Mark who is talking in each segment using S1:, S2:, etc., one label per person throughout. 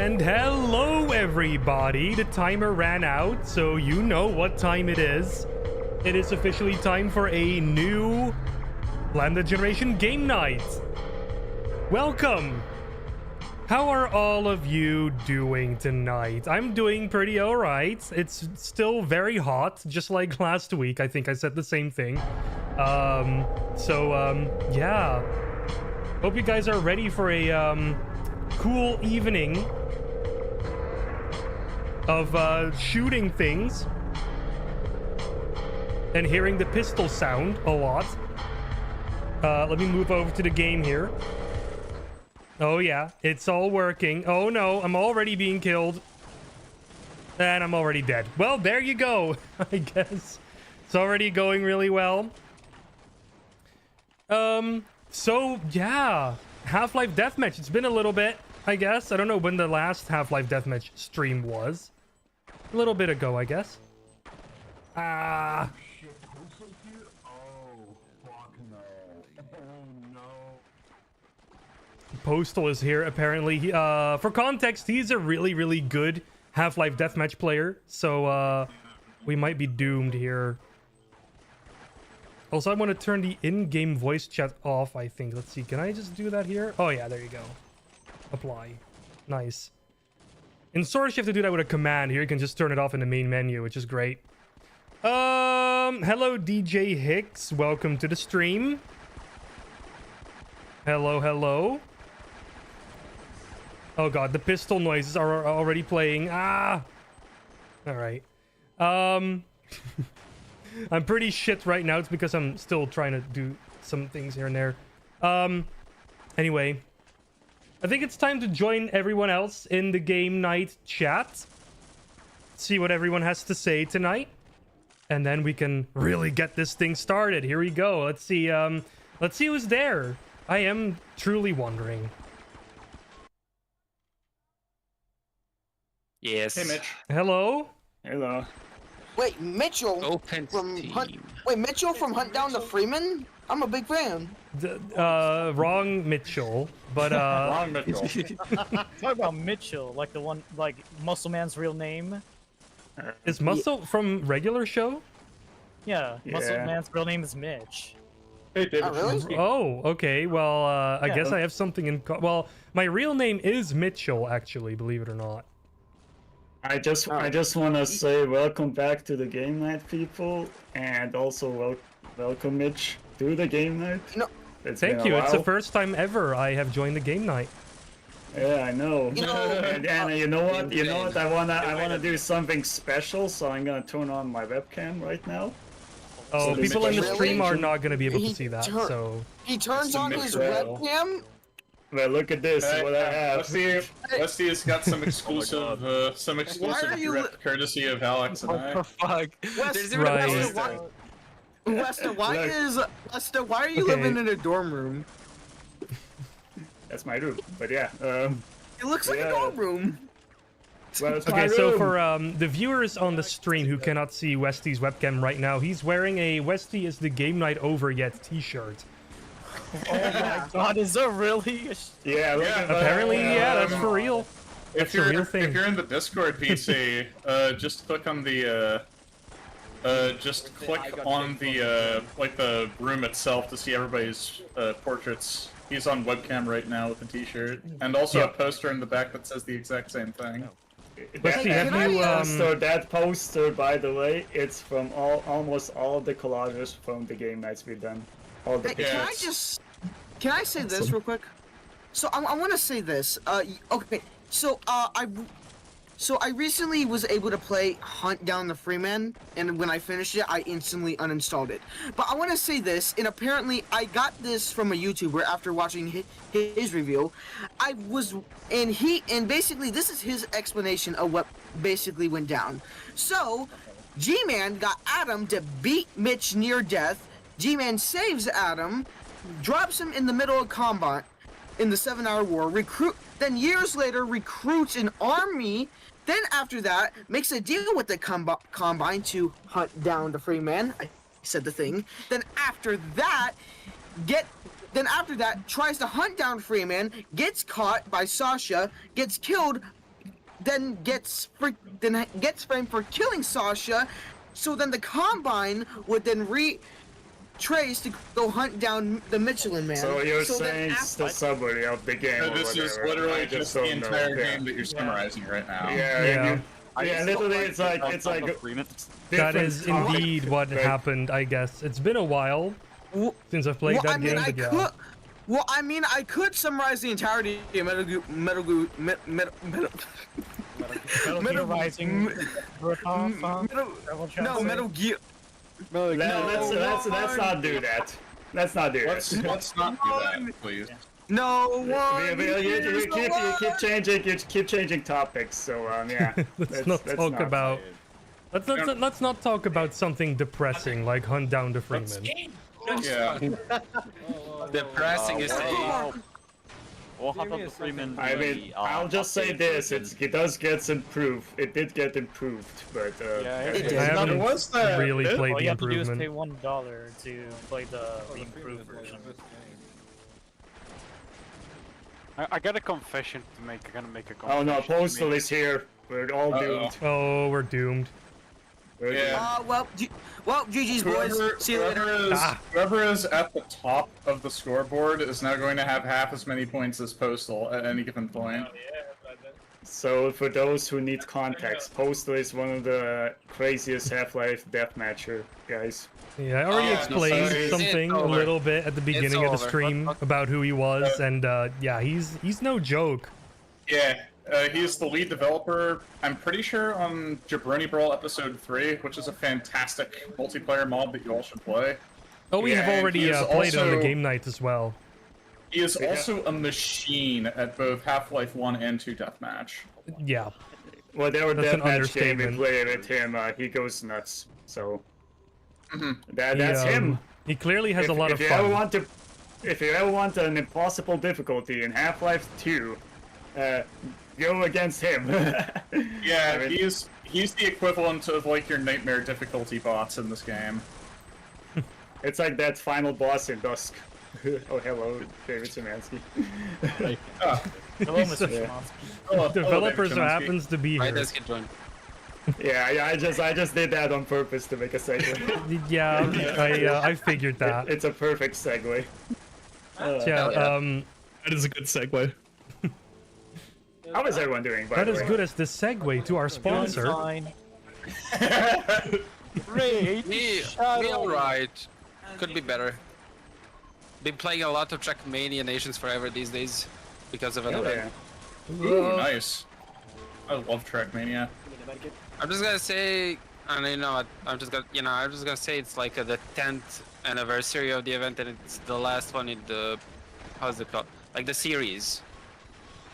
S1: And hello everybody, the timer ran out, so you know what time it is. It is officially time for a new LambdaGeneration game night. Welcome! How are all of you doing tonight? I'm doing pretty alright. It's still very hot, just like last week. I think I said the same thing. Yeah. Hope you guys are ready for a cool evening of shooting things and hearing the pistol sound a lot. Let me move over to the game here. Oh yeah, it's all working. Oh no, I'm already being killed. And I'm already dead. Well, there you go. I guess it's already going really well. So yeah, Half-Life Deathmatch. It's been a little bit, I guess. I don't know when the last Half-Life Deathmatch stream was. A little bit ago, I guess. Postal is here, apparently. For context, he's a really, really good Half-Life Deathmatch player. So, we might be doomed here. Also, I want to turn the in-game voice chat off, I think. Let's see, can I just do that here? Oh yeah, there you go. Apply. Nice. In Source, you have to do that with a command. Here you can just turn it off in the main menu, which is great. Hello, DJ Hicks. Welcome to the stream. Hello, hello. Oh god, the pistol noises are already playing. Ah! Alright. I'm pretty shit right now. It's because I'm still trying to do some things here and there. Anyway. I think it's time to join everyone else in the game night chat. See what everyone has to say tonight. And then we can really get this thing started. Here we go. Let's see who's there. I am truly wondering.
S2: Yes.
S3: Hey, Mitch.
S1: Hello?
S3: Hello.
S4: Wait, Mitchell
S2: Open
S4: from
S2: Steam.
S4: Mitchell from Hunt Down the Freeman? I'm a big fan.
S1: Wrong Mitchell, but
S3: Wrong Mitchell.
S5: Talk about Mitchell, like the one, like Muscle Man's real name.
S1: is Muscle from regular show?
S5: Yeah, Muscle
S3: Yeah.
S5: Man's real name is Mitch.
S3: Hey, David.
S4: Oh, really?
S1: Oh, okay. Well, I
S5: Yeah.
S1: guess I have something in well, my real name is Mitchell, actually, believe it or not.
S3: I just want to say welcome back to the game night, people, and also welcome Mitch to the game night.
S4: No.
S3: It's
S1: Thank
S3: been a
S1: you. It's the
S3: while.
S1: first time ever I have joined the game night.
S3: Yeah, I know.
S4: You know,
S3: And you know what? You know what? I wanna do something special, so I'm gonna turn on my webcam right now.
S1: Oh,
S3: So
S1: people in the
S4: Really?
S1: stream are not going to be able to
S4: He
S1: see that,
S4: tur-
S1: so...
S4: he turns
S3: It's a
S4: on
S3: Mitch
S4: his
S3: Rail.
S4: webcam.
S3: Well, look at this. What I have.
S6: Westy has got some exclusive,
S4: Why are you
S6: direct courtesy of Alex and I.
S2: Fuck.
S4: West,
S1: Right.
S4: Wester, why are you
S1: Okay.
S4: living in a dorm room?
S3: That's my room. But yeah.
S4: It looks like
S3: Yeah.
S4: a dorm room.
S3: Well, it's my
S1: Okay, so
S3: room.
S1: for the viewers on the stream who cannot see Westy's webcam right now, he's wearing a Westy is the game night over yet t-shirt.
S5: Oh my god, is that really?
S3: Yeah. Look at
S1: Apparently,
S3: that.
S1: yeah, that's for real.
S6: If
S1: That's a real
S6: you're
S1: thing.
S6: if you're in the Discord PC, just click on the just click on the like the room itself to see everybody's portraits. He's on webcam right now with a t-shirt, and also a
S1: Yep.
S6: poster in the back that says the exact same thing.
S1: Westy,
S4: Hey,
S1: have
S4: can
S1: you,
S3: That poster, by the way, it's from almost all the collages from the game nights we've done. All the
S4: Hey,
S3: pictures.
S4: can I say this real quick? So I want to say this. Okay. So I recently was able to play Hunt Down the Freeman, and when I finished it, I instantly uninstalled it. But I want to say this, and apparently I got this from a YouTuber after watching his review. And basically this is his explanation of what basically went down. So, G-Man got Adam to beat Mitch near death. G-Man saves Adam, drops him in the middle of combat in the 7-hour war, then years later recruits an army, then after that makes a deal with the Combine to hunt down the Freeman. I said the thing. Then after that tries to hunt down Freeman, gets caught by Sasha, gets killed then gets framed for killing Sasha. So then the Combine would then retrace to go hunt down the Michelin Man.
S3: So you're
S4: then
S3: saying it's the summary of the game or
S6: This is
S3: whatever.
S6: literally
S3: I
S6: just
S3: don't
S6: the
S3: know.
S6: entire
S3: Yeah.
S6: game that you're summarizing right now.
S3: Yeah.
S1: Yeah.
S3: Literally, it's like
S1: That is
S3: different
S1: indeed what
S3: right?
S1: happened, I guess. It's been a while since I've played that game, but yeah.
S4: I could summarize the entirety of Metal Gear
S5: Rising.
S4: No, Metal Gear.
S3: Let's not do that. Let's not do
S6: Let's
S3: that.
S6: not do that, please.
S4: No one.
S3: You keep changing topics. So yeah.
S1: Let's not talk about something depressing like hunt down the Freeman.
S6: Yeah.
S2: Depressing is a...
S7: What happened to Freeman?
S3: I mean, I'll just say this: it does get improved. It did get improved, but
S4: It
S1: I haven't
S6: was that
S1: really
S6: bit?
S1: played
S5: All
S1: the
S5: you have to do is pay
S1: improvement.
S5: $1 to play the improved version.
S7: I got a confession to make. I'm gonna make a
S3: oh
S7: confession.
S3: no, Postal is here. We're all doomed.
S1: Oh, we're doomed.
S3: We're
S6: Yeah.
S4: Well, GG's boys. See you later.
S6: Whoever is at the top of the scoreboard is now going to have half as many points as Postal at any given point.
S3: So for those who need context, Postal is one of the craziest Half-Life deathmatcher guys.
S1: Yeah, I already
S6: yeah,
S1: explained
S6: it's
S1: something a
S2: over.
S1: little bit at the beginning of the
S2: over.
S1: stream about who he was, and yeah, he's no joke.
S6: Yeah, he's the lead developer, I'm pretty sure, on Jabroni Brawl Episode 3, which is a fantastic multiplayer mod that you all should play.
S1: Oh, we
S6: Yeah,
S1: have
S6: and
S1: already
S6: he is
S1: played it on the
S6: also-
S1: game night as well.
S6: He is also a machine at both Half-Life 1 and 2 Deathmatch.
S1: Yeah,
S3: Whatever
S1: That's an
S3: deathmatch game we
S1: understatement.
S3: play with him, he goes nuts. So that's
S1: he,
S3: him.
S1: He clearly has a lot of
S3: if you ever
S1: fun.
S3: want to, if you ever want an impossible difficulty in Half-Life 2, go against him.
S6: Yeah,
S3: I mean-
S6: he's the equivalent of like your nightmare difficulty bots in this game.
S3: It's like that final boss in Dusk. Oh, hello, David Szymanski.
S5: Hello, Mr.
S1: Yeah.
S5: Schmansky.
S1: Developers
S6: David Szymanski.
S1: happens to be
S2: Right,
S1: here.
S2: let's get joined.
S3: Yeah, I just did that on purpose to make a segue.
S1: Yeah, I figured that.
S3: It's a perfect segue.
S1: Yeah,
S6: That is a good segue.
S3: How is everyone doing, by
S1: not
S3: the
S1: as
S3: way?
S1: good as this segue to our sponsor.
S5: Fine.
S2: Me alright. Could be better. Been playing a lot of Trackmania Nations Forever these days because of an
S3: Hell
S2: event.
S3: yeah.
S6: Ooh, nice. I love Trackmania.
S2: I'm just gonna say, and you know, I'm just gonna say it's like the 10th anniversary of the event, and it's the last one in the, how's it called? Like the series.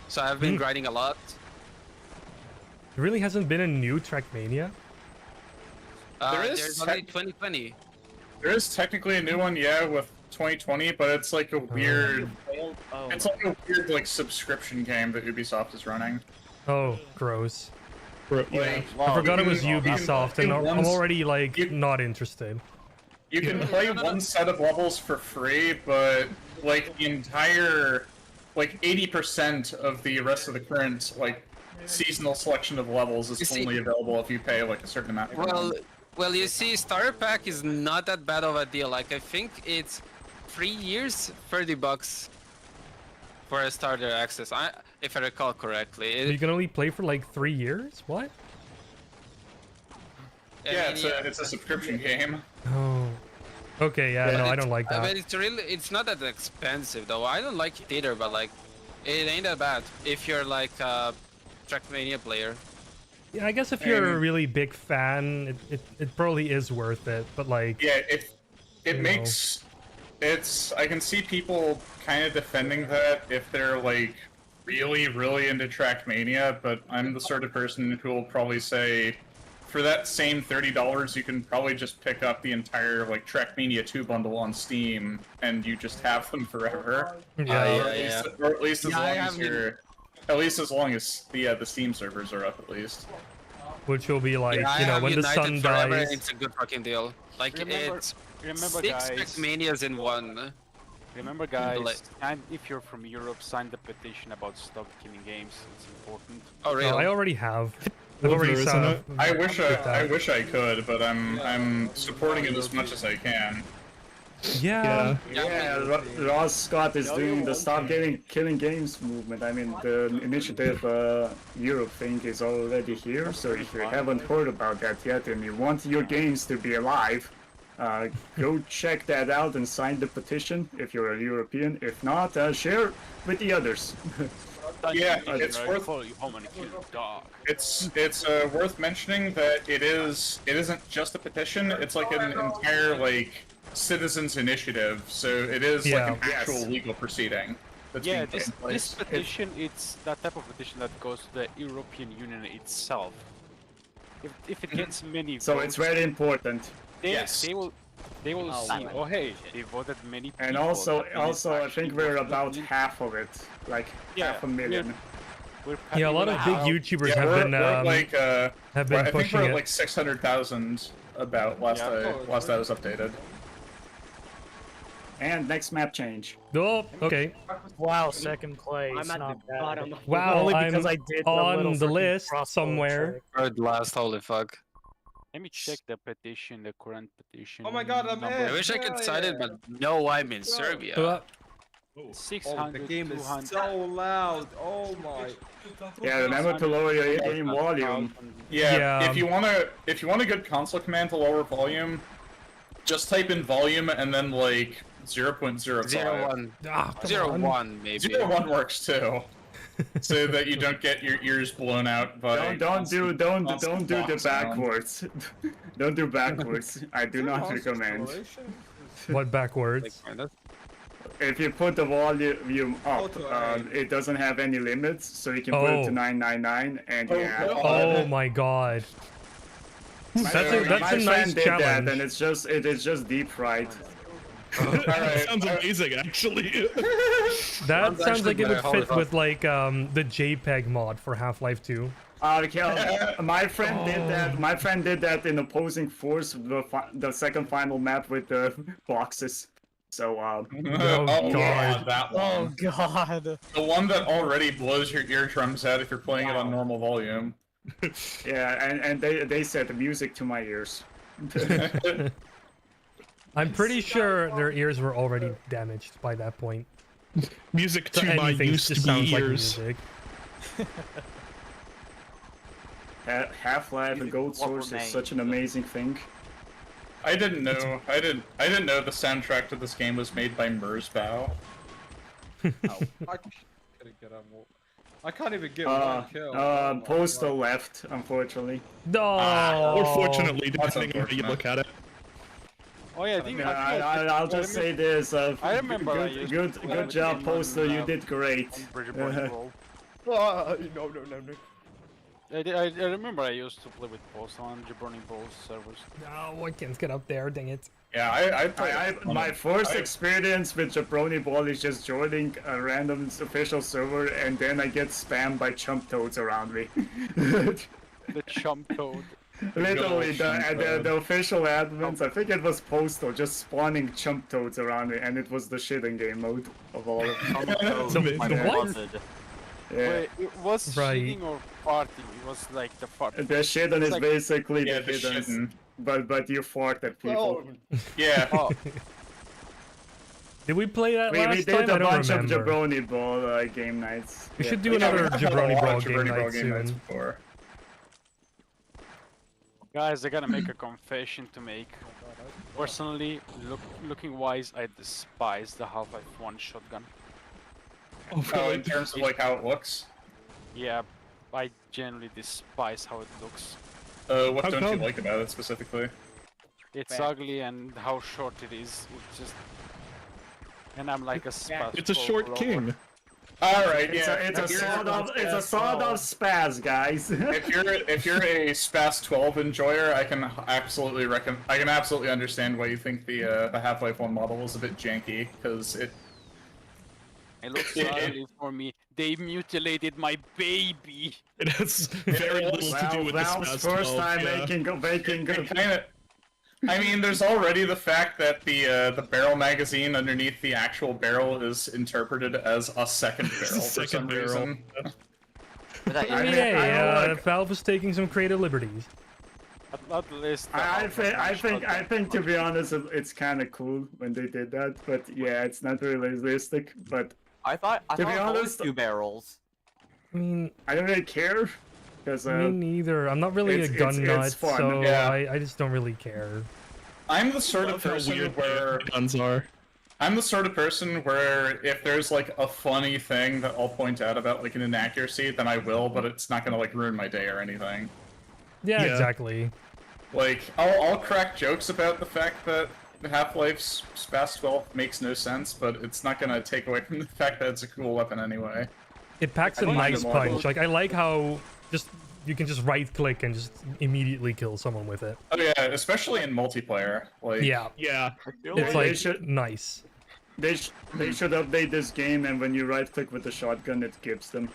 S2: So I've been grinding a lot.
S1: There really hasn't been a new Trackmania.
S6: There is
S2: There's only 2020.
S6: There is technically a new one, yeah, with 2020, but it's like a weird. It's like a weird like subscription game that Ubisoft is running.
S1: Oh, gross.
S6: Like,
S1: I forgot it was
S6: you can
S1: Ubisoft,
S6: play
S1: and I'm
S6: one-
S1: already like
S6: you-
S1: not interested.
S6: You can play one set of levels for free, but like the entire, like 80% of the rest of the current like seasonal selection of levels is
S2: You see-
S6: only available if you pay like a certain amount.
S2: Well, you see, Starter Pack is not that bad of a deal. Like, I think it's 3 years, $30 for a starter access, if I recall correctly.
S1: You can only play for like 3 years? What?
S6: Yeah, it's a subscription game.
S1: Oh. Okay, yeah, no, I don't like
S2: But
S1: that.
S2: it's not that expensive though. I don't like it either, but like, it ain't that bad if you're like a Trackmania player.
S1: Yeah, I guess if you're a
S6: And-
S1: really big fan, it probably is worth it, but like...
S6: Yeah, it
S1: You
S6: makes it's. I can see people kind of defending that if they're like really into Trackmania, but I'm the sort of person who will probably say, for that same $30, you can probably just pick up the entire like Trackmania 2 bundle on Steam, and you just have them forever.
S1: Yeah.
S6: Or at least as
S2: Yeah, I
S6: long as
S2: haven't-
S6: you're. At least as long as the Steam servers are up, at least.
S1: Which will be like,
S2: Yeah, I
S1: you know,
S2: have
S1: when the
S2: United
S1: sun
S2: Forever,
S1: dies.
S2: It's a good fucking deal. Like,
S7: Remember-
S2: it's
S7: Remember,
S2: 6
S7: guys.
S2: Trackmanias in one.
S7: Remember, guys, and if you're from Europe, sign the petition about stop killing games. It's important.
S2: Oh,
S1: Oh,
S2: really?
S1: I already have. I've
S8: Over,
S1: already
S8: isn't
S1: signed.
S8: it?
S6: I wish I could, but I'm supporting it as much as I can.
S1: Yeah.
S3: Yeah, Ross Scott is doing the Stop Killing Games movement. I mean, the initiative Europe thing is already here, so if you haven't heard about that yet and you want your games to be alive, go check that out and sign the petition if you're a European. If not, share with the others.
S6: Yeah, it's worth.
S7: Follow you home and kill your dog.
S6: It's worth mentioning that it isn't just a petition. It's like an entire like citizens initiative. So it is like an actual legal proceeding. That's
S7: Yeah,
S6: being put in
S7: this
S6: place.
S7: petition, it's that type of petition that goes to the European Union itself. If it gets many
S3: So
S7: votes,
S3: it's very important.
S7: they will see. Oh hey, they voted many people.
S3: And also,
S7: that means
S3: I
S7: actually
S3: think we're
S7: voted
S3: about
S7: in.
S3: half of it, like
S7: Yeah,
S3: 500,000.
S1: Yeah, a lot of big YouTubers have
S6: we're
S1: been
S6: like
S1: have been
S6: I think
S1: pushing
S6: we're at
S1: it.
S6: like 600,000 about last I was updated.
S3: And next map change.
S1: Oh, okay.
S5: Wow, second place.
S9: I'm at
S5: not
S9: the
S5: bad.
S9: bottom.
S1: Wow,
S5: Only
S1: I'm
S5: because I did the
S1: on
S5: little
S1: the
S5: freaking
S1: list
S5: crossbow
S1: somewhere.
S5: trick.
S2: Third last, holy fuck.
S7: Let me check the petition, the current petition.
S9: Oh my god, I'm
S7: number.
S9: in.
S2: I wish I could cite it, but no, I'm in Serbia.
S9: Oh,
S7: 600,
S9: the game is
S7: 200.
S9: so loud. Oh my.
S3: Yeah, remember to lower your game volume.
S6: Yeah, if you want a good console command to lower volume, just type in volume and then like 0.05.
S2: 0.1.
S1: Ah, come
S2: 0.1
S1: on.
S2: maybe.
S6: 0.1 works too. So that you don't get your ears blown out by
S3: Don't do
S6: constant
S3: the
S6: box sound.
S3: backwards. Don't do backwards. I do not recommend.
S1: What backwards?
S3: If you put the volume up,
S9: Auto aim.
S3: it doesn't have any limits, so you can put it
S1: Oh.
S3: to 999, and yeah.
S1: Oh my god. That's a
S3: my
S1: nice
S3: friend did that,
S1: challenge.
S3: and it is just deep fried.
S6: Alright,
S8: Sounds amazing, actually.
S1: That sounds like it
S2: better.
S1: would
S2: Holy
S1: fit
S2: fuck.
S1: with like the JPEG mod for Half-Life 2.
S3: My friend did that. My friend did that in Opposing Force, the second final map with the boxes. So
S6: oh
S1: God.
S6: god, that
S5: Oh
S6: one.
S5: god.
S6: The one that already blows your eardrums out if you're playing it on normal volume.
S3: yeah, and they said the music to my ears.
S1: I'm pretty sure their ears were already damaged by that point.
S8: Music
S1: So
S8: to my
S1: anything
S8: used
S1: just
S8: to
S1: sounds
S8: be
S1: like
S8: ears.
S1: music.
S3: Half-Life and Gold Source is such an amazing thing.
S6: I didn't know the soundtrack to this game was made by Merzbow.
S9: I can't even get one kill.
S3: Postal left, unfortunately.
S1: No.
S8: Or fortunately,
S6: That's
S8: depending on how you look at it.
S7: Oh yeah,
S3: I'll just say this.
S7: I remember I used to play
S3: Good
S7: with
S3: job,
S7: him
S3: Postal.
S7: on,
S3: You did great.
S7: Jabroni Brawl.
S9: No.
S7: I remember I used to play with Postal on Jabroni Brawl servers.
S1: No, I can't get up there, dang it.
S6: Yeah,
S3: My first experience with Jabroni Ball is just joining a random official server, and then I get spammed by chump toads around me.
S7: The chump toad.
S3: Literally,
S6: chump toad.
S3: the official admins, I think it was Postal, just spawning chump toads around me, and it was the shit in game mode of all of them.
S1: The what?
S3: Yeah.
S7: Wait, it was
S1: Right.
S7: shitting or farting? It was like the fart.
S3: The shitting is
S7: like-
S3: basically
S6: yeah,
S3: the
S6: the
S3: hidden,
S6: shitting.
S3: but you fart at people.
S6: Yeah.
S7: Oh,
S1: Did we play that
S3: We
S1: last
S3: did
S1: time?
S3: a
S1: I don't
S3: bunch
S1: remember.
S3: of Jabroni Ball game nights.
S1: We
S3: Yeah.
S1: should do
S6: Yeah,
S1: another
S6: we've had a
S1: Jabroni
S6: lot
S1: Brawl
S6: of
S1: game
S6: Jabroni Brawl
S1: night
S6: game nights
S1: soon.
S6: before.
S7: guys, I gotta make a confession to make. Personally, looking wise, I despise the Half-Life 1 shotgun.
S6: Oh, in terms of like how it looks.
S7: Yeah, I generally despise how it looks.
S6: What
S8: How
S6: don't you
S8: come?
S6: like about it specifically?
S7: It's ugly and how short it is. It's just, and I'm like a spaz.
S8: It's a short king.
S6: Alright,
S3: It's
S6: yeah.
S3: a sort of spaz, guys.
S6: If you're a Spas 12 enjoyer, I can absolutely understand why you think the Half-Life 1 model is a bit janky, because it
S7: It looks ugly for me. They mutilated my baby.
S8: It has very little to do with the
S3: Valve's
S8: Smash
S3: first
S8: 12,
S3: time
S8: yeah.
S3: making good.
S6: kind of I mean, there's already the fact that the barrel magazine underneath the actual barrel is interpreted as a second barrel for some reason.
S1: I mean, hey, Valve is taking some creative liberties.
S7: At least.
S3: I think to be honest, it's kind of cool when they did that, but yeah, it's not really realistic. But
S10: I thought
S3: to be
S10: it was
S3: honest,
S10: 2 barrels.
S1: I mean,
S3: I don't really care because
S1: me neither. I'm not really a gun nut,
S3: fun.
S1: so
S6: Yeah.
S1: I just don't really care.
S6: I'm the sort of
S8: How
S6: person
S8: weird
S6: where
S8: guns are.
S6: I'm the sort of person where if there's like a funny thing that I'll point out about like an inaccuracy, then I will, but it's not gonna like ruin my day or anything.
S1: Yeah,
S8: Yeah.
S1: exactly.
S6: Like I'll crack jokes about the fact that Half-Life's Fast 12 makes no sense, but it's not gonna take away from the fact that it's a cool weapon anyway.
S1: It packs a
S3: I
S1: nice
S3: think
S1: punch. Like I like how you can just right click and just immediately kill someone with it.
S6: Oh yeah, especially in multiplayer. Like
S1: Yeah,
S8: Yeah.
S1: it's
S3: they
S1: like
S3: should-
S1: nice.
S3: they should update this game, and when you right click with the shotgun, it gives them.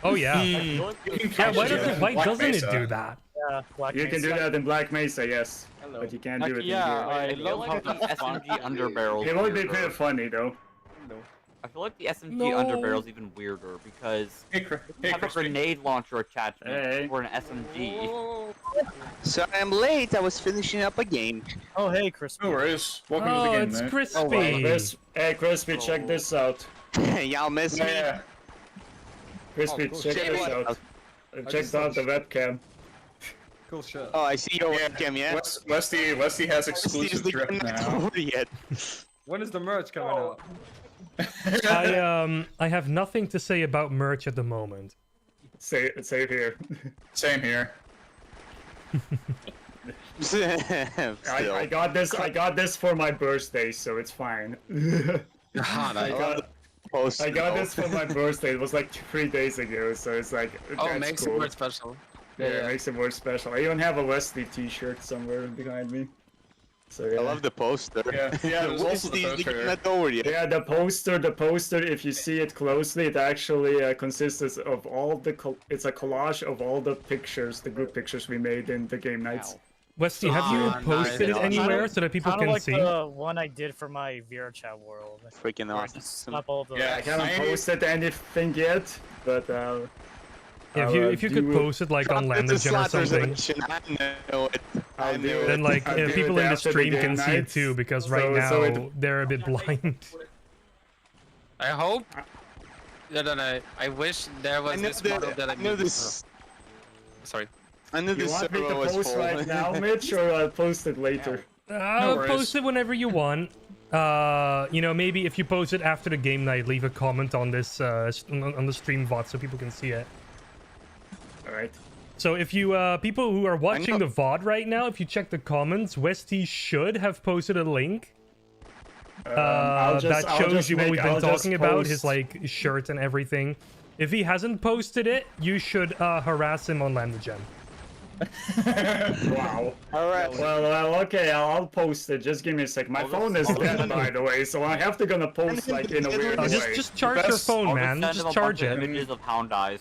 S1: Oh yeah.
S6: you can
S1: Yeah,
S6: catch
S1: why,
S6: it in
S1: why
S6: Black
S1: doesn't
S6: Mesa.
S1: it do that?
S5: Yeah, Black
S3: You can do
S5: Mesa.
S3: that in Black Mesa, yes,
S9: Hello.
S3: but you can't do it
S7: Yeah,
S3: in
S7: I
S10: I feel
S7: love
S10: like
S7: how
S10: the SMG underbarrel.
S3: here. It would be pretty funny though.
S10: I feel like the SMG
S1: No.
S10: underbarrel is even weirder because
S6: Hey,
S10: you have a
S6: Crispy.
S10: grenade launcher attachment
S3: Hey.
S10: for an SMG.
S11: So I'm late. I was finishing up a game.
S5: Oh, hey, Chris.
S6: No worries. Welcome to the
S1: Oh,
S6: game,
S1: it's
S6: mate.
S1: crispy.
S3: Hey, Crispy, check this out.
S11: Y'all miss me?
S6: Yeah.
S3: Crispy,
S9: Oh, cool.
S3: check
S11: Check
S3: this
S11: what?
S3: out. I
S9: just
S3: checked out the webcam.
S9: Cool shit.
S11: Oh, I see your
S6: Yeah,
S11: webcam, yeah?
S6: Westy has
S11: This is
S6: exclusive
S11: the
S6: drift
S11: game not
S6: now.
S11: over yet.
S9: When is the merch coming out?
S1: I have nothing to say about merch at the moment.
S3: Say here.
S6: Same here.
S3: I got this. I got this for my birthday, so it's fine. I got this for my birthday. It was like 3 days ago, so it's like
S2: Oh,
S3: that's
S2: makes
S3: cool.
S2: it more special.
S3: Yeah, it makes it more special. I even have a Westy T-shirt somewhere behind me. So yeah.
S11: I love the poster.
S6: Yeah, there's also the
S11: This is
S6: poster.
S11: not over yet.
S3: Yeah, the poster. If you see it closely, it actually consists of all the. It's a collage of all the pictures, the group pictures we made in the game nights.
S1: Westy, have you
S2: Ah,
S1: posted it
S2: nice.
S1: anywhere so that people
S5: Kind of
S1: can
S5: like
S1: see?
S5: the one I did for my VRChat world.
S11: Freaking
S5: Where I
S11: awesome.
S5: just slap all the...
S6: Yeah,
S3: I haven't
S6: I-
S3: posted anything yet, but
S1: Yeah, if you could post it like on
S11: It's a
S1: LambdaGen or
S11: slaughter
S1: something,
S11: selection. I know it. I
S3: I'll do
S11: knew
S3: it.
S11: it.
S1: then like
S3: I'll do
S1: people
S3: it
S1: in the
S3: after the
S1: stream
S3: game
S1: can see it
S3: nights.
S1: too, because
S3: So-
S1: right now
S3: so it-
S1: they're a bit blind.
S2: I hope. I wish there was
S11: I know
S2: this model that I
S11: know
S2: made.
S11: this.
S2: Sorry.
S11: I knew
S3: You
S11: this
S3: want me
S11: server
S3: to
S11: was
S3: post
S11: full.
S3: right now, Mitch, or I'll post it later?
S1: I'll
S6: worries.
S1: post it whenever you want. Maybe if you post it after the game night, leave a comment on this on the stream VOD so people can see it.
S3: All right.
S1: So if you people who are watching the
S11: know-
S1: VOD right now, if you check the comments, Westy should have posted a link
S3: I'll
S1: that
S3: I'll
S1: shows
S3: just
S1: you what
S3: make-
S1: we've been
S3: I'll just
S1: talking about, his
S3: post-
S1: like shirt and everything. If he hasn't posted it, you should harass him on LambdaGen.
S3: Wow.
S11: All right.
S3: Well, okay, I'll post it. Just give me a sec. My phone is dead, by the way, so I have to gonna post like in a weird
S1: Oh,
S3: way.
S1: just charge your
S6: best-
S1: phone,
S10: I'll
S1: man.
S10: just send
S1: Just
S10: him a
S1: charge
S10: bunch of
S1: it.
S10: images of hound eyes.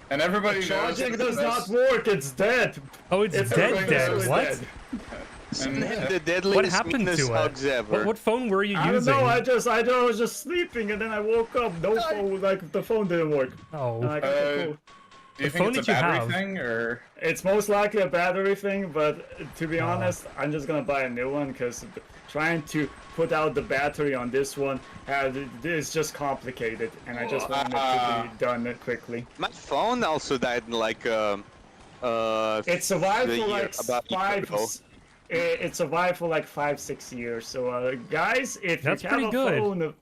S6: And everybody knows
S3: Charging
S6: that the
S3: does not
S6: best-
S3: work. It's dead.
S1: Oh, it's
S3: Everything
S1: dead.
S3: is
S1: What?
S3: dead.
S6: and,
S11: The deadliest
S1: What happened
S11: meanest
S1: to
S11: hugs
S1: it?
S11: ever.
S1: What phone were you
S3: I don't
S1: using?
S3: know. I was just sleeping, and then I woke up. No phone. Like the phone didn't work.
S1: Oh,
S3: And I got the phone.
S6: do you
S1: The phone
S6: think it's
S1: that
S6: a
S1: you
S6: battery
S1: have.
S6: thing or?
S3: It's most likely a battery thing, but to be honest, I'm just gonna buy a new one because trying to put out the battery on this one is just complicated, and I just want it to be done quickly.
S11: My phone also died in like
S3: It survived
S11: the
S3: for
S11: year-
S3: like
S11: about a year ago.
S3: It survived for like 5-6 years. So guys, if
S1: That's
S3: you have
S1: pretty
S3: a
S1: good.
S3: phone,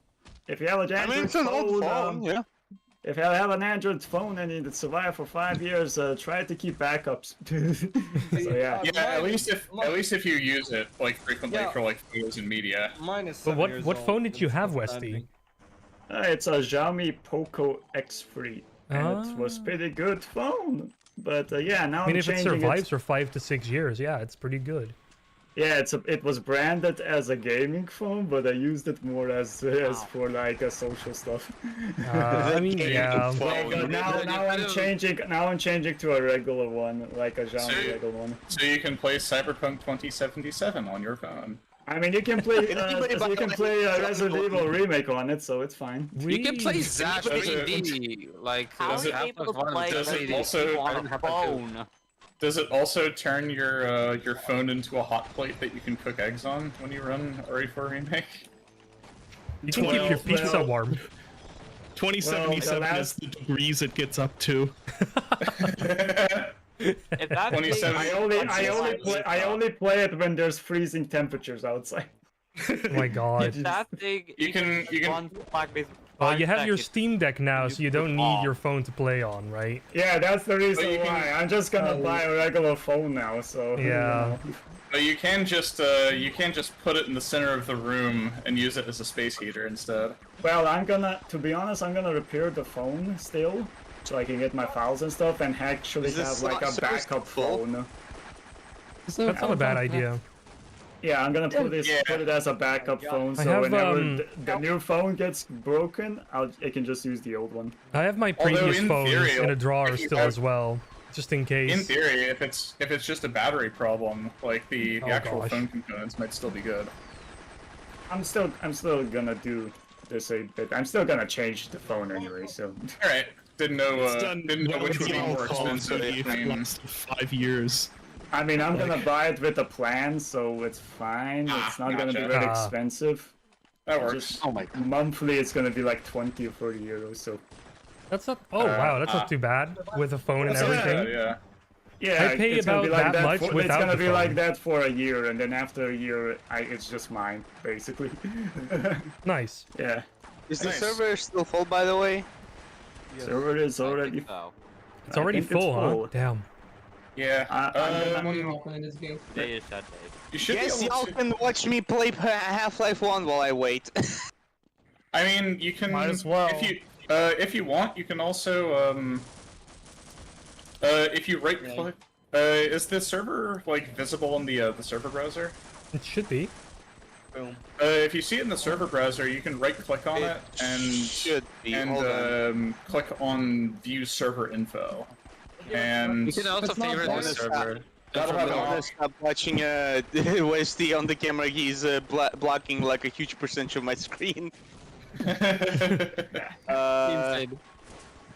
S3: if you have an
S11: I
S3: Android
S11: mean, it's an old phone, yeah.
S3: If you have an Android phone and it survived for 5 years, try to keep backups. So yeah.
S6: Yeah, at least if you use it like frequently
S9: Yeah.
S6: for like photos and media.
S9: Mine is
S1: But
S9: 7
S1: what
S9: years
S1: what
S9: old,
S1: phone did you
S9: it's
S1: have,
S9: still
S1: Westy?
S9: standing.
S3: It's a Xiaomi Poco X3, and it was
S1: Ah.
S3: pretty good phone. But yeah, now
S1: I mean,
S3: I'm
S1: if it
S3: changing
S1: survives for 5 to 6 years, yeah, it's pretty good.
S3: Yeah, it was branded as a gaming phone, but I used it more as for like social stuff.
S1: I mean, yeah.
S3: But now I'm changing to a regular one, like a genre regular one.
S6: So you can play Cyberpunk 2077 on your phone.
S3: I mean, you can play Resident Evil remake on it, so it's fine.
S2: You can play Zap 3D, like
S10: How are you
S2: half
S10: able
S2: of
S10: to
S2: one
S10: play
S2: does
S10: Resident
S2: it
S10: Evil
S2: also
S10: on a phone?
S6: Does it also turn your phone into a hot plate that you can cook eggs on when you run RE4 remake?
S1: You can keep your pizza warm.
S8: 2077 is the degrees it gets up to.
S10: If that's
S6: 27
S3: I only play it when there's freezing temperatures outside.
S1: Oh my god.
S10: If that thing,
S6: You can
S1: Well, you have your Steam Deck now, so you don't need your phone to play on, right?
S3: Yeah, that's the reason why. I'm just gonna buy a regular phone now, so...
S1: Yeah.
S6: But you can just put it in the center of the room and use it as a space heater instead.
S3: Well, to be honest, I'm gonna repair the phone still, so I can get my files and stuff, and actually have like a backup phone.
S1: That's not a bad idea.
S3: Yeah, I'm gonna put it as a backup phone, so whenever the new phone gets broken, I can just use the old one.
S1: I have my previous phone in a drawer still as well, just in case.
S6: In theory, if it's just a battery problem, like the actual phone components might still be good.
S3: I'm still gonna do this a bit. I'm still gonna change the phone anyway, so.
S6: All right. Didn't know which would be more expensive.
S8: It lasted 5 years.
S3: I mean, I'm gonna buy it with a plan, so it's fine. It's not gonna be very expensive.
S6: That works.
S3: Oh my god. Monthly, it's gonna be like 20 or 30 euros, so.
S1: That's not. Oh wow, that's not too bad with a phone and everything.
S3: Yeah,
S1: I pay
S3: it's gonna
S1: about
S3: be like
S1: that much
S3: It's
S1: without
S3: gonna
S1: the
S3: be
S1: phone.
S3: like that for a year, and then after a year, it's just mine, basically.
S1: Nice.
S3: Yeah.
S11: Is the server still full, by the way?
S3: Server is already.
S1: It's already full, huh? Damn.
S6: Yeah.
S11: You should y'all can watch me play Half-Life 1 while I wait.
S6: I mean, you can.
S5: Might as well.
S6: If you want, you can also if you right click. Is the server like visible in the server browser?
S1: It should be.
S6: If you see it in the server browser, you can right click on it and click on view server info. And
S2: you can also favorite the server.
S11: I'm gonna stop watching Westy on the camera. He's blocking like a huge percentage of my screen. There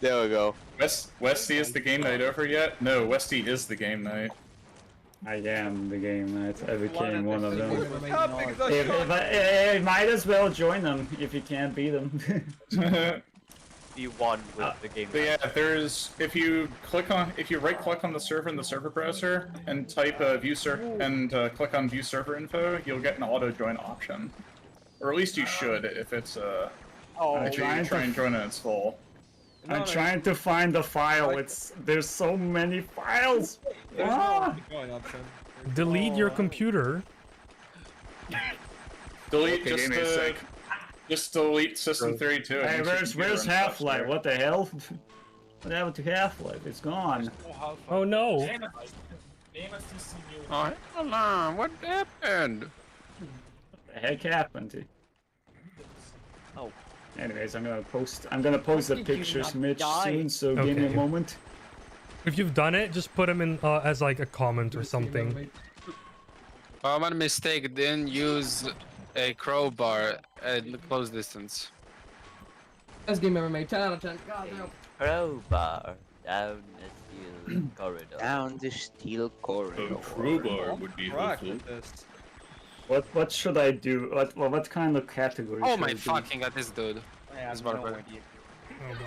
S11: we go.
S6: Westy is the game night over yet? No, Westy is the game night.
S3: I am the game night. I became one of them. I might as well join them if you can't beat them.
S10: You won with the game.
S6: Yeah, if you right click on the server in the server browser and type view server and click on view server info, you'll get an auto join option, or at least you should if it's if you try and join and it's full.
S3: I'm trying to find the file. There's so many files.
S1: Delete your computer.
S3: Okay,
S6: Just delete System 32.
S3: Hey, where's Half-Life? What the hell? What happened to Half-Life? It's gone.
S1: Oh no.
S2: Oh, hold on. What happened?
S3: What the heck happened?
S11: Oh.
S3: Anyways, I'm gonna post the pictures, Mitch, soon. So give me a moment.
S1: If you've done it, just put them in as like a comment or something.
S2: Oh, my mistake. Didn't use a crowbar at close distance.
S12: Best game ever made. 10 out of 10. God damn.
S10: Crowbar down the steel corridor.
S11: Down the steel corridor.
S8: Crowbar would be helpful.
S3: What should I do? What kind of category?
S2: Oh
S3: should
S2: my
S3: I do?
S2: fucking god, this dude. This barbarian.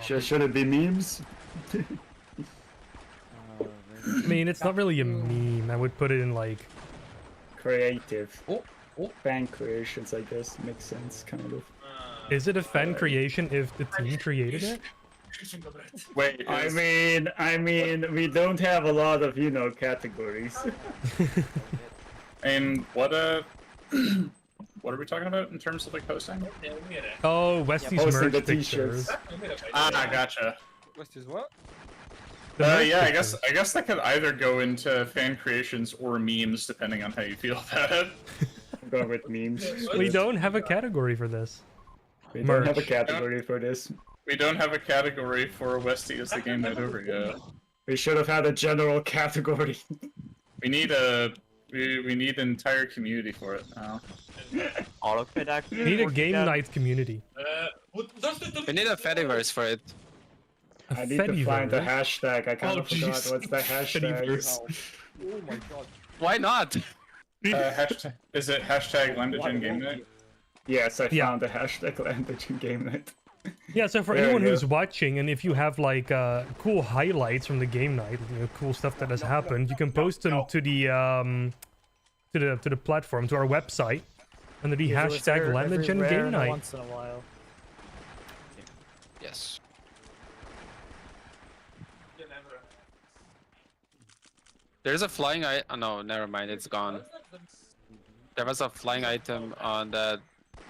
S3: Should it be memes?
S1: I mean, it's not really a meme. I would put it in like
S3: creative. Fan creations, I guess, makes sense, kind of.
S1: Is it a fan creation if the team created it?
S3: Wait, I mean, we don't have a lot of, categories.
S6: And what are we talking about in terms of like posting?
S1: Oh, Westy's
S3: posting
S1: merch
S3: the
S1: pictures.
S6: Ah, gotcha.
S9: Westy's what?
S6: Yeah, I guess that could either go into fan creations or memes, depending on how you feel about it.
S3: I'm going with memes.
S1: We don't have a category for this.
S3: We don't have a
S1: Merch.
S3: category for this.
S6: We don't have a category for Westy as the game night over yet.
S3: We should have had a general category.
S6: We need we need an entire community for it now.
S10: All of it actually.
S1: We need a game night community.
S2: We need a Fediverse for it.
S3: I need to find the
S1: Fediverse?
S3: hashtag. I kind
S8: Oh,
S3: of forgot
S8: jeez.
S3: what's the hashtag.
S9: Oh my god.
S2: Why not?
S6: Hashtag, is it hashtag LambdaGen Game Night?
S3: Yes, I
S1: Yeah.
S3: found the hashtag LambdaGen Game Night.
S1: Yeah, so for
S3: There
S1: anyone
S3: you
S1: who's
S3: go.
S1: watching, and if you have like cool highlights from the game night, cool stuff that has happened, you can post them to the to the platform, to our website, under the
S5: Usually it's
S1: hashtag
S5: every
S1: LambdaGen
S5: rare
S1: Game
S5: and
S1: Night.
S5: Once in a while.
S2: Yes. There's a flying oh no, never mind, it's gone. There was a flying item on that.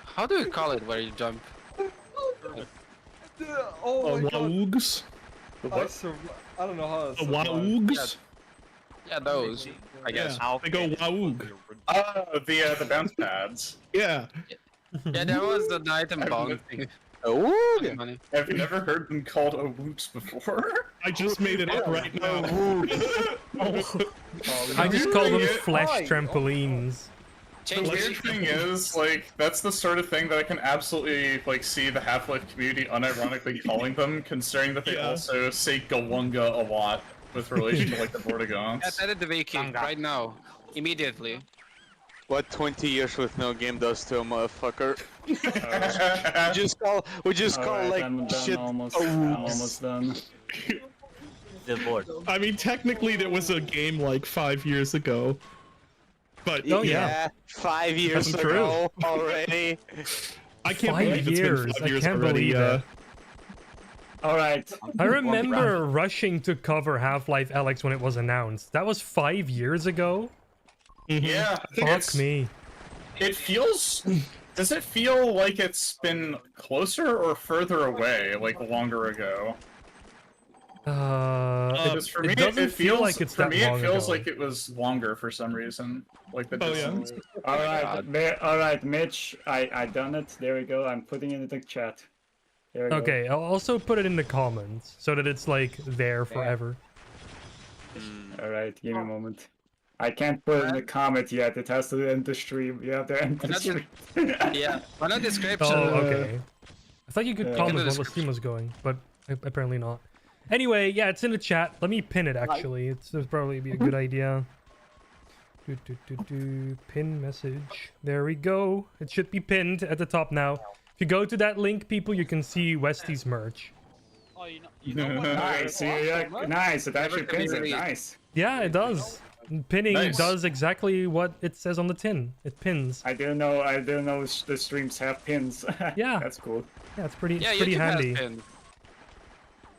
S2: How do you call it where you jump?
S9: Oh my god.
S8: Waugs?
S9: I don't know how to
S8: The
S9: survive.
S8: Waugs?
S2: Yeah, those. I guess.
S8: Yeah, they go Waug.
S6: Oh, the bounce pads.
S8: Yeah.
S2: Yeah, that was the item bomb thing.
S11: Oh,
S2: Money.
S6: I've never heard them called Awoops before.
S8: I just made it up right now.
S1: I just call them
S6: Yeah.
S1: flesh trampolines.
S6: The
S2: Change
S6: weird thing is, like, that's the sort of thing that I can absolutely, like, see the Half-Life community unironically calling them, considering that they
S8: Yeah.
S6: also say Gawunga a lot with relation to, like, the Vortigons.
S2: Yeah, edit the wiki right now. Immediately.
S11: what 20 years with no game does to a motherfucker? we just call
S3: Alright,
S11: like
S3: I'm done,
S11: shit.
S3: I'm almost done.
S10: The board.
S8: I mean, technically, there was a game like 5 years ago. But
S1: Oh,
S11: yeah,
S1: yeah.
S11: 5 years
S1: That's
S11: ago already.
S8: I can't
S1: 5
S8: believe it's
S1: years.
S8: been 5
S1: I
S8: years
S1: can't
S8: already.
S1: believe it.
S3: Alright.
S1: I remember rushing to cover Half-Life Alyx when it was announced. That was 5 years ago?
S6: Yeah,
S1: Fuck me.
S6: It feels... Does it feel like it's been closer or further away, like, longer ago? Because for me,
S1: it doesn't
S6: it
S1: feel
S6: feels
S1: like it's
S6: for
S1: that
S6: me
S1: long
S6: it feels
S1: ago.
S6: like it was longer for some reason. Like the
S8: Oh, yeah.
S6: distance.
S3: Alright, Mitch, I done it. There we go. I'm putting it in the chat. There we go.
S1: Okay, I'll also put it in the comments so that it's like there forever.
S3: Alright, give me a moment. I can't put it in the comment yet. It has to end the stream. You have to end the stream.
S2: Yeah, on a description.
S1: Oh, okay. I thought you could
S3: Yeah.
S1: comment
S2: In the
S1: while the stream was going, but apparently not. Anyway, yeah, it's in the chat. Let me pin it, actually. It'll probably be a good idea. Pin message. There we go. It should be pinned at the top now. If you go to that link, people, you can see Westy's merch.
S7: Oh, you know what?
S3: Nice, yeah, nice. It actually pins it. Nice.
S1: Yeah, it does. Pinning
S6: Nice.
S1: does exactly what it says on the tin. It pins.
S3: I didn't know the streams have pins.
S1: Yeah.
S3: That's cool.
S1: Yeah, it's pretty,
S2: Yeah,
S1: it's pretty
S2: YouTube has
S1: handy.
S2: been.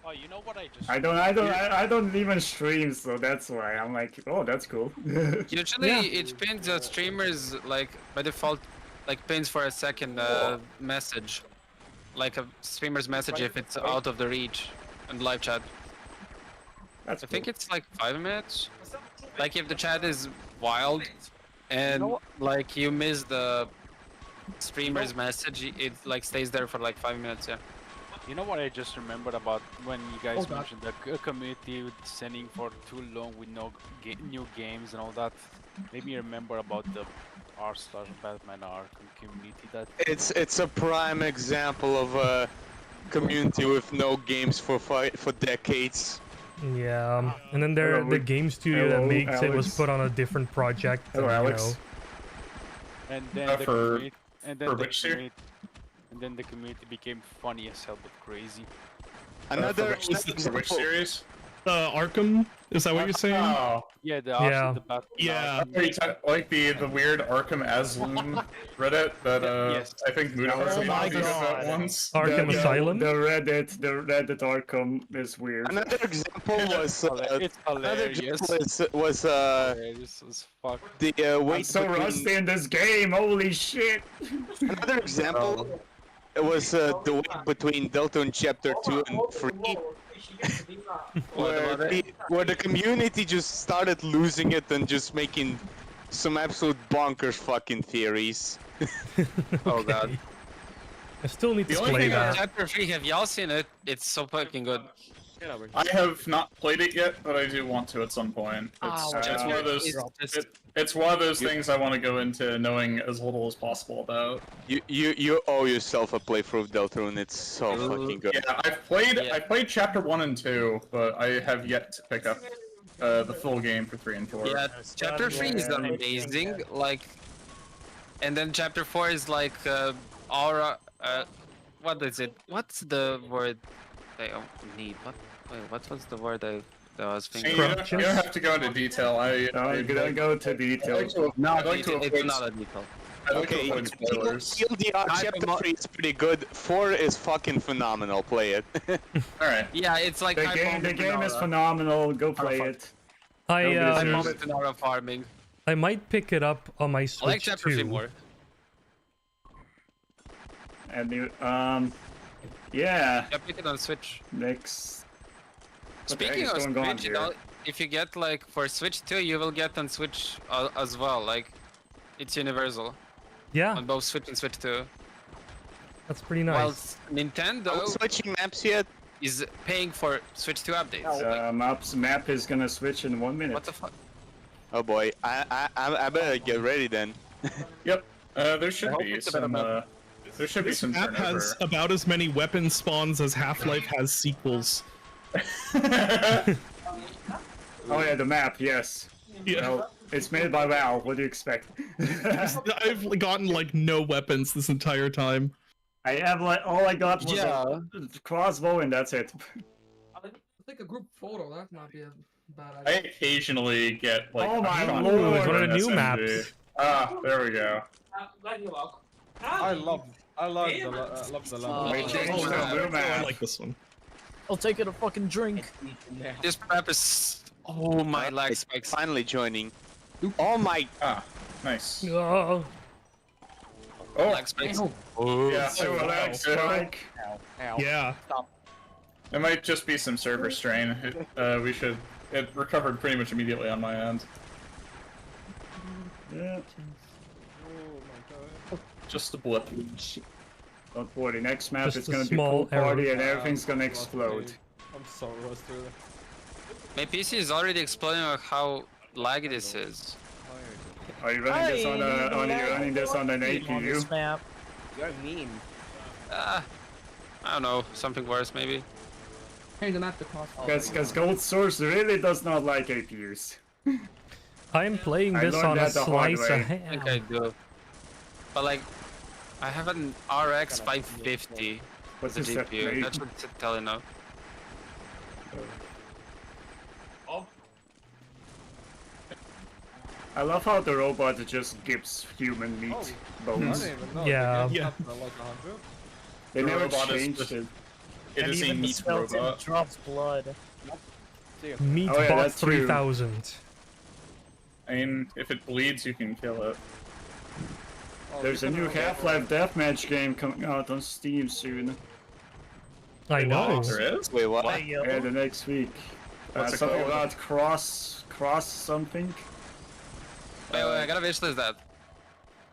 S7: Oh, you know what I just...
S3: I don't even stream, so that's why I'm like, oh, that's cool.
S2: Usually
S1: Yeah.
S2: it pins streamers like by default, like pins for a second message, like a streamer's message if it's out of the reach and live chat.
S3: That's
S2: I think it's like 5 minutes. Like if the chat is wild and like you miss the streamer's message, it like stays there for like 5 minutes. Yeah.
S7: You know what I just remembered about when you guys
S12: Oh, God.
S7: mentioned the community with sending for too long with no new games and all that? Made me remember about the r/Batman Arkham community that...
S11: It's a prime example of a community with no games for decades.
S1: Yeah, and then the game studio that
S3: Hello,
S1: makes it was
S3: Alex.
S1: put on a different project.
S3: Hello,
S1: and, you
S3: Alex.
S1: know,
S7: And then the
S6: for-
S7: community... And then
S6: for
S7: the
S6: which series?
S7: community... And then the community became funny as hell but crazy.
S11: Another
S6: For which
S11: example.
S6: series?
S8: Arkham? Is that what you're saying?
S6: Oh,
S7: Yeah, the
S1: Yeah.
S7: the Batman
S8: Yeah.
S6: are you like the weird Arkham Asylum Reddit that
S7: Yes.
S6: I think Muda
S3: Oh
S6: was
S3: my
S6: talking about
S3: God.
S6: once.
S1: Arkham Asylum?
S3: The Reddit Arkham is weird.
S11: Another example was
S7: It's
S11: another
S7: hilarious.
S11: example was
S7: Hilarious as fuck.
S11: the
S3: I'm
S11: wait
S3: so
S11: between,
S3: rusty in this game. Holy shit!
S11: another example. It was the wait between Deltarune Chapter 2 and 3. where the community just started losing it and just making some absolute bonkers fucking theories.
S2: Oh god.
S1: I still need to
S6: The only
S1: play
S6: thing
S1: that.
S2: Chapter 3, have y'all seen it? It's so fucking good.
S6: I have not played it yet, but I do want to at some point. It's one of those. It's one of those things I want to go into knowing as little as possible about.
S11: You owe yourself a playthrough of Deltarune. It's so fucking good.
S6: Yeah, I played chapter 1 and 2, but I have yet to pick up the full game for 3 and 4.
S2: Yeah, chapter 3 is amazing, like, and then chapter 4 is like aura. What is it? What's the word they need? What was the word that I was thinking?
S6: You don't have to go into detail.
S3: I'm gonna go to detail.
S2: It's not a detail.
S11: Okay, chapter 3 is pretty good. 4 is fucking phenomenal. Play it.
S6: Alright.
S2: Yeah, it's like
S3: the game is phenomenal. Go play it.
S2: Farming.
S1: I might pick it up on my Switch
S2: I like chapter 3 more.
S3: And you, yeah.
S2: Yeah, pick it on Switch.
S3: Next.
S2: Speaking of Switch, if you get like for Switch 2, you will get on Switch as well. Like, it's universal.
S1: Yeah.
S2: On both Switch and Switch 2.
S1: That's pretty nice.
S2: While Nintendo
S11: switching maps yet?
S2: Is paying for Switch 2 updates.
S3: Map is gonna switch in 1 minute.
S2: What the fuck?
S11: Oh boy, I better get ready then.
S6: Yep. There should be some. There should be some
S8: Map
S6: turnover.
S8: has about as many weapon spawns as Half-Life has sequels.
S3: Oh yeah, the map, yes.
S8: Yeah.
S3: Well, it's made by Valve, what do you expect?
S8: I've gotten like no weapons this entire time.
S3: I have like, all I got was a crossbow and that's it.
S12: I think a group photo, that might be a bad idea.
S6: I occasionally get like.
S3: Oh my
S6: shot
S3: lord,
S1: one of the new
S6: SMG.
S1: maps.
S6: Ah, there we go.
S9: I love the Lambo.
S8: I like this one.
S5: I'll take it a fucking drink.
S2: This map is. Oh my lag spikes.
S11: Finally joining. Oh my.
S6: Ah, nice.
S1: Oh.
S6: Oh,
S2: Lag spikes.
S6: yeah.
S3: So lag spike.
S8: Yeah.
S6: It might just be some server strain. It recovered pretty much immediately on my end.
S3: Yeah.
S6: Just a blip.
S3: Don't worry, next map
S1: Just
S3: is
S1: a
S3: gonna be
S1: small
S3: pool party
S1: error.
S3: and everything's gonna explode.
S9: I'm so rusty.
S2: My PC is already exploding on how laggy this is.
S3: Are you running this on an APU?
S5: This map.
S10: You're mean.
S2: I don't know, something worse maybe.
S12: Change the map to cross.
S3: Because Gold Source really does not like APUs.
S1: I'm playing
S3: I
S1: this
S3: learned
S1: on a
S3: that the hard
S1: slice of
S3: way.
S2: I think I
S1: ham.
S2: do. But like, I have an RX 550
S3: What's
S2: as a
S3: this that
S2: GPU.
S3: made?
S2: That should tell you now.
S3: I love how the robot just gives human meat
S9: I
S3: bones.
S9: didn't even know.
S1: Yeah.
S9: They
S8: Yeah.
S9: got like 100.
S3: They
S6: The
S3: never
S6: robot is
S3: changed
S6: just-
S3: it.
S6: It
S5: And
S6: is a
S5: even the
S6: meat
S5: skeleton
S6: robot.
S5: drops blood.
S1: Meatbot
S3: Oh, yeah, that's true.
S1: 3000.
S6: I mean, if it bleeds, you can kill it.
S9: Oh,
S3: There's
S9: you
S3: a
S9: can
S3: new
S9: have
S3: Half-Life Deathmatch game coming out on Steam soon.
S1: I know.
S6: There is?
S11: Wait, what?
S3: Yeah, the next week.
S6: What's it
S3: Something
S6: called?
S3: about cross something.
S2: Wait, I gotta wish list that.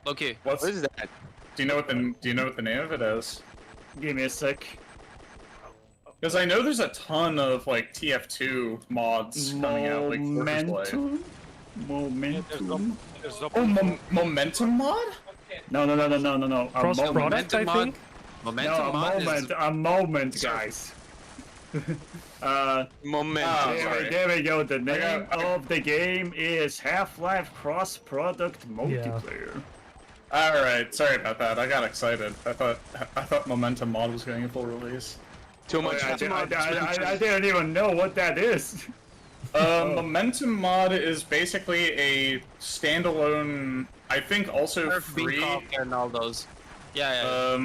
S2: Loki.
S6: What's?
S11: What is that?
S6: Do you know what the name of it is?
S3: Give me a sec.
S6: Because I know there's a ton of like TF2 mods coming out, like
S3: Momentum? Momentum?
S6: Oh, Momentum mod?
S3: No. A
S1: Cross
S3: moment.
S1: product, I think?
S2: Momentum
S3: No,
S2: mod
S3: a moment, guys.
S11: Momentum.
S3: There we go. The name
S6: got-
S3: of the game is Half-Life Cross Product Multiplayer.
S6: Alright, sorry about that. I got excited. I thought Momentum mod was getting a full release.
S11: Too much.
S3: I didn't even know what that is.
S6: Momentum mod is basically a standalone, I think also free,
S2: and all those. Yeah.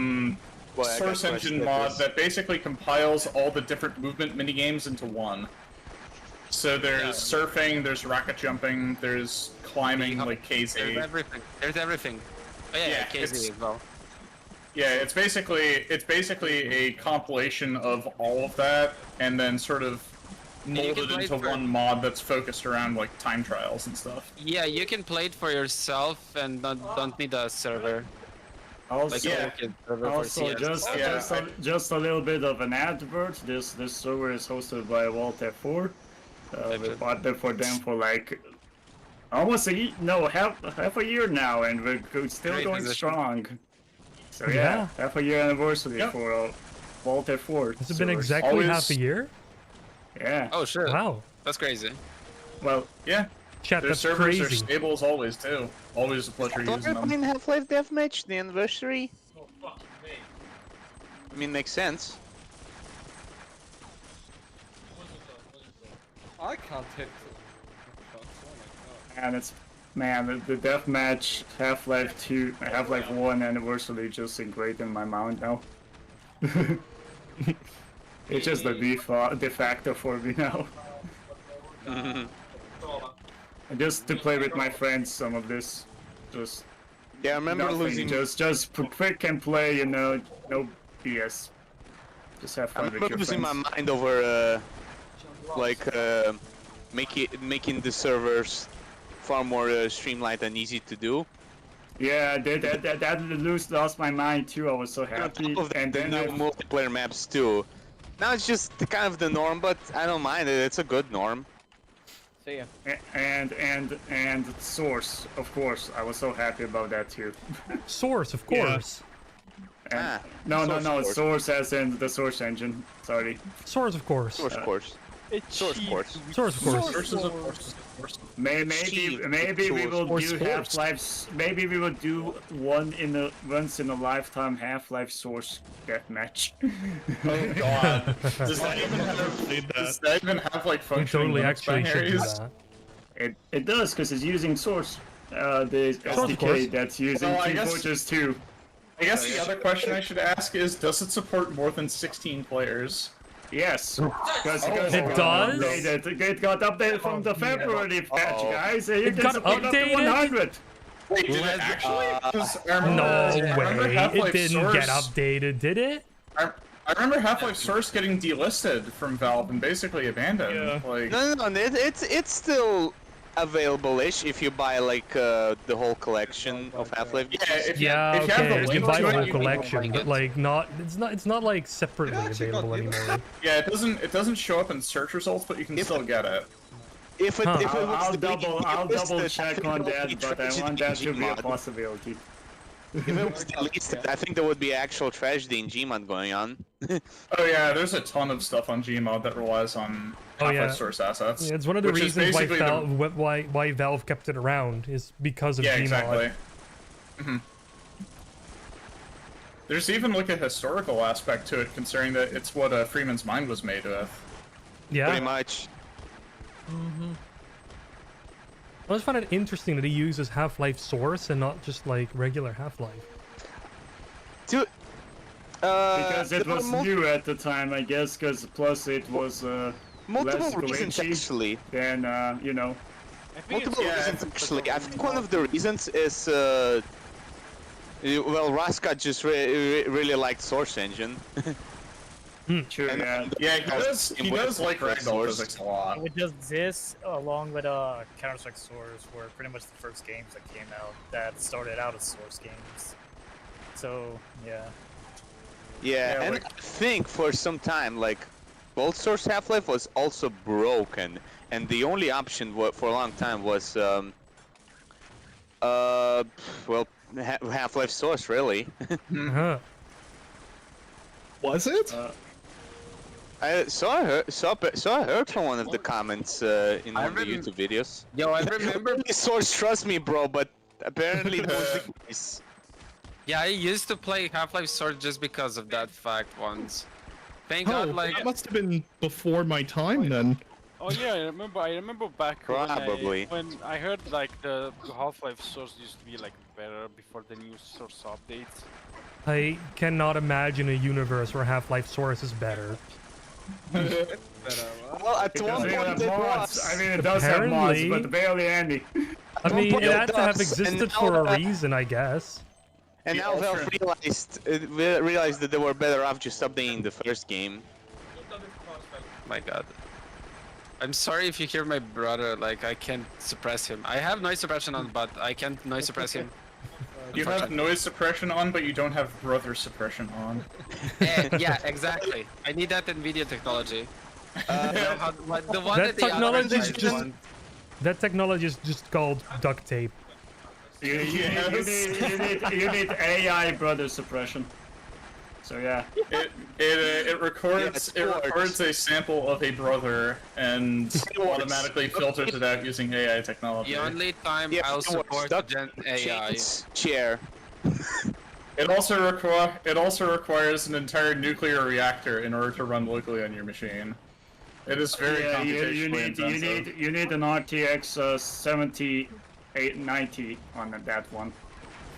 S11: Boy, I got
S6: source engine
S11: questions
S6: mod
S11: at this.
S6: that basically compiles all the different movement minigames into one. So there's surfing, there's rocket jumping, there's climbing like
S2: There's
S6: KZ.
S2: everything. There's everything. Oh, yeah,
S6: Yeah,
S2: KZ
S6: it's-
S2: as well.
S6: Yeah, it's basically a compilation of all of that, and then sort of molded into one mod that's focused around like time trials and stuff.
S2: Yeah, you can play it for yourself and don't need a server.
S3: Also,
S2: Like a local server for
S3: also
S2: CS.
S3: just a little bit of an advert. This server is hosted by Vault F4. We bought them for them for like almost half a year now, and we're still
S2: Great
S3: going
S2: position.
S3: strong. So
S1: Yeah.
S3: half a year anniversary for Vault F4.
S1: Has it been
S3: servers.
S1: exactly
S6: Always-
S1: half a year?
S3: Yeah.
S2: Oh shit.
S1: Wow.
S2: That's crazy.
S3: Well,
S6: Yeah,
S1: Chat,
S6: their
S1: that's
S6: servers are
S1: crazy.
S6: stable as always too. Always a pleasure
S11: Don't
S6: using
S11: you
S6: them.
S11: mean Half-Life Deathmatch, the anniversary? I mean, makes sense.
S9: I can't hit.
S3: and it's the Deathmatch Half-Life 2, Half-Life 1 anniversary just engraved in my mind now. It's just the de facto for me now. Just to play with my friends, some of this, just
S11: Yeah, I remember
S3: nothing,
S11: losing.
S3: just quick and play, you know, no BS. Just have
S11: I
S3: fun with
S11: remember
S3: your
S11: losing my
S3: friends.
S11: mind over making the servers far more streamlined and easy to do.
S3: Yeah, that lost my mind too. I was so happy.
S11: On top of that,
S3: And then
S11: now multiplayer maps too. Now it's just kind of the norm, but I don't mind it. It's a good norm.
S5: See ya.
S3: and Source, of course. I was so happy about that too.
S1: Source, of course.
S3: And, no,
S11: Source.
S3: Source as in the Source engine. Sorry.
S1: Source, of course.
S11: Source, of course. Source, of course.
S1: Source, of course.
S6: Sources, of course.
S3: Maybe we will
S1: Or
S3: do
S1: Source.
S3: Half-Life. Maybe we will do once in a lifetime Half-Life Source deathmatch.
S6: Oh god. Does that even have like
S1: We
S6: functioning
S1: totally
S6: Linux
S1: actually should do
S6: binaries?
S1: that.
S3: It does because it's using Source. The
S1: Source, of course.
S3: SDK that's using
S6: Well, I
S3: Team
S6: guess-
S3: Fortress 2.
S6: I guess the other question I should ask is, does it support more than 16 players?
S3: Yes, because
S1: It does?
S3: It got updated from the February patch, guys. You
S1: It
S3: can
S1: got
S3: support up to
S1: updated?
S3: 100.
S6: Wait, did it actually? 'Cause I remember-
S1: No
S6: I remember
S1: way. It
S6: Half-Life
S1: didn't get
S6: Source-
S1: updated, did it?
S6: I remember Half-Life Source getting delisted from Valve and basically abandoned.
S8: Yeah.
S6: Like,
S11: No, it's still available-ish if you buy like the whole collection of Half-Life.
S6: yeah, if
S1: Yeah,
S6: you have the
S1: okay.
S6: link
S1: You buy
S6: to
S1: the
S6: it,
S1: whole
S6: you can
S1: collection,
S2: like
S1: but
S2: it.
S1: like not. It's not like separately available anymore.
S6: Yeah, it doesn't show up in search results, but you can still get it.
S11: If it,
S1: Huh.
S11: if it was
S3: I'll
S11: the
S3: double
S11: listed, I
S3: check
S11: think
S3: on
S11: it would
S3: that,
S11: be
S3: but I
S11: tragedy
S3: want that
S11: in
S3: to be a
S11: Gmod.
S3: possibility.
S11: If it was delisted, I think there would be actual tragedy in Gmod going on.
S6: Oh yeah, there's a ton of stuff on Gmod that relies on
S1: Oh,
S6: Half-Life
S1: yeah.
S6: Source assets.
S1: Yeah, it's one of the
S6: which is
S1: reasons why
S6: basically the-
S1: why Valve kept it around is because of
S6: Yeah,
S1: Gmod.
S6: exactly. There's even like a historical aspect to it, considering that it's what Freeman's mind was made with.
S1: Yeah.
S11: Pretty much.
S1: I always find it interesting that he uses Half-Life Source and not just like regular Half-Life.
S11: Dude,
S3: Because it
S11: there
S3: was
S11: are
S3: new at the time, I guess, because plus it was
S11: multiple
S3: less
S11: reasons
S3: glitchy
S11: actually.
S3: than, you know.
S11: Multiple
S6: yeah,
S11: reasons actually. I think one of the reasons is well, Raska just really liked Source Engine.
S3: Sure, yeah.
S6: Yeah, he does like ragdoll
S11: Source.
S6: physics a lot.
S5: With just this, along with Counter-Strike Source, were pretty much the first games that came out that started out as Source games. So yeah.
S11: Yeah,
S6: Yeah,
S11: and
S6: like-
S11: I think for some time, like, both Source Half-Life was also broken, and the only option for a long time was, well, Half-Life Source, really.
S1: Uh-huh.
S8: Was it?
S11: I heard from one of the comments in one of the
S2: remem-
S11: YouTube videos.
S2: Yo, I remember.
S11: Source, trust me, bro, but apparently that was the case.
S2: Yeah, I used to play Half-Life Source just because of that fact once. Thank
S8: Oh,
S2: God, like.
S8: that must have been before my time then.
S7: Oh yeah, I remember back
S11: Probably.
S7: when I heard like the Half-Life Source used to be like better before the new Source updates.
S1: I cannot imagine a universe where Half-Life Source is better.
S11: Well, at
S3: It
S11: one
S3: doesn't
S11: point
S3: have
S11: it
S3: mods.
S11: was.
S3: I mean, it does have mods,
S1: Apparently.
S3: but barely any.
S1: I mean,
S11: point
S1: it
S11: it
S1: had to have
S11: does, and
S1: existed
S11: now
S1: for a
S11: that-
S1: reason, I guess.
S11: And
S6: The
S11: now Valve
S6: ultra-
S11: realized that they were better off just updating the first game.
S2: My God. I'm sorry if you hear my brother. Like I can't suppress him. I have noise suppression on, but I can't noise suppress him.
S6: You have noise suppression on, but you don't have brother suppression on.
S2: Yeah, exactly. I need that in video technology. The one
S1: That
S2: that they
S1: technology is
S2: advertise
S1: just
S2: on.
S1: that technology is just called duct tape.
S3: You need AI brother suppression. So yeah.
S6: It records a sample of a brother and automatically filters it out using AI technology.
S2: The only time I'll support Gen AI.
S11: Chair.
S6: It also requires an entire nuclear reactor in order to run locally on your machine. It is very computationally intensive.
S3: You need an RTX 7890 on that one.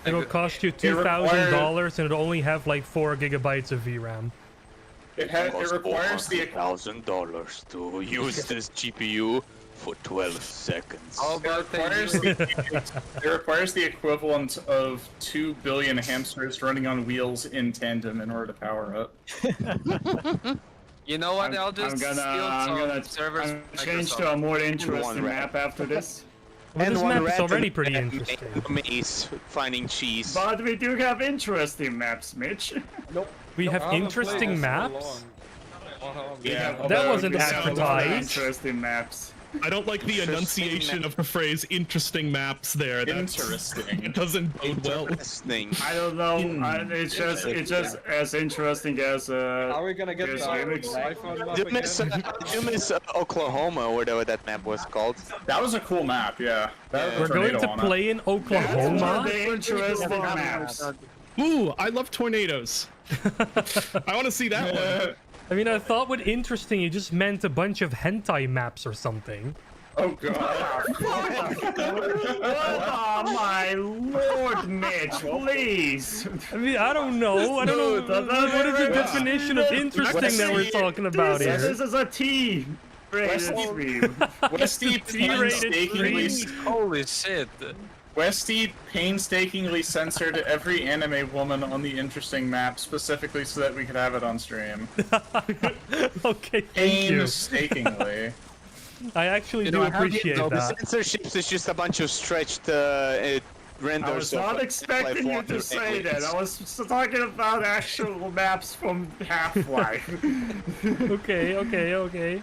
S1: It'll cost you $2,000 and it'll only have like 4 gigabytes of VRAM.
S6: It requires the
S11: $1,000 to use this GPU for 12 seconds.
S6: It requires the equivalent of 2 billion hamsters running on wheels in tandem in order to power up.
S2: You know what? I'll just steal some servers.
S3: I'm change to a more interesting map after this.
S1: Well,
S11: And
S1: this
S11: one
S1: map is already pretty
S11: random
S1: interesting.
S11: maze finding cheese.
S3: But we do have interesting maps, Mitch.
S9: Nope.
S1: We have interesting maps?
S6: Yeah,
S1: That wasn't
S3: We have a lot of
S1: advertised.
S3: interesting maps.
S8: I don't like the enunciation of the phrase "interesting maps." There,
S6: Interesting.
S8: It doesn't bode well.
S11: Interesting.
S3: I don't know. It's just as interesting as
S9: Are we gonna get
S3: there's
S9: the
S3: gimmicks.
S9: iPhone map
S11: Do you miss Oklahoma, or whatever that map was called?
S6: That was a cool map, yeah.
S1: We're going to play in Oklahoma.
S3: The interesting maps.
S8: Ooh, I love tornadoes. I want to see that one.
S1: I mean, I thought with interesting you just meant a bunch of hentai maps or something.
S6: Oh god.
S3: Oh my lord, Mitch, please.
S1: I mean, I don't know. I don't know. What is the definition of interesting that we're talking about here?
S3: This is a T.
S6: Westy painstakingly,
S2: Holy shit.
S6: Westy painstakingly censored every anime woman on the interesting map specifically so that we could have it on stream.
S1: Okay, thank you.
S6: Painstakingly.
S1: I actually do appreciate
S11: The
S1: that.
S11: censorships is just a bunch of stretched renders.
S3: I was not expecting you to say that. I was talking about actual maps from Half-Life.
S1: Okay.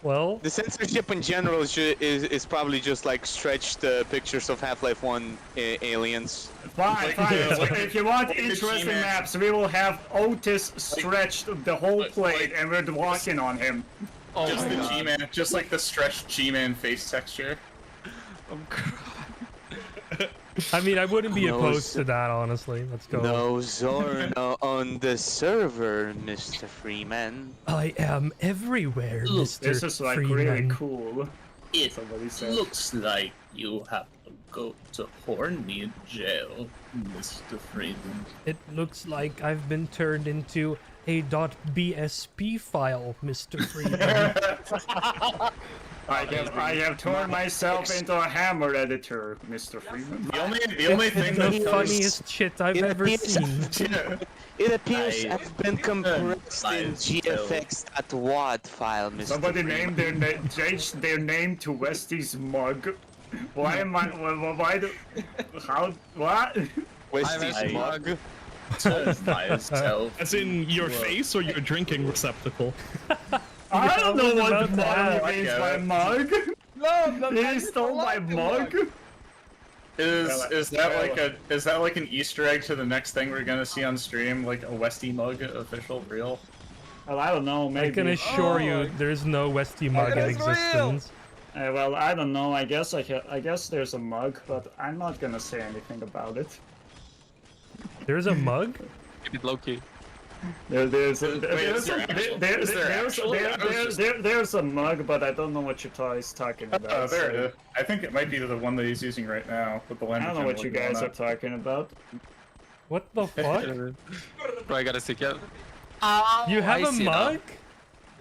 S1: Well,
S11: the censorship in general is probably just like stretched pictures of Half-Life 1 aliens.
S3: Fine. If you want interesting maps, we will have Otis stretched the whole plate and we're walking on him.
S2: Oh
S6: Just the G-Man, just like the stretched G-Man face texture.
S1: I mean, I wouldn't be opposed to that, honestly. Let's go.
S11: No Zorno on the server, Mr. Freeman.
S1: I am everywhere, Mr.
S3: This is like
S1: Freeman.
S3: really cool.
S13: It
S3: Somebody said.
S13: looks like you have to go to horny jail, Mr. Freeman.
S1: It looks like I've been turned into a .bsp file, Mr. Freeman.
S3: I have torn myself into a hammer editor, Mr. Freeman.
S6: The only thing
S1: the
S6: that
S1: funniest shit I've ever seen.
S11: It appears I've been compressed in
S13: myself.
S11: gfx.wad file, Mr.
S3: Somebody
S11: Freeman.
S3: named changed their name to Westy's mug. Why am I? Why do? How? What?
S11: Westy's mug.
S13: Told myself.
S8: As in your face or your drinking receptacle?
S3: I don't know what
S1: about
S3: the
S1: that.
S3: mug means by mug.
S9: No,
S3: He stole my mug.
S6: is that like an Easter egg to the next thing we're gonna see on stream, like a Westy mug official reel?
S3: Well, I don't know. Maybe.
S1: I can assure you, there's no Westy mug in
S9: it's real.
S1: existence.
S3: Well, I don't know. I guess I guess there's a mug, but I'm not gonna say anything about it.
S1: There's a mug?
S2: Keep it low key.
S3: There's a mug, but I don't know what your toy is talking about.
S6: Oh, there it
S3: so
S6: is. I think it might be the one that he's using right now with the
S3: I don't know what you guys are
S6: up.
S3: talking about.
S1: What the fuck?
S2: Bro, I gotta stick out.
S1: You have
S2: I
S1: a
S2: see
S1: mug?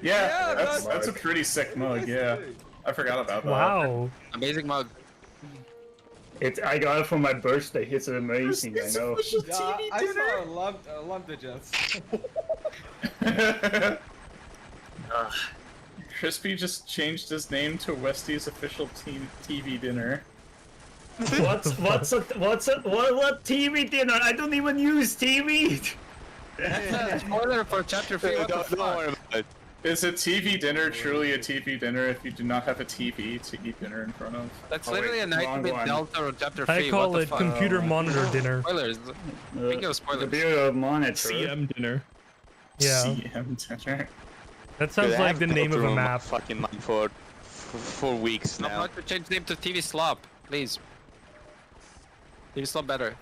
S6: Yeah, that's a pretty sick mug. Yeah, I forgot about that.
S1: Wow.
S2: Amazing mug.
S3: I got it for my birthday. It's amazing. I know.
S9: Yeah, I saw LambdaGeneration.
S6: Crispy just changed his name to Westy's official TV dinner.
S3: What TV dinner? I don't even use TV.
S2: Spoiler for chapter 3. What the
S11: Don't worry
S2: fuck?
S11: about it.
S6: Is a TV dinner truly a TV dinner if you do not have a TV to eat dinner in front of?
S2: That's
S3: Oh,
S2: literally
S3: wait,
S2: a night
S3: wrong
S2: with
S3: one.
S2: Delta or chapter 3.
S1: I call
S2: what the
S1: it
S2: fuck?
S1: computer monitor dinner.
S2: Spoilers. Speaking of spoilers.
S3: Computer monitor.
S8: CM dinner.
S1: Yeah,
S6: CM dinner.
S1: that sounds
S11: Dude, I
S1: like
S11: have
S1: the name of a
S11: Deltarune
S1: map.
S11: Fucking mind for weeks
S2: I'm
S11: now.
S2: about to change name to TV Slop, please. TV Slop better.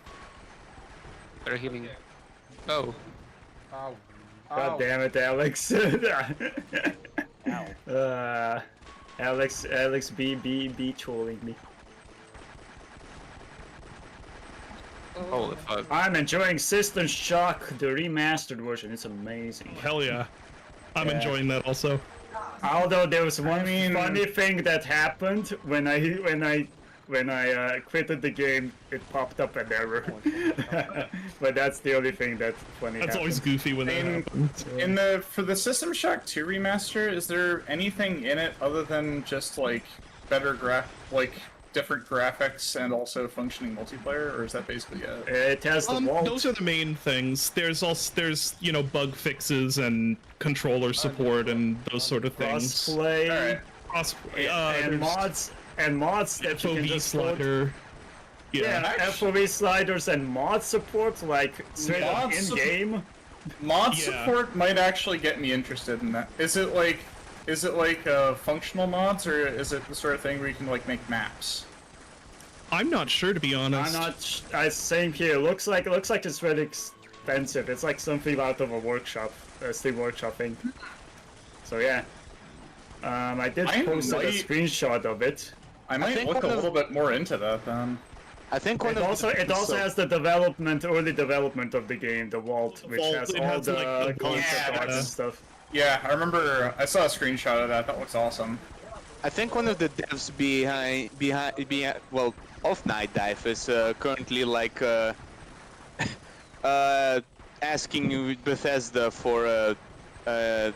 S2: Better healing. Oh.
S9: Ow.
S3: God damn it, Alex. Alex be trolling me.
S2: Holy fuck.
S3: I'm enjoying System Shock, the remastered version. It's amazing.
S8: Hell yeah. I'm
S3: Yeah.
S8: enjoying that also.
S3: Although there was one funny thing that happened when I quitted the game, it popped up an error. But that's the only thing that's funny.
S8: That's always
S3: happened.
S8: goofy when that happens.
S6: For the System Shock 2 remaster, is there anything in it other than just like better different graphics and also functioning multiplayer, or is that basically it?
S3: It has the vault.
S8: Those are the main things. There's bug fixes and controller support and those sort of things.
S3: Crossplay
S8: And
S3: mods that you can
S8: FOV
S3: just load.
S8: slider.
S3: Yeah, FOV sliders and mod support, like straight up in game.
S6: Mod support might actually get me interested in that. Is it like functional mods, or is it the sort of thing where you can like make maps?
S8: I'm not sure, to be honest.
S3: I'm not. Same here. Looks like it's really expensive. It's like something out of a workshop, Steam Workshop thing. So yeah. I did post a screenshot of it.
S6: I might look a little bit more into that then.
S11: I think
S3: it also has the early development of the game, the vault, which has all the concept art and stuff.
S6: Yeah, I remember. I saw a screenshot of that. That looks awesome.
S11: I think one of the devs behind of Night Dive is currently like asking Bethesda for the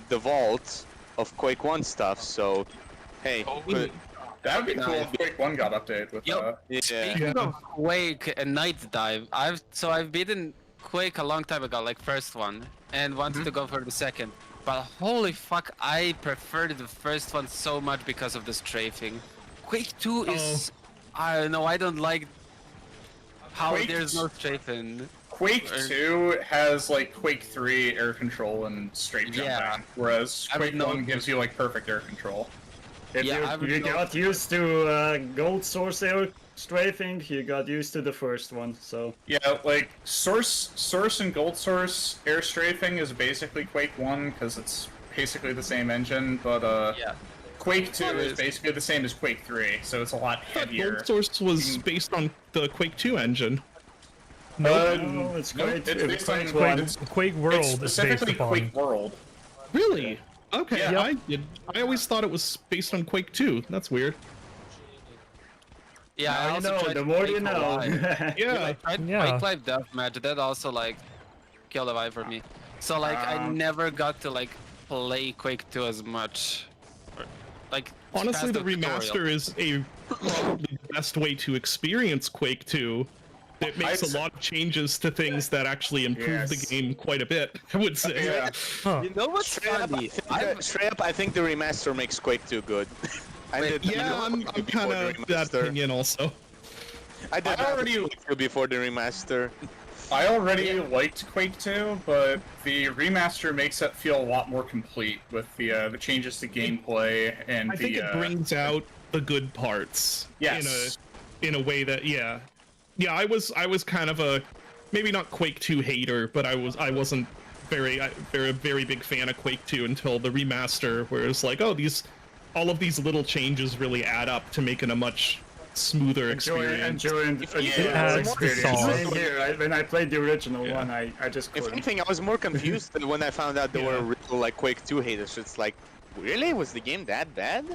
S11: vault of Quake 1 stuff. So, hey,
S6: that would be cool if Quake 1 got updated with
S2: Speaking of Quake and Night Dive, I've beaten Quake a long time ago, like first one, and wanted to go for the second. But holy fuck, I preferred the first one so much because of the strafing. Quake 2 is... I don't know, I don't like how there's no strafing.
S6: Quake 2 has like Quake 3 air control and straight jumping, whereas Quake 1 gives you like perfect air control.
S3: If you got used to gold source air strafing, you got used to the first one, so...
S6: Yeah, like, source and gold source air strafing is basically Quake 1, because it's basically the same engine, but Quake 2 is basically the same as Quake 3, so it's a lot heavier.
S8: Gold source was based on the Quake 2 engine.
S3: No, it's Quake.
S6: It's based on
S1: Quake World is
S6: specifically
S1: based upon.
S6: Quake World.
S8: Really? Okay,
S6: Yeah.
S8: I always thought it was based on Quake 2. That's weird.
S2: Yeah, I also
S3: know,
S2: tried
S3: the more you
S2: Quake
S3: know.
S2: Live.
S8: Yeah.
S2: I tried Quake Live Deathmatch, that also like killed the vibe for me. So like I never got to like play Quake 2 as much. Like
S8: Honestly,
S2: past
S8: the remaster is probably the best way to experience Quake 2. It makes a lot of changes to things that actually improve the game quite a bit, I would say.
S11: You know what's funny? Straight up, I think the remaster makes Quake 2 good. I'm
S8: kind of that opinion also.
S11: I did already before the remaster.
S6: I already liked Quake 2, but the remaster makes it feel a lot more complete with the changes to gameplay and
S8: I think it brings out the good parts.
S6: Yes.
S8: In a way that I was kind of a maybe not Quake 2 hater, but I wasn't very big fan of Quake 2 until the remaster, where it's like, oh, all of these little changes really add up to making a much smoother experience.
S3: Same here. When I played the original one, I just couldn't.
S11: If anything, I was more confused when I found out there were real like Quake 2 haters. It's like, really? Was the game that bad?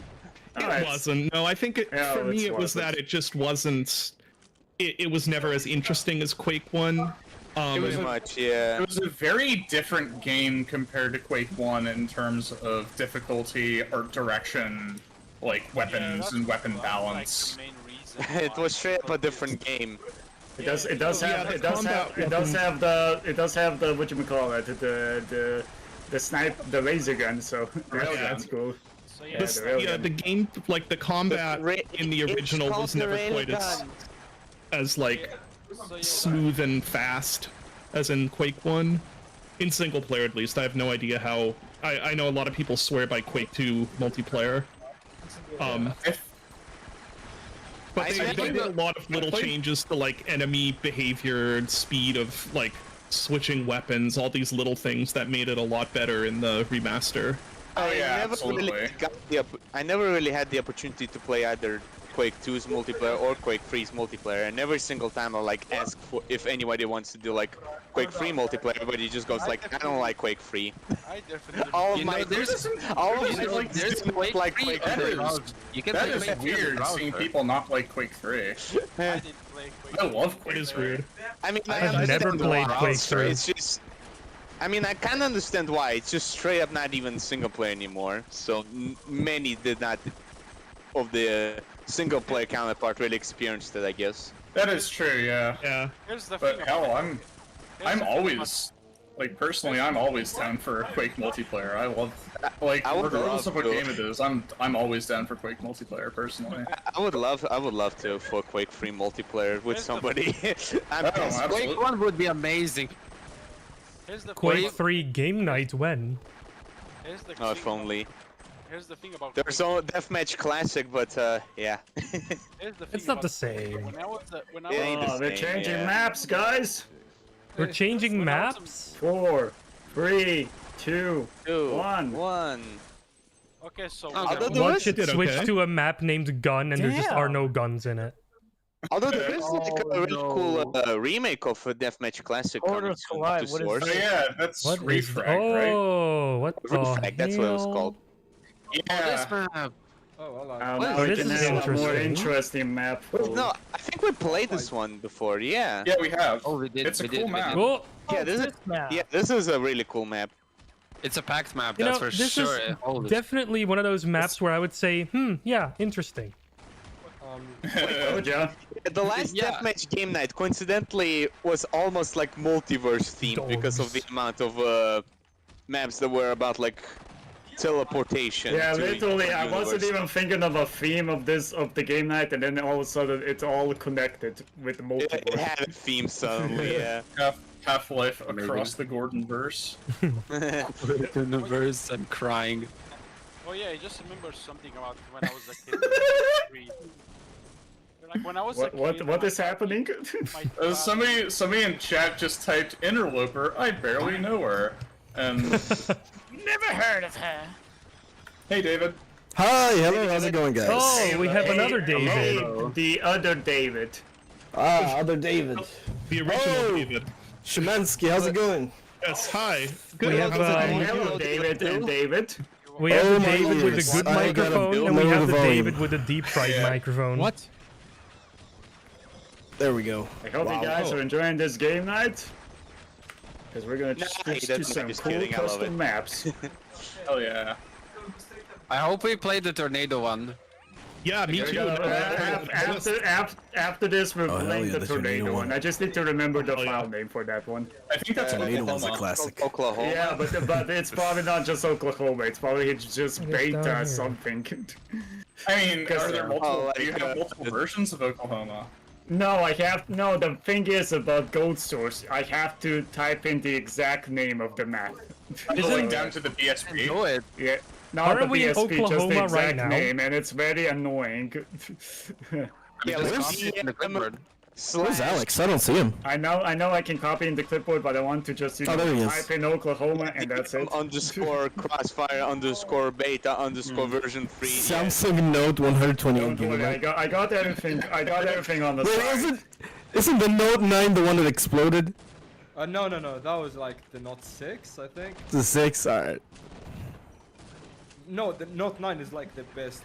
S8: It wasn't. No, I think for me it was that it just wasn't. It was never as interesting as Quake 1.
S6: It was
S11: yeah.
S6: It was a very different game compared to Quake 1 in terms of difficulty, art direction, like weapons and weapon balance.
S11: It was straight up a different game.
S3: It does have the laser gun, so that's cool.
S8: The game, like the combat in the original was never quite as like smooth and fast as in Quake 1. In single player at least. I have no idea how. I know a lot of people swear by Quake 2 multiplayer. But they did a lot of little changes to like enemy behavior and speed of like switching weapons, all these little things that made it a lot better in the remaster.
S6: Oh yeah,
S11: I never really had the opportunity to play either Quake 2's multiplayer or Quake 3's multiplayer, and every single time I like ask for if anybody wants to do like Quake 3 multiplayer, everybody just goes like, I don't like Quake 3.
S7: I definitely.
S11: All of my
S2: there's
S11: like Quake 3.
S6: That is weird seeing people not like Quake 3.
S7: I didn't play Quake.
S6: I love Quake 3.
S8: It is weird.
S11: I mean,
S1: I've never played Quake 3.
S11: It's just, I mean, I can understand why. It's just straight up not even single player anymore. So many did not of the single player counterpart really experienced it, I guess.
S6: That is true, yeah.
S8: Yeah.
S6: But hell, I'm always, like personally, I'm always down for Quake multiplayer. I love, like, regardless of what game it is, I'm always down for Quake multiplayer personally.
S11: I would love to for Quake 3 multiplayer with somebody.
S2: Quake 1 would be amazing.
S1: Quake 3 game night when?
S11: Oh, if only.
S7: Here's the thing about
S11: There's no Deathmatch Classic, but yeah.
S1: It's not the same.
S3: They're changing maps, guys.
S1: We're changing maps?
S3: 4, 3, 2, 1.
S7: Okay, so
S1: One should switch to a map named Gun, and there just are no guns in it.
S11: Although there is like a really cool remake of Deathmatch Classic coming soon to Source.
S6: Oh yeah, that's Refrag, right?
S1: Oh, what the
S11: Refrag, that's what it was called.
S6: Yeah.
S3: Now we can have a more interesting map.
S11: No, I think we played this one before, yeah.
S6: Yeah, we have.
S2: Oh, we did.
S6: It's a cool map.
S1: Oh,
S11: Yeah, this is a really cool map.
S2: It's a packed map,
S1: you
S2: that's
S1: know,
S2: for
S1: this
S2: sure.
S1: is definitely one of those maps where I would say, yeah, interesting.
S11: The last Deathmatch game night, coincidentally, was almost like multiverse themed because of the amount of maps that were about like teleportation.
S3: Yeah,
S11: to
S3: literally, I
S11: universe.
S3: wasn't even thinking of a theme of the game night, and then all of a sudden it's all connected with the multiverse.
S11: It had a theme suddenly, yeah.
S6: Half-Life across the Gordon-verse.
S2: Gordon-verse, I'm crying.
S7: Oh yeah, I just remember something about when I was a kid. Like when I was
S3: what is happening?
S6: Somebody in chat just typed interloper. I barely know her. And
S12: Never heard of her.
S6: hey, David.
S14: Hi, hello, how's it going, guys?
S1: Oh, we have another David.
S3: Hey, the other David.
S14: Other David.
S8: The original David.
S14: Shemansky, how's it going?
S8: Yes, hi.
S1: Good. We have
S3: hello, David and David.
S1: We have the David with a good microphone, and we have the David with a deep fried microphone.
S14: What? There we go.
S3: I hope you guys are enjoying this game night. Because we're gonna switch to some cool custom maps.
S6: Oh yeah.
S2: I hope we played the tornado one.
S8: Yeah, me too.
S3: After this, we're playing
S14: yeah,
S3: the tornado one. I just need to remember the file name for that one.
S6: I think that's
S14: Tornado one's a
S6: Oklahoma.
S14: classic.
S11: Oklahoma.
S3: Yeah, but it's probably not just Oklahoma. It's probably just beta something.
S6: I mean, are there multiple?
S11: like,
S6: do you have multiple versions of Oklahoma?
S3: No, the thing is about Gold Source, I have to type in the exact name of the map.
S6: I'm going down to the BSP.
S2: Know it.
S3: Yeah, not the
S1: Aren't we in
S3: BSP, just the
S1: Oklahoma
S3: exact
S1: right now?
S3: name, and it's very annoying.
S11: Yeah,
S14: Where's Alex? I don't see him.
S3: I know I can copy in the clipboard, but I want to just
S14: there he is.
S3: type in Oklahoma and that's it.
S11: Underscore crossfire underscore beta underscore version 3.
S14: Samsung Note 128
S3: Don't worry,
S14: gigabyte.
S3: I got everything. I got everything on the
S14: Wait,
S3: side.
S14: isn't the Note 9 the one that exploded?
S9: No, that was like the Note 6, I think.
S14: The 6, alright.
S9: No, the Note 9 is like the best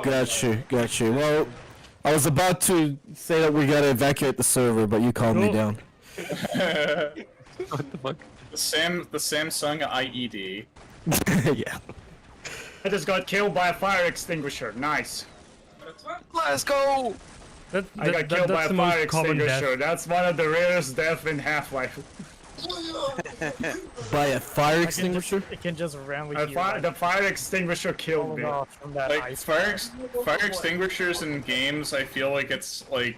S14: Gotcha. Well, I was about to say that we gotta evacuate the server, but you calmed me down.
S2: What the fuck?
S6: The Samsung IED.
S14: Yeah.
S3: I just got killed by a fire extinguisher. Nice.
S2: Let's go!
S3: I got killed by a fire extinguisher. That's one of the rarest deaths in Half-Life.
S14: By a fire extinguisher?
S5: It can just randomly
S3: The fire extinguisher killed me.
S5: from that
S6: Like
S5: ice
S6: fire extinguishers in games, I feel like it's like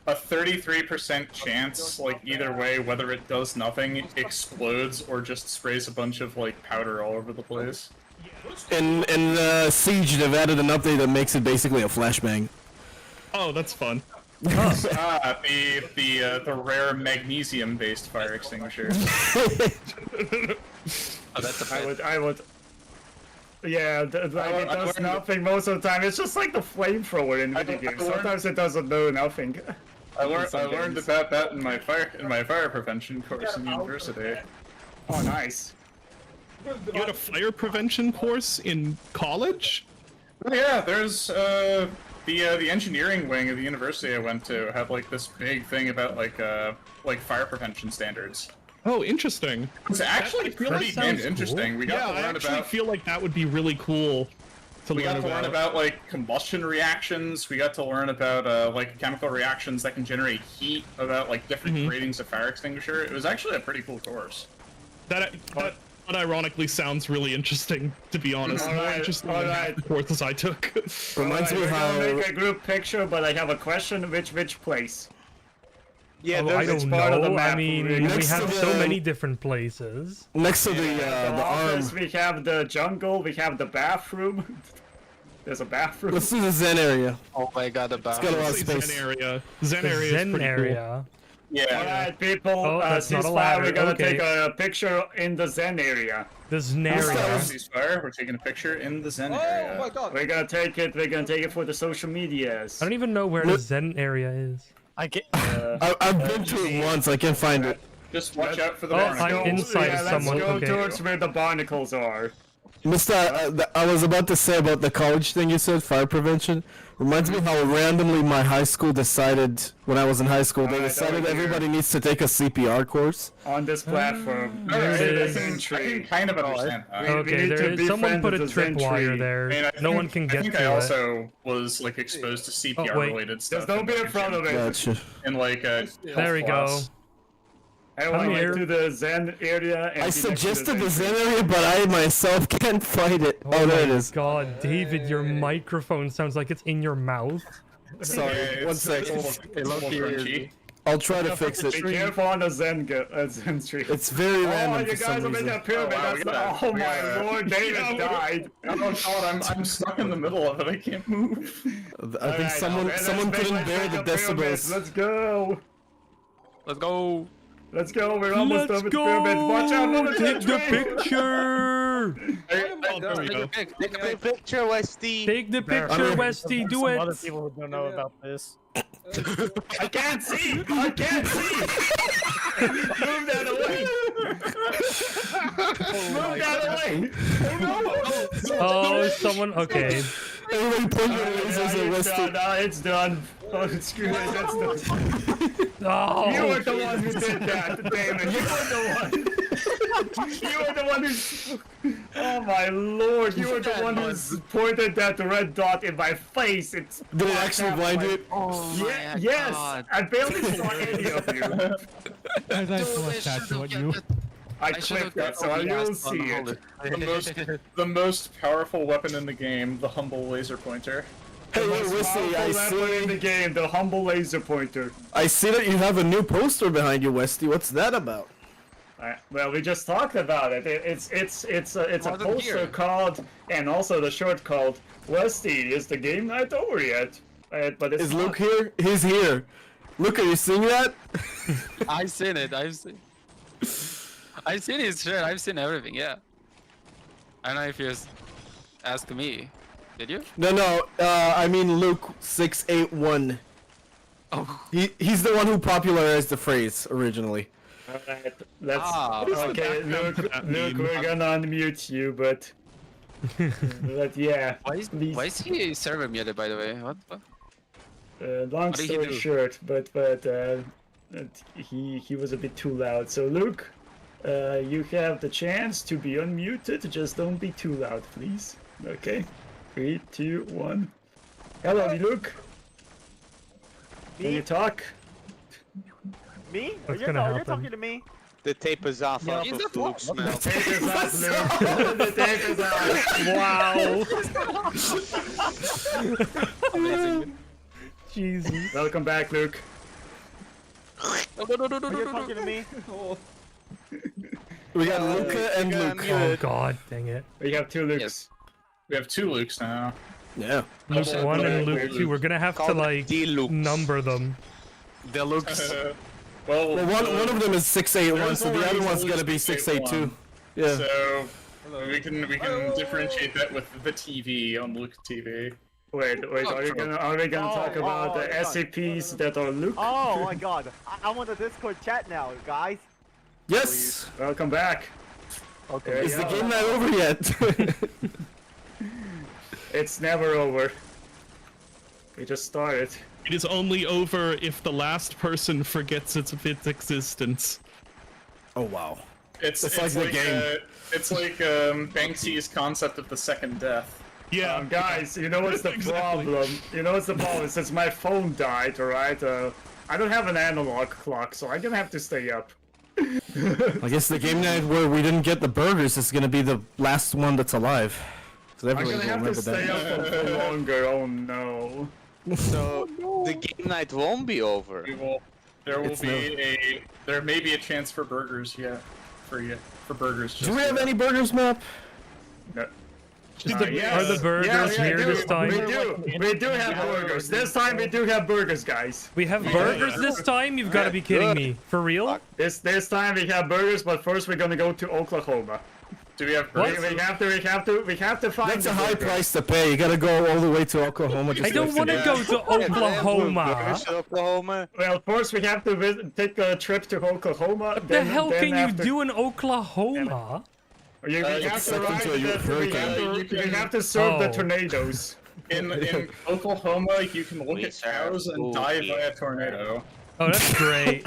S6: a 33% chance, like either way, whether it does nothing, explodes, or just sprays a bunch of like powder all over the place.
S14: In Siege, they've added an update that makes it basically a flashbang.
S8: Oh, that's fun.
S6: The rare magnesium-based fire extinguisher.
S2: Oh, that's a pet.
S3: I would. Yeah, like it does nothing most of the time. It's just like the flamethrower in video games. Sometimes it doesn't do nothing.
S6: I learned about that in my fire prevention course in university.
S3: Oh, nice.
S8: You had a fire prevention course in college?
S6: Oh, yeah, there's the engineering wing of the university I went to had like this big thing about like fire prevention standards.
S8: Oh, interesting.
S6: It's actually pretty damn interesting.
S8: Cool.
S6: We got to learn
S8: I actually
S6: about.
S8: feel like that would be really cool.
S6: We got to learn about like combustion reactions. We got to learn about like chemical reactions that can generate heat. About like different ratings of fire extinguisher. It was actually a pretty cool course.
S8: That ironically sounds really interesting, to be honest. More interesting than the courses I took.
S3: Reminds me how we're gonna make a group picture, but I have a question: which place?
S11: Yeah,
S1: I don't know. I mean, we
S3: Next
S1: have
S3: to
S1: so
S3: the-
S1: many different places.
S14: Next to the
S3: office,
S14: arm.
S3: we have the jungle, we have the bathroom. There's a bathroom.
S14: Let's do the Zen area.
S2: Oh my god, the
S14: It's got a
S2: bathroom.
S14: lot of space.
S8: Zen area.
S1: The
S8: Zen area is
S1: Zen
S8: pretty
S1: area.
S6: Yeah.
S3: Alright, people,
S1: Oh, that's not a
S3: ceasefire,
S1: ladder,
S3: we're gonna
S1: okay.
S3: take a picture in the Zen area.
S1: The Zen area.
S6: Ceasefire. We're taking a picture in the Zen area.
S9: Oh my god.
S3: We're gonna take it for the social medias.
S1: I don't even know where the Zen area is.
S5: I get.
S14: I've been to it once. I can't find it.
S6: Just watch out for the
S1: Oh,
S6: barnacles.
S1: I'm inside of someone.
S3: Let's go
S1: Okay.
S3: towards where the barnacles are.
S14: Mister, I was about to say about the college thing you said, fire prevention. Reminds me how randomly my high school decided, when I was in high school, they
S3: Alright,
S14: decided
S3: over here.
S14: everybody needs to take a CPR course.
S3: On this platform.
S6: Alright,
S1: It
S6: I
S1: is.
S6: can kind of understand that.
S1: Okay,
S3: need to
S1: someone
S3: befriend
S1: put a
S3: the Zen
S1: tripwire
S3: tree.
S1: there.
S6: I mean, I
S1: No
S6: think-
S1: one can get
S6: I think
S1: to
S6: I
S1: it.
S6: also was like exposed to CPR
S1: wait.
S6: related stuff.
S3: Just don't be in front of it.
S14: Gotcha.
S6: In like a
S1: There we go.
S3: I want to
S1: I'm
S3: get
S1: here.
S3: to the Zen area. And
S14: I
S3: be next to
S14: suggested the
S3: Zen
S14: Zen area, but I myself can't find it. Oh, there it
S1: my
S14: is.
S1: God, David, your microphone sounds like it's in your mouth.
S14: Sorry,
S6: Yeah,
S14: one
S6: it's
S14: second.
S6: a little crunchy.
S14: I'll try to fix it.
S3: Be careful on the Zen tree.
S14: It's very
S3: Oh,
S14: random
S3: you
S14: for
S3: guys
S14: some
S3: are making
S14: reason.
S3: a pyramid.
S6: Oh, wow,
S3: That's
S6: we gotta-
S3: oh
S6: we
S3: my
S6: gotta-
S3: lord, David
S6: Yeah,
S3: died.
S6: Oh god, I'm stuck in the middle of it. I can't move.
S14: I think
S3: Alright,
S14: someone
S3: let's
S14: couldn't
S3: make
S14: bear the
S3: a pyramid.
S14: decibels.
S3: Let's go.
S2: Let's go.
S3: Let's go. We're almost done
S1: Let's
S3: with the pyramid. Watch out for the
S1: go! Take the
S3: tree.
S1: picture!
S8: Oh, there we go.
S2: Take a
S11: Take a
S2: pic.
S11: picture, Westy.
S1: Take the picture, Westy, do
S5: Some other
S1: it!
S5: people who don't know about this.
S3: I can't see. I can't see. Move that away. Move that away.
S1: Oh, someone, okay.
S14: Everybody point your lasers at Westy.
S3: No, it's done. Oh, screw it. That's done.
S1: Oh,
S3: You were the one who did that, Damon. You were the one. You were the one who's. Oh my lord! You were the one who's pointed that red dot in my face. It's.
S14: Did it actually blind you?
S2: Oh
S3: Yeah,
S2: my
S3: yes.
S2: god.
S3: I barely saw any of you. I clicked that, so you'll see it.
S6: The most powerful weapon in the game, the humble laser pointer.
S14: Hey,
S3: Most
S14: Westy, I
S3: powerful weapon in the
S14: see.
S3: game, the humble laser pointer.
S14: I see that you have a new poster behind you, Westy. What's that about?
S3: Well, we just talked about it. It's a poster called, and also the short called Westy. Is the game not over yet? But it's
S14: Is
S3: not.
S14: Luke here? He's here. Luke, are you seeing that?
S2: I've seen it. I've seen his shirt. I've seen everything. Yeah. I don't know if you asked me. Did you?
S14: No. I mean Luke 681.
S2: Oh.
S14: He's the one who popularized the phrase originally.
S3: Alright, let's.
S2: Ah,
S3: okay, Luke, we're gonna unmute you, but But yeah, please.
S2: Why is he server muted, by the way? What?
S3: Long
S2: What did he
S3: story
S2: do?
S3: short, but he was a bit too loud. So Luke, you have the chance to be unmuted. Just don't be too loud, please. Okay. 3, 2, 1. Hello, Luke. Can you talk?
S15: Me?
S1: What's
S15: You're,
S1: gonna
S15: no, you're
S1: happen?
S15: talking to me.
S11: The tape is off
S15: Yeah,
S11: off
S15: he's
S11: of
S15: a
S11: Luke's
S3: The
S11: mouth.
S3: tape is off, Luke. The tape is off.
S1: Wow.
S2: Amazing.
S1: Jesus.
S3: Welcome back, Luke.
S15: You're talking to me. Oh.
S14: We got Luca and Luke.
S1: Oh god, dang it.
S3: We have 2 Lukes.
S2: Yes.
S6: We have 2 Lukes now.
S14: Yeah.
S1: Luke
S6: Double
S1: 1 and
S6: Luke.
S1: Luke 2. We're gonna have to like number them.
S2: Deluxe.
S6: Well,
S14: One of them is 681,
S6: there's
S14: so the
S6: already
S14: other one's
S6: Luke
S14: gonna be 682.
S6: 681.
S14: Yeah.
S6: So we can differentiate that with the TV on Luke TV.
S3: Wait, are we gonna talk about the SCPs that are Luke?
S15: Oh my god. I'm on the Discord chat now, guys.
S14: Yes.
S3: Welcome back.
S15: Okay.
S14: Is the game not over yet?
S3: It's never over. We just started.
S8: It is only over if the last person forgets its existence.
S14: Oh wow.
S6: It's
S14: like the game.
S6: It's like Banksy's concept of the second death.
S8: Yeah.
S3: Guys, you know what's the problem? You know what's the problem? Since my phone died, alright, I don't have an analog clock, so I'm gonna have to stay up.
S14: I guess the game night where we didn't get the burgers is gonna be the last one that's alive. So
S3: I'm
S14: everyone
S3: gonna
S14: will
S3: have to
S14: remember
S3: stay
S14: that.
S3: up for longer, oh no.
S11: So the game night won't be over.
S6: There may be a chance for burgers, yeah. For burgers.
S14: Do we have any burgers, Map?
S3: No.
S1: Are the burgers here this time?
S3: We do have burgers. This time we do have burgers, guys.
S1: We have burgers this time? You've got to be kidding me. For real?
S3: This time we have burgers, but first we're gonna go to Oklahoma.
S6: Do we have
S3: We
S6: burgers?
S3: have to find.
S14: That's
S3: the
S14: a high
S3: burgers.
S14: price to pay. You gotta go all the way to Oklahoma. Just
S1: I don't want to go to Oklahoma.
S11: Oklahoma.
S3: Well, first we have to take a trip to Oklahoma.
S1: What the hell can you do in Oklahoma?
S3: We have to ride we have to serve the tornadoes.
S6: In Oklahoma, you can look at cows and die by a tornado.
S1: Oh, that's great.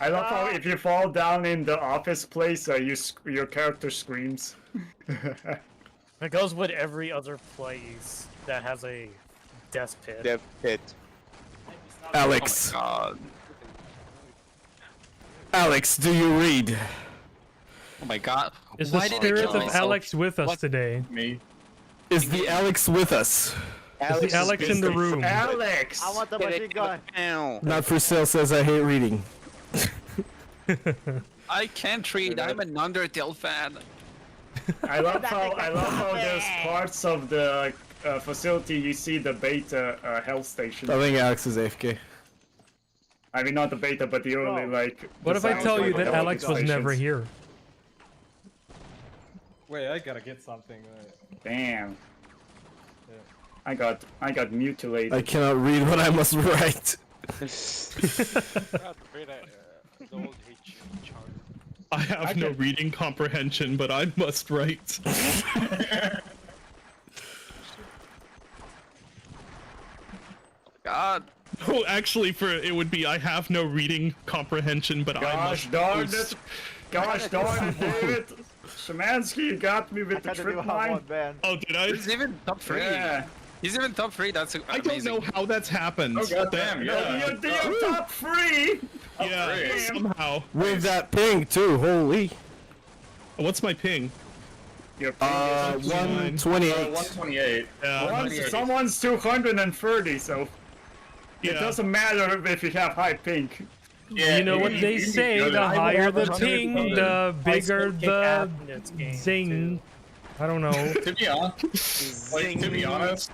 S3: I love how if you fall down in the office place, your character screams.
S5: It goes with every other place that has a death pit.
S11: Death pit.
S14: Alex.
S2: Oh my god.
S14: Alex, do you read?
S2: Oh my god.
S1: Is the
S2: Why did I
S1: spirit
S2: kill
S1: of
S2: myself?
S1: Alex with us today?
S6: Me.
S14: Is the Alex with us?
S1: Is the Alex in the room?
S3: Alex!
S15: I want the machine gun.
S14: Not for sale says I hate reading.
S2: I can't read. I'm an Undertale fan.
S3: I love how there's parts of the facility you see the beta health station.
S14: I think Alex is AFK.
S3: I mean, not the beta, but the early
S1: What if I tell you that Alex was never here?
S9: Wait, I gotta get something.
S3: Damn. I got mutilated.
S14: I cannot read what I must write.
S8: I have no reading comprehension, but I must write.
S2: God.
S8: Oh, actually, it would be I have no reading comprehension, but I must.
S3: Gosh darn it, David! Shemansky, you got me with the trip line.
S8: Oh, did I?
S2: He's even top 3.
S3: Yeah.
S2: He's even top 3. That's
S8: I don't know how that's happened.
S6: Oh goddamn! Yeah.
S3: You're top 3.
S8: Yeah, somehow.
S14: With that ping too, holy.
S8: What's my ping?
S3: Your ping is
S14: 128.
S6: 128.
S8: Yeah.
S3: Someone's 230, so it
S8: Yeah.
S3: doesn't matter if you have high ping.
S6: Yeah,
S1: You know what they say, the higher the ping, the bigger the zing. I don't know.
S6: To be honest,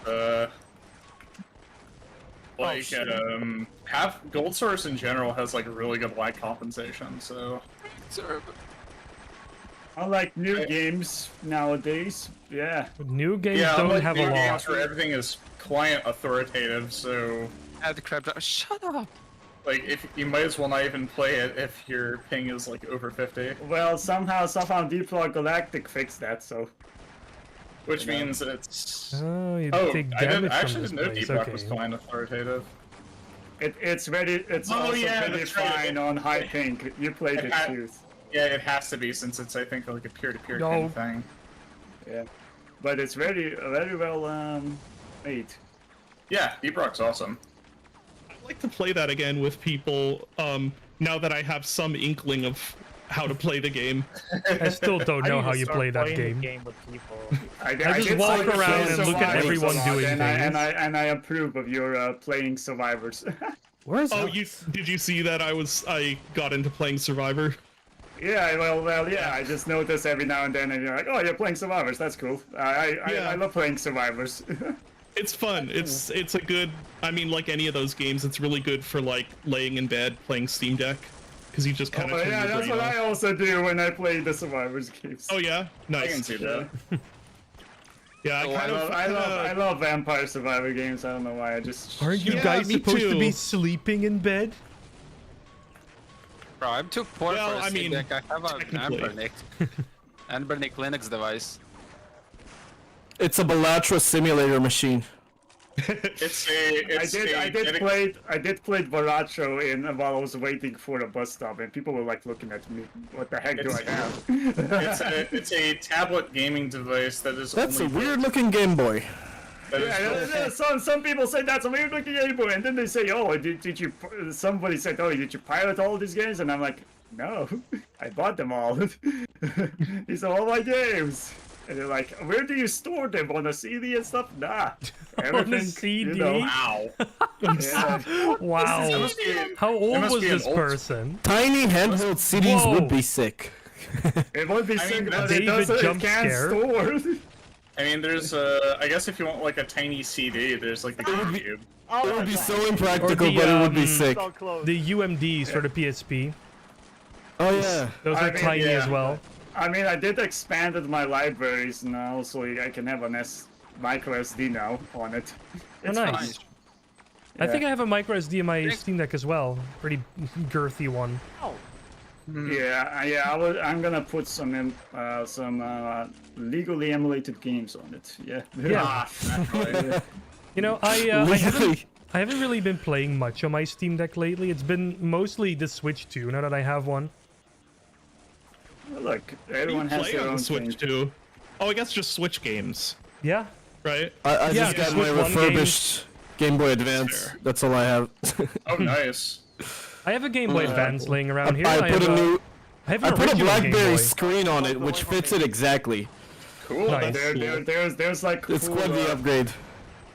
S6: half Gold Source in general has like really good lag compensation, so.
S3: Unlike new games nowadays, yeah.
S1: New games
S6: Yeah,
S1: don't
S6: unlike
S1: have
S6: new
S1: a
S6: games
S1: lot.
S6: where everything is client authoritative, so.
S2: Add the crap down. Shut up.
S6: Like, if you might as well not even play it if your ping is like over 50.
S3: Well, somehow Deep Rock Galactic fixed that, so.
S6: Which means it's.
S1: Oh, you
S6: Oh,
S1: take
S6: I
S1: damage
S6: actually
S1: from this
S6: didn't know
S1: place.
S6: Deep Rock was
S1: Okay.
S6: fine authoritative.
S3: It's also pretty fine on high ping. You played it too.
S6: Yeah, it has to be since it's, I think, like a peer-to-peer
S1: No.
S6: kind of thing.
S3: Yeah, but it's very well made.
S6: Yeah, Deep Rock's awesome.
S8: I'd like to play that again with people. Now that I have some inkling of how to play the game.
S1: I still don't know how you play that game.
S5: with people.
S3: I
S1: just
S3: did
S1: walk
S3: play
S1: around and look at
S3: Survivors
S1: everyone
S3: a lot,
S1: doing
S3: and
S1: things.
S3: I approve of your playing Survivors.
S1: Where is
S8: Oh, did you see that I got into playing Survivor?
S3: Yeah, well, yeah. I just notice every now and then, and you're like, oh, you're playing Survivors. That's cool. I love playing Survivors.
S8: It's fun. It's a good. I mean, like any of those games, it's really good for like laying in bed playing Steam Deck, because you just kind of.
S3: Yeah, that's what I also do when I play the Survivors games.
S8: Oh yeah, nice.
S6: I can see that.
S8: Yeah,
S3: I love Vampire Survivor games. I don't know why. I just.
S1: Aren't you guys supposed to be sleeping in bed?
S2: Bro, I'm too poor
S8: Well,
S2: for a
S8: I
S2: Steam
S8: mean,
S2: Deck. I have an
S8: technically.
S2: Anbernic Linux device.
S14: It's a Bellatra simulator machine.
S3: I did play Baracho while I was waiting for a bus stop, and people were like looking at me. What the heck do I have?
S6: it's a tablet gaming device that is.
S14: That's a
S6: only
S14: weird looking Game Boy.
S3: Some people say that's a weird looking Game Boy, and then they say, oh, did you? Somebody said, oh, did you pirate all these games? And I'm like, no, I bought them all. These are all my games. And they're like, where do you store them? On a CD and stuff? Nah.
S1: On a CD?
S3: You know.
S6: Wow.
S3: Yeah.
S1: Wow. How old was this person?
S14: Tiny handheld CDs would be sick.
S3: It would be sick, but
S1: David jump
S3: can't
S1: scare.
S3: store.
S6: I mean, there's I guess if you want like a tiny CD, there's like the GameCube.
S14: It would be so impractical,
S1: Or the,
S14: but it would be sick.
S1: The UMDs for the PSP.
S14: Oh yeah.
S1: Those are tiny as well.
S3: I mean, I did expanded my libraries now, so I can have an micro SD now on it.
S1: Oh, nice. I think I have a micro SD in my Steam Deck as well. Pretty girthy one.
S3: Yeah, I'm gonna put some legally emulated games on it. Yeah.
S1: Yeah. You know, I haven't really been playing much on my Steam Deck lately. It's been mostly the Switch 2 now that I have one.
S3: Look, everyone has their own
S8: Switch
S3: thing.
S8: too. Oh, I guess just Switch games.
S1: Yeah.
S8: Right.
S14: I just got my refurbished Game Boy Advance. That's all I have.
S6: Oh, nice.
S1: I have a Game Boy Advance laying around here.
S14: I put
S1: I
S14: put a
S1: Game
S14: BlackBerry
S1: Boy.
S14: screen on it, which fits it exactly.
S6: Cool.
S1: Nice.
S3: There's like
S14: It's
S3: cool,
S14: quite the upgrade.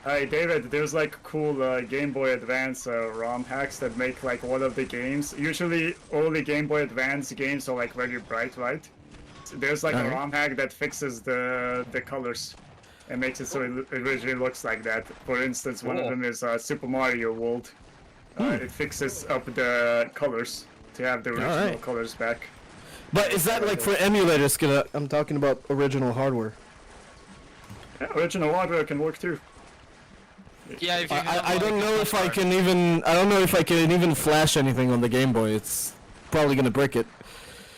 S3: Hey David, there's like cool Game Boy Advance ROM hacks that make like one of the games. Usually only Game Boy Advance games are like very bright, right? So there's like a ROM hack that fixes the colors and makes it so it originally looks like that. For instance, one of them is Super Mario World. It fixes up the colors to have the original colors back.
S14: But is that like for emulators? I'm talking about original hardware.
S3: Yeah, original hardware can work too.
S2: Yeah, if you
S14: I don't know if I can even. I don't know if I can even flash anything on the Game Boy. It's probably gonna brick it.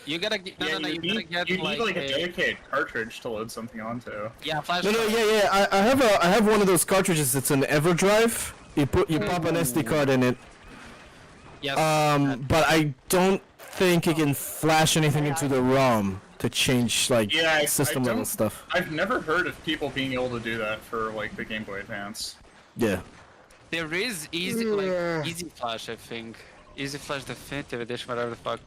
S2: You gotta get. No, you gotta get
S6: you need like a dedicated cartridge to load something onto.
S2: Yeah, flash.
S14: No, yeah. I have one of those cartridges. It's an EverDrive. You pop an SD card in it.
S2: Yes.
S14: But I don't think you can flash anything into the ROM to change like system level stuff.
S6: I've never heard of people being able to do that for like the Game Boy Advance.
S14: Yeah.
S2: There is easy Flash, I think. Easy Flash Definitive Edition, whatever the fuck.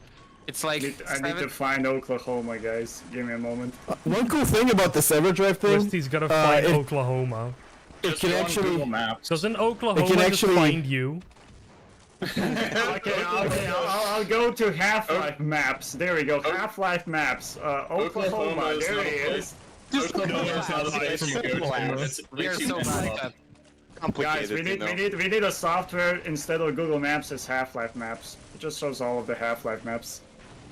S2: It's like
S3: I need to find Oklahoma, guys. Give me a moment.
S14: One cool thing about this EverDrive thing.
S1: Westy's gotta find Oklahoma.
S14: It can actually.
S1: Doesn't Oklahoma just find you?
S3: Okay, I'll go to Half-Life maps. There we go. Half-Life maps. Oklahoma. There he is.
S2: We are so bad at that.
S3: Guys, we need a software instead of Google Maps as Half-Life maps. It just shows all of the Half-Life maps.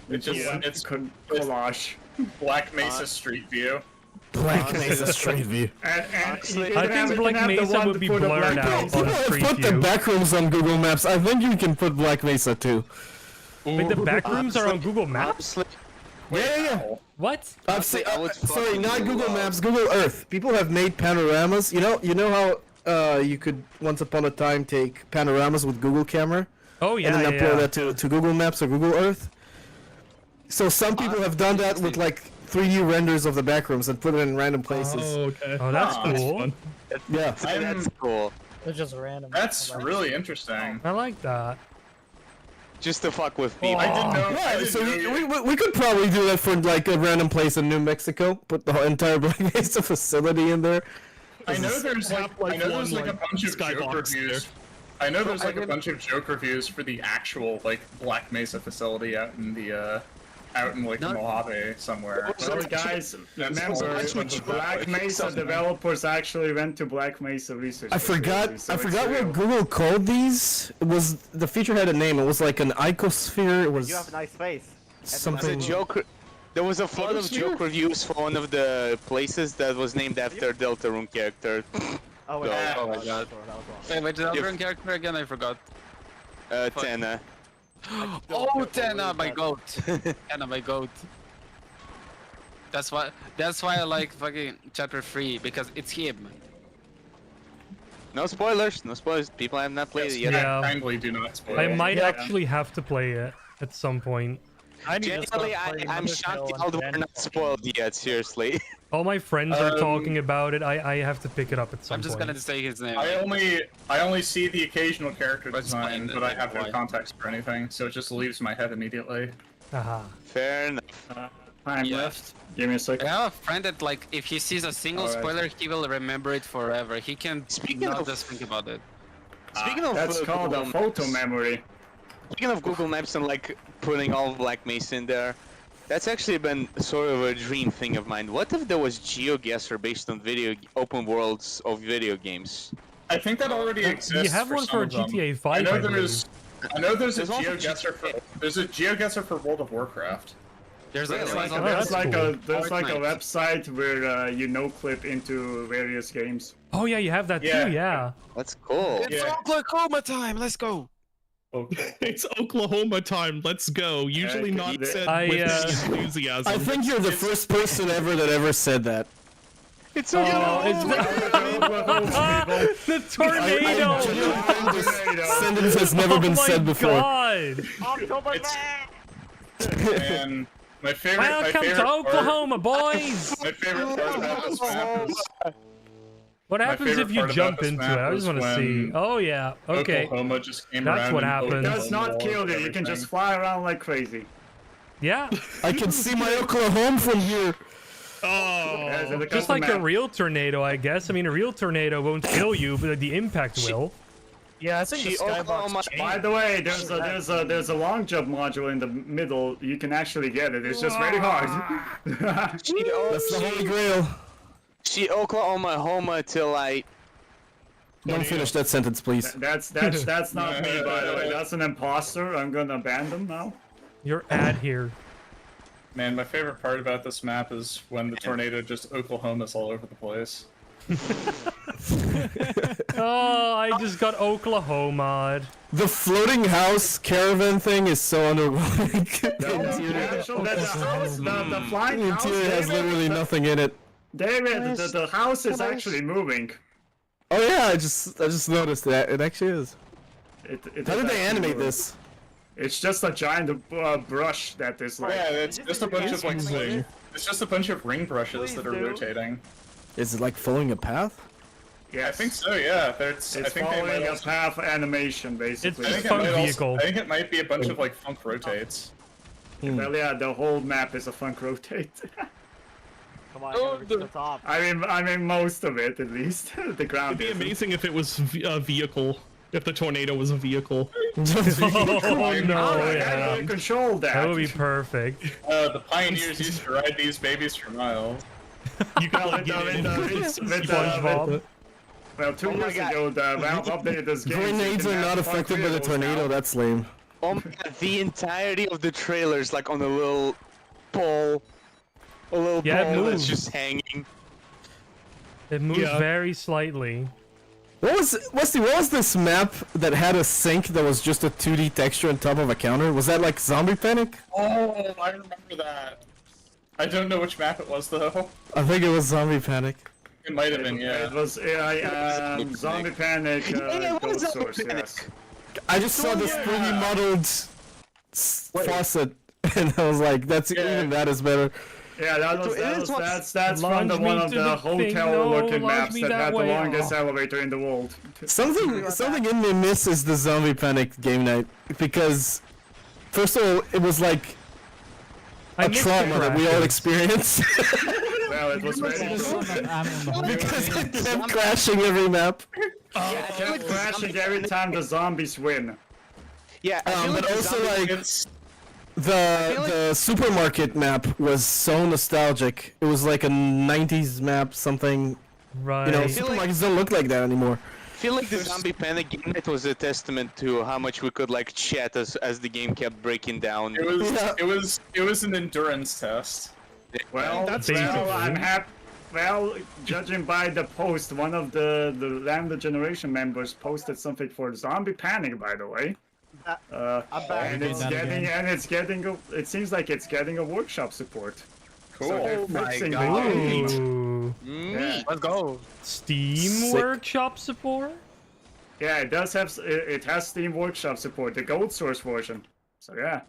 S6: It's
S3: collage.
S6: Black Mesa Street View.
S14: Black Mesa Street View.
S1: I think Black Mesa would be blurred out on
S14: People have
S1: Street
S14: put the
S1: View.
S14: backrooms on Google Maps. I think you can put Black Mesa too.
S1: Wait, the backrooms are on Google Maps?
S14: Yeah.
S1: What?
S14: Sorry, not Google Maps, Google Earth. People have made panoramas. You know how you could once upon a time take panoramas with Google Camera?
S1: Oh yeah,
S14: and then upload that to Google Maps or Google Earth? So some people have done that with like 3D renders of the backrooms and put it in random places.
S8: Oh, okay.
S1: Oh, that's cool.
S14: Yeah.
S11: That's cool.
S5: It's just random.
S6: That's really interesting.
S1: I like that.
S11: Just to fuck with people.
S6: I didn't know. I
S14: Yeah,
S6: didn't
S14: so
S6: know
S14: we could probably do that for like a random place in New Mexico. Put the whole entire Black Mesa facility in there.
S6: I know there's like a bunch of joke
S8: skybox
S6: reviews. I know there's like a bunch of joke reviews for the actual like Black Mesa facility out in the like Mojave somewhere.
S3: Well, guys, remember, Black Mesa developers actually went to Black Mesa research.
S14: I forgot
S3: facility,
S14: what Google called these. It was the feature had a name. It was like an icosphere. It was
S15: You have a nice face.
S14: something.
S11: There was a flood of joke reviews for one of the places that was named after Deltarune character.
S15: Oh, wait,
S2: Oh my god. Wait, wait, the Deltarune character again? I forgot.
S11: Tana.
S2: Oh, Tana, my goat. Tana, my goat. That's why I like fucking chapter 3, because it's him.
S11: No spoilers, no spoilers. People have not played it yet.
S1: Yeah.
S6: Kindly do not spoil.
S1: I might actually have to play it at some point.
S11: Generally, I'm shocked y'all were not spoiled yet, seriously.
S1: All my friends are talking about it. I have to pick it up at some
S2: I'm just
S1: point.
S2: gonna say his name.
S6: I only see the occasional character design,
S2: fine,
S6: but I have no
S2: why?
S6: context for anything, so it just leaves my head immediately.
S1: Aha.
S11: Fair enough.
S3: Time left. Give me a
S2: I
S3: second.
S2: have a friend that, like, if he sees a single
S3: Alright.
S2: spoiler, he will remember it forever. He can not
S11: of-
S2: just think about it.
S11: Speaking of
S3: That's called a
S11: Google
S3: photo
S11: Maps-
S3: memory.
S11: Speaking of Google Maps and like putting all of Black Mesa in there, that's actually been sort of a dream thing of mine. What if there was GeoGuessr based on open worlds of video games?
S6: I think that already exists.
S1: You have one
S6: some
S1: for
S6: of them.
S1: GTA 5.
S6: I know
S1: believe.
S6: there's a
S11: There's also
S6: GeoGuessr for for World of Warcraft.
S2: There's
S11: Really?
S2: like
S1: Oh,
S3: There's
S1: that's
S3: like
S1: cool.
S3: there's like a
S2: Fortnite.
S3: website where you no-clip into various games.
S1: Oh yeah, you have that
S6: Yeah.
S1: too. Yeah.
S11: That's cool.
S2: It's
S6: Yeah.
S2: Oklahoma time. Let's go.
S6: Okay.
S8: It's Oklahoma time. Let's go. Usually not said with enthusiasm.
S14: I think you're the first person ever that ever said that.
S11: It's
S1: Oh, it's the tornado.
S14: This sentence has never been said before.
S1: God.
S15: October
S6: And my favorite.
S1: Welcome to Oklahoma, boys.
S6: My favorite part about this map is
S1: What happens
S6: favorite
S1: if you
S6: part about
S1: jump
S6: this
S1: into it?
S6: map
S1: I just
S6: was
S1: want to see.
S6: when
S1: Oh yeah. Okay.
S6: Oklahoma just came
S1: That's
S6: around
S1: what
S6: and
S1: happens.
S6: opened
S3: It does
S6: the
S3: not
S6: wall
S3: kill
S6: and
S3: you. You can just
S6: everything.
S3: fly around like crazy.
S1: Yeah.
S14: I can see my Oklahoma from here.
S8: Oh.
S1: Just like a real tornado, I guess. I mean, a real tornado won't kill you, but the impact will.
S5: Yeah, I think the skybox changed.
S3: By the way, there's a long jump module in the middle. You can actually get it. It's just very hard.
S14: That's the holy grail.
S11: She Oklahoma till I.
S14: Don't finish that sentence, please.
S3: That's not me, by the way. That's an imposter. I'm gonna abandon now.
S1: Your ad here.
S6: Man, my favorite part about this map is when the tornado just Oklahomas all over the place.
S1: Oh, I just got Oklahoma.
S14: The floating house caravan thing is so underwhelming.
S3: The flying
S14: The
S3: house,
S14: interior has
S3: David,
S14: literally nothing in it.
S3: David, the house is actually moving.
S14: Oh yeah, I just noticed that it actually is.
S3: It
S14: How
S3: is
S14: did they
S3: actually
S14: animate
S3: moving.
S14: this?
S3: It's just a giant brush that is like.
S6: Yeah, it's just a bunch of like
S14: Amazing.
S6: it's just a bunch of ring brushes that are rotating.
S14: Is it like following a path?
S3: Yeah,
S6: I think so. Yeah, I
S3: It's
S6: think they
S3: following
S6: might
S3: a
S6: also,
S3: path animation, basically.
S6: I think it
S1: funk
S6: might also,
S1: vehicle.
S6: I think it might be a bunch of like funk rotates.
S3: Well, yeah, the whole map is a funk rotate.
S15: Come on, gotta reach the top.
S3: I mean, most of it at least. The ground.
S8: It'd be
S3: isn't.
S8: amazing if it was a vehicle. If the tornado was a vehicle.
S1: Oh no,
S3: How
S1: yeah.
S3: do you control that?
S1: That would be perfect.
S6: The pioneers used to ride these babies for miles.
S8: You could like, get in.
S1: SpongeBob.
S3: Well, 2 years ago, the Valve updated this game.
S14: Grenades
S3: so you
S14: are
S3: can
S14: not
S3: have funk
S14: affected by the
S3: vehicles
S14: tornado.
S3: now.
S14: That's lame.
S11: Oh my god, the entirety of the trailer's like on a little pole. A little
S1: Yeah, it
S11: pole that's
S1: moves.
S11: just hanging.
S1: It moves very slightly.
S14: What was this map that had a sink that was just a 2D texture on top of a counter? Was that like Zombie Panic?
S6: Oh, I remember that. I don't know which map it was though.
S14: I think it was Zombie Panic.
S6: It might have been, yeah.
S3: It was Zombie Panic, Goat Source, yes.
S14: I just saw this 3D modeled faucet, and I was like, even that is better.
S3: Yeah, that's from the one of the hotel-looking maps that had the longest elevator in the world.
S14: Something in me misses the Zombie Panic game night, because first of all, it was like a trauma that we all experienced.
S3: Well, it was very
S14: because it kept crashing every map.
S3: It kept crashing every time the zombies win.
S11: Yeah,
S14: but also like the supermarket map was so nostalgic. It was like a 90s map, something.
S1: Right.
S14: You know, supermarkets don't look like that anymore.
S11: I feel like the Zombie Panic game it was a testament to how much we could like chat as the game kept breaking down.
S6: It was an endurance test.
S3: Well, I'm happy. Well, judging by the post, one of the LambdaGeneration members posted something for Zombie Panic, by the way. And it's getting it seems like it's getting a workshop support.
S6: Cool.
S3: So they're
S6: Oh my
S3: fixing the
S6: God.
S3: game.
S2: Yeah. Let's go.
S1: Steam Workshop support?
S3: Yeah, it does have. It has Steam Workshop support, the gold source version. So yeah.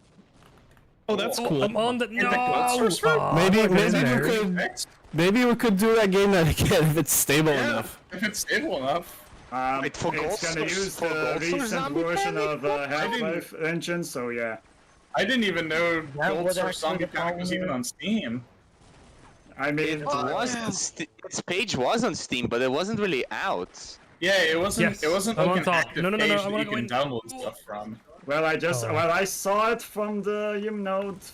S8: Oh, that's cool.
S1: I'm on the
S14: Maybe we could do that game night again if it's stable enough.
S6: If it's stable enough.
S3: It's gonna use the recent version of Half-Life engine, so yeah.
S6: I didn't even know Gold Source Zombie Panic was even on Steam.
S3: I mean,
S11: its page was on Steam, but it wasn't really out.
S6: Yeah, it wasn't.
S1: Yes.
S6: It wasn't
S1: I
S6: like
S1: wanna
S6: an
S1: talk.
S6: active
S1: No,
S6: page
S1: I
S6: that
S1: wanna
S6: you
S1: go
S6: can
S1: in.
S6: download stuff from.
S3: Well, I saw it from the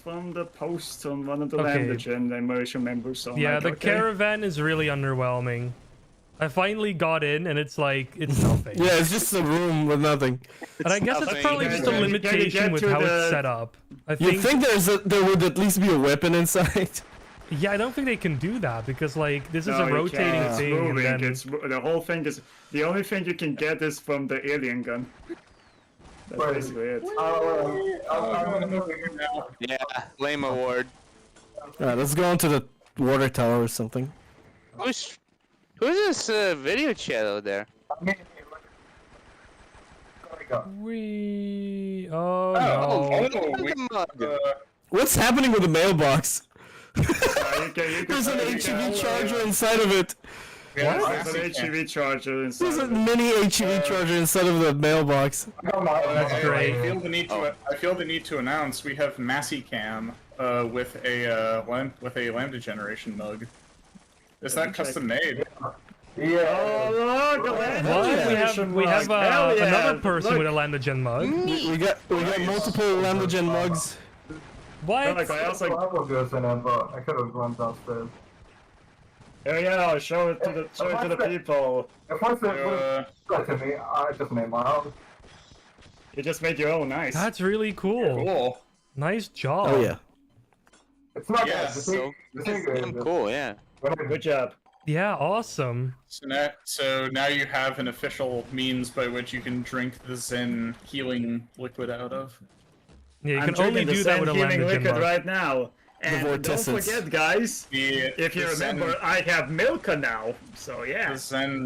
S3: from the post on one of the LambdaGeneration members. So
S1: yeah,
S3: like,
S1: the
S3: okay.
S1: caravan is really underwhelming. I finally got in, and it's like it's nothing.
S14: Yeah, it's just a room with nothing.
S1: And I guess it's probably just a limitation with how it's set up.
S14: You think there would at least be a weapon inside?
S1: Yeah, I don't think they can do that because like this is a rotating
S3: It's
S1: thing.
S3: moving.
S1: And then...
S3: The whole thing is the only thing you can get is from the alien gun. That's basically it.
S11: Yeah, lame award.
S14: Alright, let's go on to the water tower or something.
S11: Who's this video chat out there?
S14: What's happening with the mailbox? There's an HEV charger inside of it.
S3: What? There's an HEV charger inside.
S14: There's a mini HEV charger inside of the mailbox.
S1: That's great.
S6: I feel the need to announce we have Massicam with a LambdaGeneration mug. Is that custom made?
S3: Yeah. Oh, look,
S1: We have another person with a LambdaGen mug.
S14: We got multiple LambdaGen mugs.
S1: What?
S3: Like, I also
S16: goes in it, but I could have gone downstairs.
S3: Yeah, show it to the people.
S16: If I said to me, I just made my own.
S3: You just made your own, nice.
S1: That's really cool.
S6: Cool.
S1: Nice job.
S14: Oh yeah.
S16: It's not
S11: Yeah,
S16: bad.
S11: so cool, yeah.
S3: Good job.
S1: Yeah, awesome.
S6: So now you have an official means by which you can drink the Zen healing liquid out of.
S1: Yeah, you
S3: I'm
S1: can only
S3: drinking
S1: do
S3: the
S1: that with a
S3: healing
S1: LambdaGen
S3: liquid
S1: mug.
S3: right now. And don't forget, guys, if you remember, I have Milka now. So yeah,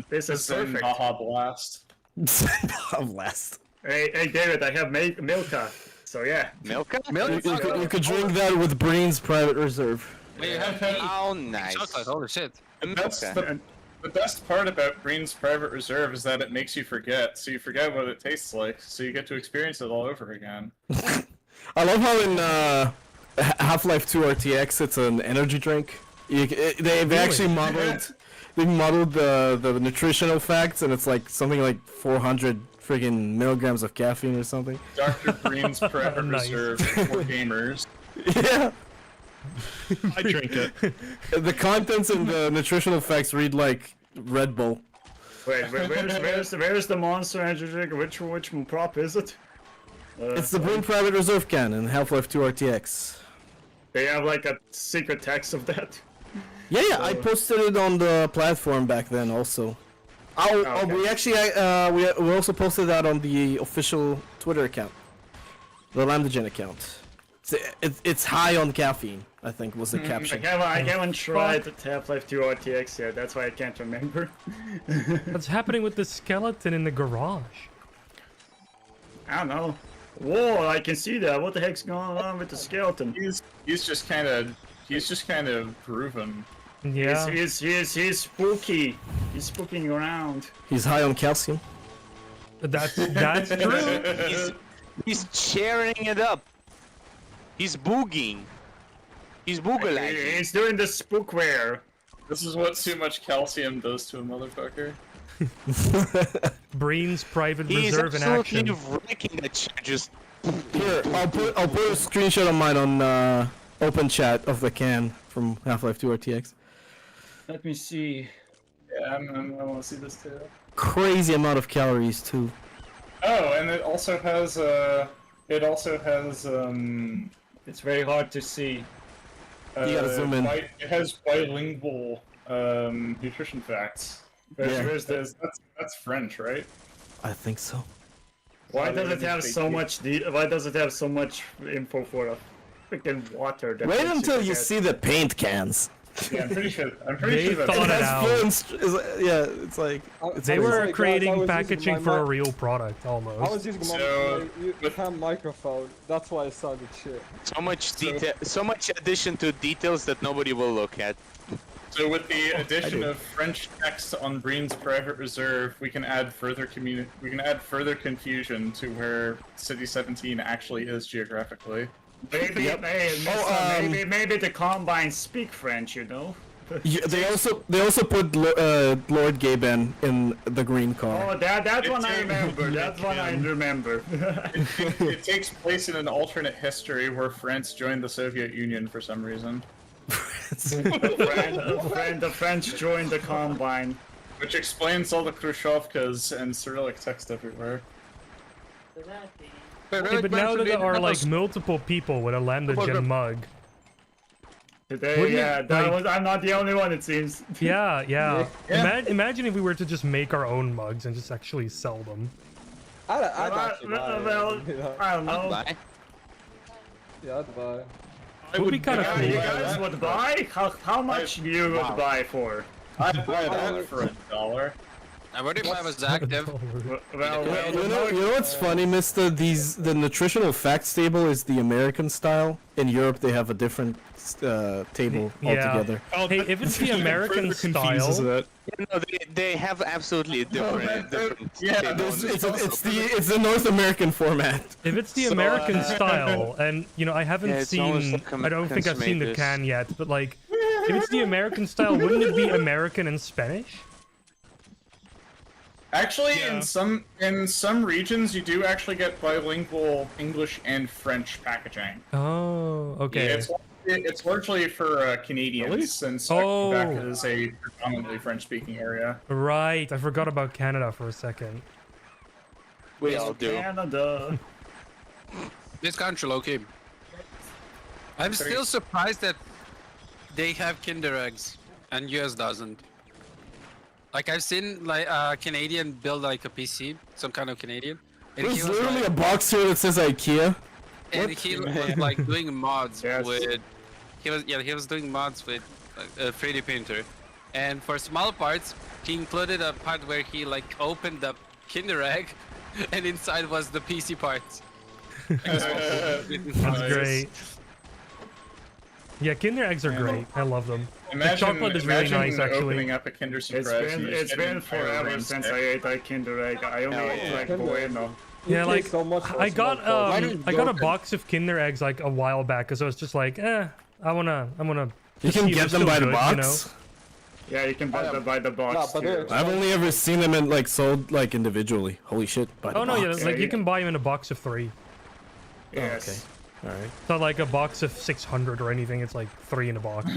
S3: this is perfect.
S6: Baja Blast.
S14: Baja Blast.
S3: Hey, David, I have Milka. So yeah.
S11: Milka?
S14: You could drink that with Breen's Private Reserve.
S11: Oh, nice.
S2: Chocolate, holy shit.
S6: The best part about Breen's Private Reserve is that it makes you forget. So you forget what it tastes like, so you get to experience it all over again.
S14: I love how in Half-Life 2 RTX it's an energy drink. They actually modeled the nutritional facts, and it's like something like 400 friggin' milligrams of caffeine or something.
S6: Dr. Breen's Private Reserve for gamers.
S14: Yeah.
S8: I drink it.
S14: The contents and the nutritional facts read like Red Bull.
S3: Wait, where's the monster energy drink? Which prop is it?
S14: It's the Breen Private Reserve can in Half-Life 2 RTX.
S3: They have like a secret text of that.
S14: Yeah, I posted it on the platform back then also. Oh, we actually we also posted that on the official Twitter account, the LambdaGen account. It's high on caffeine, I think was the caption.
S3: I haven't tried Half-Life 2 RTX yet, that's why I can't remember.
S1: What's happening with the skeleton in the garage?
S3: I don't know. Whoa, I can see that. What the heck's going on with the skeleton?
S6: He's just kind of grooving.
S1: Yeah.
S3: He's spooky. He's spooking around.
S14: He's high on calcium.
S1: That's true.
S11: He's cheering it up. He's boogieing. He's boogling.
S3: He's doing the spookware.
S6: This is what too much calcium does to a motherfucker.
S1: Breen's private
S11: He's
S1: reserve in action.
S11: absolutely wrecking that shit. Just
S14: Here, I'll put a screenshot of mine on open chat of the can from Half-Life 2 RTX.
S3: Let me see.
S6: Yeah, I want to see this too.
S14: Crazy amount of calories too.
S6: Oh, and it also has
S3: It's very hard to see.
S14: You gotta zoom in.
S6: It has bilingual nutrition facts.
S14: Yeah.
S6: That's French, right?
S14: I think so.
S3: Why does it have so much? Why does it have so much info for a freaking water? That
S14: Wait
S3: makes
S14: until you
S3: forget?
S14: see the paint cans.
S6: Yeah, I'm pretty sure.
S1: They thought it out.
S14: Yeah, it's like
S1: They were creating packaging for a real product almost.
S9: I was using my hand microphone. That's why it sounded shit.
S11: so much detail, so much addition to details that nobody will look at.
S6: So with the addition of French text on Breen's private reserve, we can add further confusion to where City 17 actually is geographically.
S3: Maybe, maybe the Combine speak French, you know?
S14: Yeah, they also put Lord Gaben in the green car.
S3: Oh, that one I remember. That one I remember.
S6: It takes place in an alternate history where France joined the Soviet Union for some reason.
S3: The French joined the Combine.
S6: Which explains all the Khrushchevkas and Cyrillic text everywhere.
S1: Hey, but now that there are like multiple people with a LambdaGen mug.
S3: Today, I'm not the only one, it seems.
S1: Yeah. Imagine if we were to just make our own mugs and just actually sell them.
S9: I'd actually buy it.
S3: Well, I don't know.
S9: Yeah, I'd buy.
S1: It would be kind of cool.
S3: You guys would buy? How much do you would buy for?
S6: I'd buy that for $1.
S2: And what if I was active?
S3: Well,
S14: You know what's funny, Mister? The nutritional facts table is the American style. In Europe, they have a different table altogether.
S1: Hey, if it's the American style,
S11: No, they have absolutely different.
S14: Yeah, it's the North American format.
S1: if it's the American style, and I haven't
S11: it's almost
S1: seen,
S11: like
S1: I don't think I've seen the
S11: consumators.
S1: can yet, but like, if it's the American style, wouldn't it be American and Spanish?
S6: Actually, in some regions, you do actually get bilingual English and French packaging.
S1: Oh, okay.
S6: Yeah, it's largely for Canadians, since Quebec is a predominantly French-speaking area.
S1: Right, I forgot about Canada for a second.
S11: We all do.
S3: Canada.
S2: This country, okay. I'm still surprised that they have Kinder eggs and US doesn't. Like I've seen like a Canadian build like a PC, some kind of Canadian. And
S14: There's
S2: he was
S14: literally
S2: like,
S14: a box here that says IKEA.
S2: and he was like doing mods with. He was doing mods with a 3D printer, and for small parts, he included a part where he like opened the Kinder egg, and inside was the PC parts.
S1: That's great. Yeah, Kinder eggs are great. I love them. The chocolate is really nice, actually.
S6: Opening up a Kinder Surprise.
S3: It's been forever since I ate a Kinder egg. I only ate like Bueno.
S1: Yeah, like I got a box of Kinder eggs like a while back because I was just like, I'm gonna.
S14: You can get them by the box.
S3: Yeah, you can buy them by the box.
S14: I've only ever seen them in like sold like individually. Holy shit! By the
S1: Oh no,
S14: box.
S1: yeah, like you can buy them in a box of 3.
S3: Yes.
S14: Oh, okay. All right.
S1: It's not like a box of 600 or anything. It's like 3 in a box.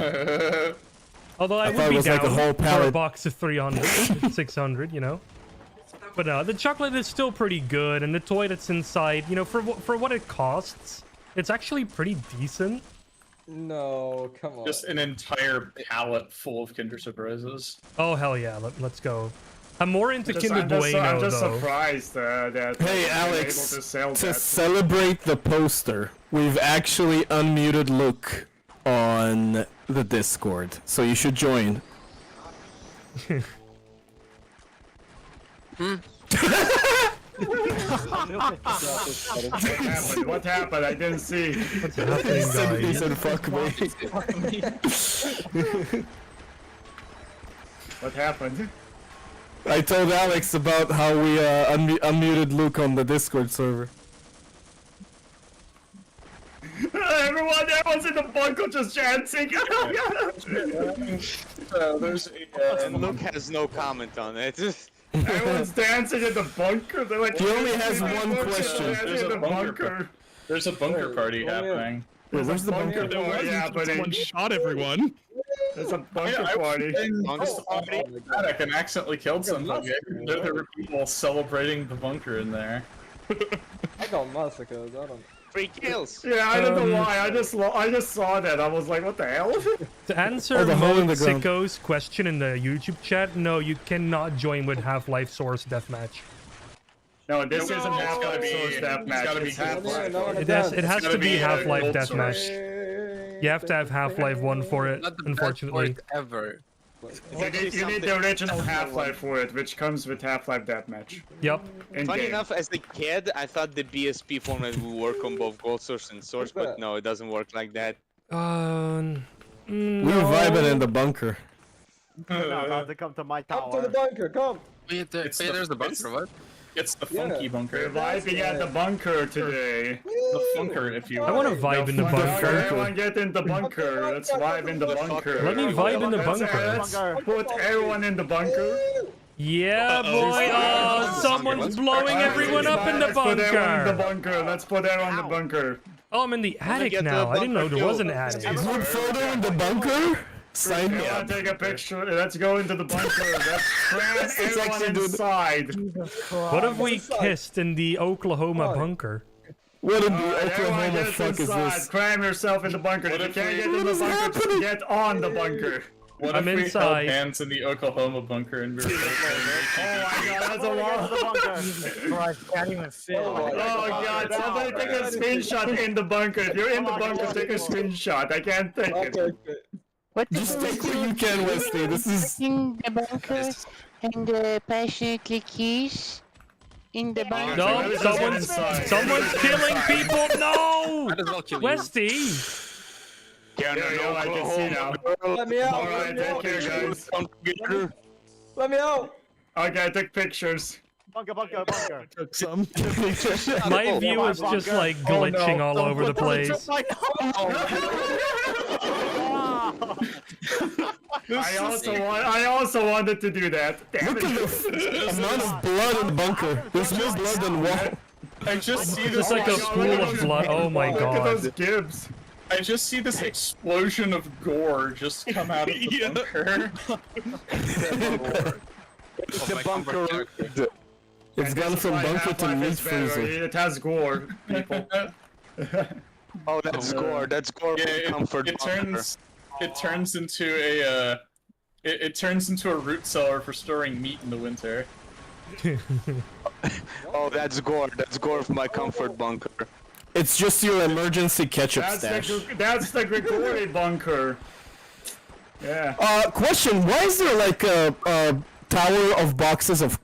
S1: Although I
S14: I
S1: would
S14: thought it
S1: be
S14: was
S1: down
S14: like a whole
S1: for a
S14: pallet.
S1: box of 300, 600, But no, the chocolate is still pretty good, and the toy that's inside, for what it costs, it's actually pretty decent.
S9: No, come on.
S6: Just an entire pallet full of Kinder Surprises.
S1: Oh hell yeah, let's go. I'm more into
S3: Just-
S1: Kinder
S3: I'm just,
S1: Bueno
S3: I'm just
S1: though.
S3: surprised that
S14: Hey
S3: they're
S14: Alex,
S3: able to sell
S14: to
S3: that.
S14: celebrate the poster, we've actually unmuted Luke on the Discord, so you should join.
S3: What happened? I didn't see.
S1: What's happening,
S14: He
S1: guys?
S14: said fuck me.
S3: What happened?
S14: I told Alex about how we unmuted Luke on the Discord server.
S3: Everyone's in the bunker just chanting.
S6: There's
S11: and Luke has no comment on it.
S3: Everyone's dancing in the bunker. They're like,
S14: He only has one question.
S6: There's a bunker. There's a bunker party happening.
S14: Wait, where's the bunker?
S3: There was
S8: Someone shot everyone.
S3: There's a bunker
S6: I was
S3: party.
S6: playing Static and accidentally killed somebody. There were people celebrating the bunker in there.
S9: I got massacred. I don't.
S11: 3 kills.
S3: Yeah, I don't know why. I just saw that. I was like, what the hell?
S1: To answer
S14: Oh, the hole in the ground.
S1: Sicko's question in the YouTube chat, no, you cannot join with Half-Life Source Deathmatch.
S3: No, this isn't
S6: gotta
S3: Half-Life
S6: be-
S3: Source
S6: it's
S3: Deathmatch.
S6: gotta be
S3: It's Half-Life.
S1: It has to be Half-Life
S6: Gold
S1: Deathmatch. You have to have Half-Life 1 for it,
S2: Not the
S1: unfortunately.
S2: best port ever.
S3: You need the original Half-Life for it, which comes with Half-Life Deathmatch.
S1: Yep.
S11: Funny enough, as a kid, I thought the BSP format would work on both Gold Source and Source, but no, it doesn't work like that.
S14: We were vibing in the bunker.
S15: No, about to come to my tower.
S9: Up to the bunker, come!
S2: Wait, there's the bunker, what?
S6: It's the funky bunker.
S3: We're vibing at the bunker today.
S6: The funker, if you will.
S1: I want to vibe in the bunker.
S3: Everyone get in the bunker. Let's vibe in the bunker.
S1: Let me vibe in the bunker.
S3: Let's put everyone in the bunker.
S1: Yeah, boy. Oh, someone's blowing everyone up in the
S3: Let's put everyone in the
S1: bunker.
S3: bunker. Let's put everyone in the bunker.
S1: Oh, I'm in the attic now. I didn't know there was an attic.
S14: Group photo in the bunker? Sign me
S3: Everyone
S14: up.
S3: take a picture. Let's go into the bunker. Let's cram everyone inside.
S1: What if we kissed in the Oklahoma bunker?
S14: What in the
S3: Everyone
S14: Oklahoma
S3: gets
S14: fuck is
S3: inside.
S14: this?
S3: Cram yourself in the bunker. If you can't get in the bunker, just get on the bunker.
S6: What
S1: I'm
S6: if we
S1: inside.
S6: held hands in the Oklahoma bunker and we were both
S3: Oh my god, that's a lot.
S5: Can't even fit.
S3: Oh god, somebody take a screenshot in the bunker. If you're in the bunker, take a screenshot. I can't take it.
S14: Just take what you can, Westy. This is.
S17: In the bunker and passionately kiss in the bunker.
S1: No, someone's killing people. No,
S2: Might as well kill you.
S1: Westy.
S3: Yeah, no, I can see now.
S9: Let me out!
S3: Alright, take care, guys.
S9: Let me out!
S3: Okay, I took pictures.
S15: Bunker, bunker, bunker.
S8: Took some.
S1: My view is just like glitching all over the place.
S3: I also wanted to do that. Damn
S14: Look at the amount of blood in the bunker. There's more blood than water.
S6: I just see
S1: It's
S6: this
S1: like a pool of blood. Oh my
S3: Look at those
S1: god.
S3: gibs.
S6: I just see this explosion of gore just come out of the bunker.
S11: The bunker.
S14: It's gone from bunker to meat freezer.
S3: It has gore, people.
S11: Oh, that's gore. That's gore
S6: Yeah,
S11: from comfort.
S6: it turns into a it turns into a root cellar for storing meat in the winter.
S11: Oh, that's gore. That's gore from my comfort bunker.
S14: It's just your emergency ketchup stash.
S3: That's the Grigori bunker. Yeah.
S14: Question: why is there like a tower of boxes of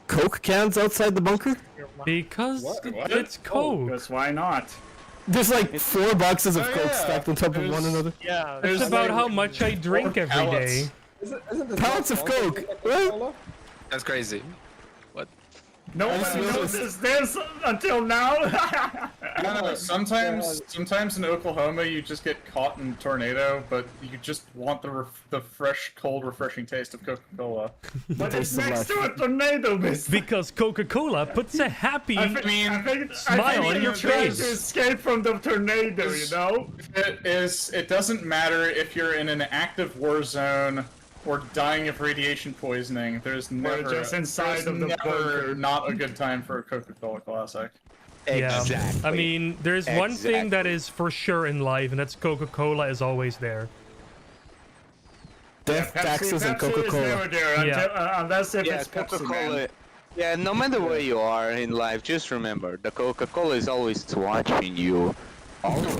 S14: Coke cans outside the bunker?
S1: Because it's Coke.
S3: Because why not?
S14: There's like 4 boxes of Coke stacked on top of one another.
S5: Yeah,
S1: It's about how much I drink every day.
S14: Pallets of Coke. What?
S2: That's crazy. What?
S3: No one noticed this until now.
S6: I don't know. Sometimes in Oklahoma you just get caught in a tornado, but you just want the fresh, cold, refreshing taste of Coca-Cola.
S3: But it's next to a tornado, mister.
S1: Because Coca-Cola puts a happy smile on your
S3: you're trying to
S1: face.
S3: escape from the tornado, you know?
S6: It doesn't matter if you're in an active war zone or dying of radiation poisoning. There's never
S3: just inside
S6: there's
S3: of the
S6: never
S3: bunker.
S6: not a good time for a Coca-Cola classic.
S1: Yeah.
S11: Exactly.
S1: I mean, there's one thing that is for sure in life, and that's Coca-Cola is always there.
S14: Death, taxes, and
S3: Pepsi is
S14: Coca-Cola.
S3: never there unless if it's Pepsi, man.
S11: Yeah, no matter where you are in life, just remember the Coca-Cola is always watching you. Always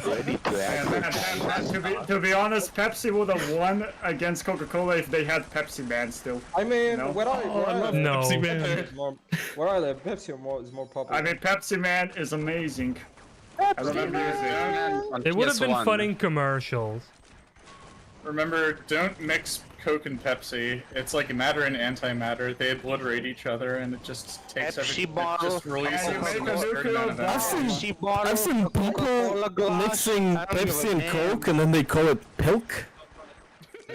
S11: ready to act.
S3: To be honest, Pepsi would have won against Coca-Cola if they had Pepsi Man still.
S9: I mean,
S3: No?
S9: where I live,
S1: No.
S9: Pepsi is where I live, Pepsi is more popular.
S3: I mean, Pepsi Man is amazing. I remember using
S1: It would have been fun in commercials.
S6: Remember, don't mix Coke and Pepsi. It's like matter and antimatter. They obliterate each other, and it just takes
S11: Pepsi
S6: everything.
S11: bottle.
S6: It just releases
S3: And you make a
S6: a certain
S3: nuclear
S6: amount of
S3: blast.
S6: energy.
S14: I've seen people mixing Pepsi and Coke, and then they call it Pilk.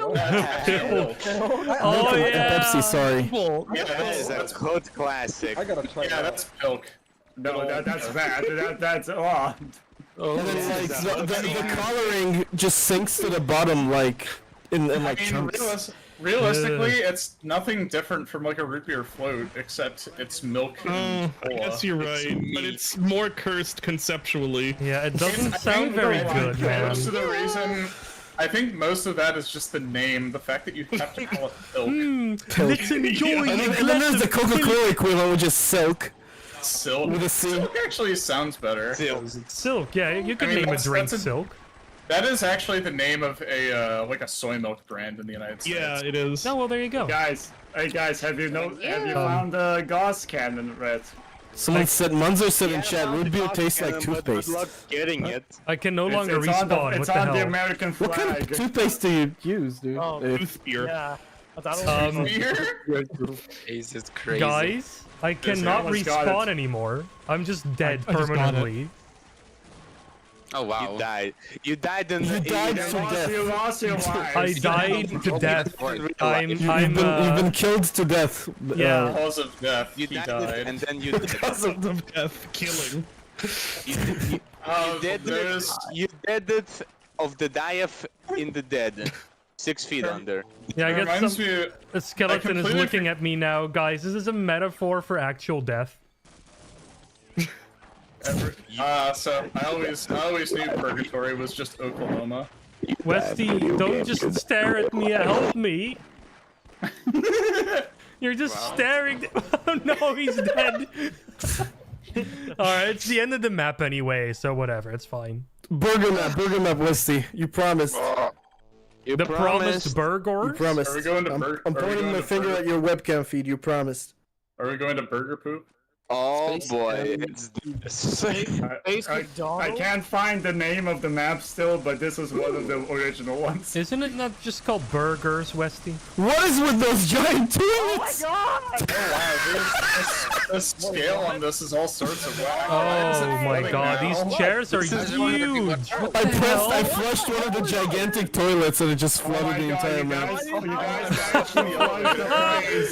S1: Oh
S14: Milk and Pepsi, sorry.
S11: Yeah, that is a cult classic.
S9: I gotta try
S6: Yeah, that's milk.
S3: No, that's bad. That's
S14: And then like the coloring just sinks to the bottom like in like chunks.
S6: Realistically, it's nothing different from like a root beer float, except it's milk and
S8: I
S6: cola.
S8: guess you're right, but it's more cursed conceptually.
S1: Yeah, it doesn't
S6: I
S1: sound
S6: think
S1: very
S6: the-
S1: good, man.
S6: Most of the reason, I think most of that is just the name, the fact that you have to call it milk.
S1: Let's enjoy
S14: And
S1: the
S14: then there's the Coca-Cola equivalent, which is Silk.
S6: Silk.
S14: With a C.
S6: Silk actually sounds better.
S1: Silk, yeah, you could
S6: I mean,
S1: name a
S6: that's-
S1: drink
S6: that's
S1: Silk.
S6: That is actually the name of a like a soy milk brand in the United States.
S8: Yeah, it is.
S1: Oh, well, there you go.
S3: guys. Hey guys, have you found the gas cannon, Red?
S14: Someone said, Munzer said in chat, root beer tastes like toothpaste.
S11: Good luck getting it.
S1: I can no longer
S3: It's on
S1: respawn.
S3: the, it's
S1: what the
S3: on
S1: hell?
S3: the American flag.
S14: What kind of toothpaste do you use, dude?
S5: Oh,
S8: Tooth beer.
S5: yeah.
S2: Jesus crazy.
S1: Guys, I cannot
S3: everyone's got
S1: respawn
S3: it.
S1: anymore. I'm just dead
S18: I just got it.
S1: permanently.
S2: Oh wow.
S11: You died. You died in
S14: You died to death.
S3: You lost your life.
S1: I died to death.
S14: You've been killed to death.
S1: Yeah.
S6: Because of death,
S11: You
S6: he
S11: died,
S6: died.
S11: and then you did
S8: Because of the death killing.
S11: you did it. You did it of the dive in the dead. 6 feet under.
S1: Yeah, I
S6: It
S1: guess
S6: reminds me.
S1: a skeleton is
S6: completely
S1: looking at me now, guys. This is a metaphor for actual death.
S6: So I always knew purgatory was just Oklahoma.
S1: Westy, don't just stare at me. Help me. You're just staring. Oh no, he's dead. Alright, it's the end of the map anyway, so whatever, it's fine.
S14: Burger map, Westy. You promised.
S11: You
S1: The promised burgers?
S14: You promised.
S6: Are we going to
S14: I'm pointing my finger at your webcam feed. You promised.
S6: Are we going to burger poop?
S11: Oh boy, it's
S3: I can't find the name of the map still, but this is one of the original ones.
S1: Isn't it not just called burgers, Westy?
S14: What is with those giant toilets?
S6: Oh wow, the scale on this is all sorts of whack.
S1: Oh my god, these chairs are huge! What the hell?
S14: I flushed one of the gigantic toilets and it just flooded the entire map.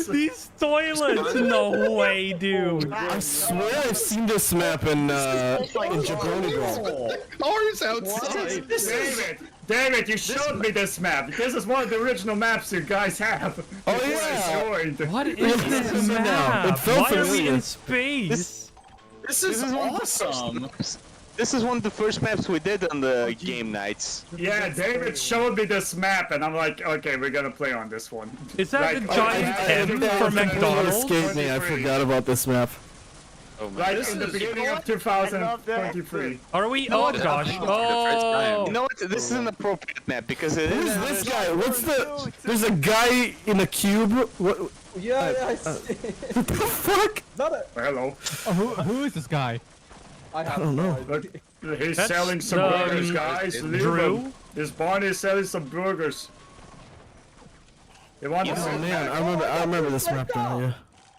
S1: These toilets! No way, dude!
S14: I swear I've seen this map in Jabroni Brawl.
S8: Cars outside.
S3: David, you showed me this map. This is one of the original maps you guys have.
S14: Oh
S3: before I
S14: yeah.
S3: joined.
S1: What is this map?
S14: It felt
S1: Why are we
S14: familiar.
S1: in space?
S6: This is awesome.
S11: This is one of the first maps we did on the game nights.
S3: Yeah, David showed me this map, and I'm like, okay, we're gonna play on this one.
S1: Is that the giant M for
S14: Completely
S1: McDonald's?
S14: escaped me. I forgot about this map.
S3: Right in the beginning of 2023.
S1: Are we? Oh gosh! Oh!
S11: You know what? This is an appropriate map because it
S14: Who's
S11: is.
S14: this guy? What's the? There's a guy in a cube. What?
S9: Yeah, I
S14: What the fuck?
S3: Hello.
S18: Who is this guy?
S14: I don't know.
S3: Look, he's
S1: That's,
S3: selling some burgers, guys. Leave
S1: Drew?
S3: him. This barn is selling some burgers. They want to
S14: Oh
S3: sell
S14: man, I remember this map now. Yeah.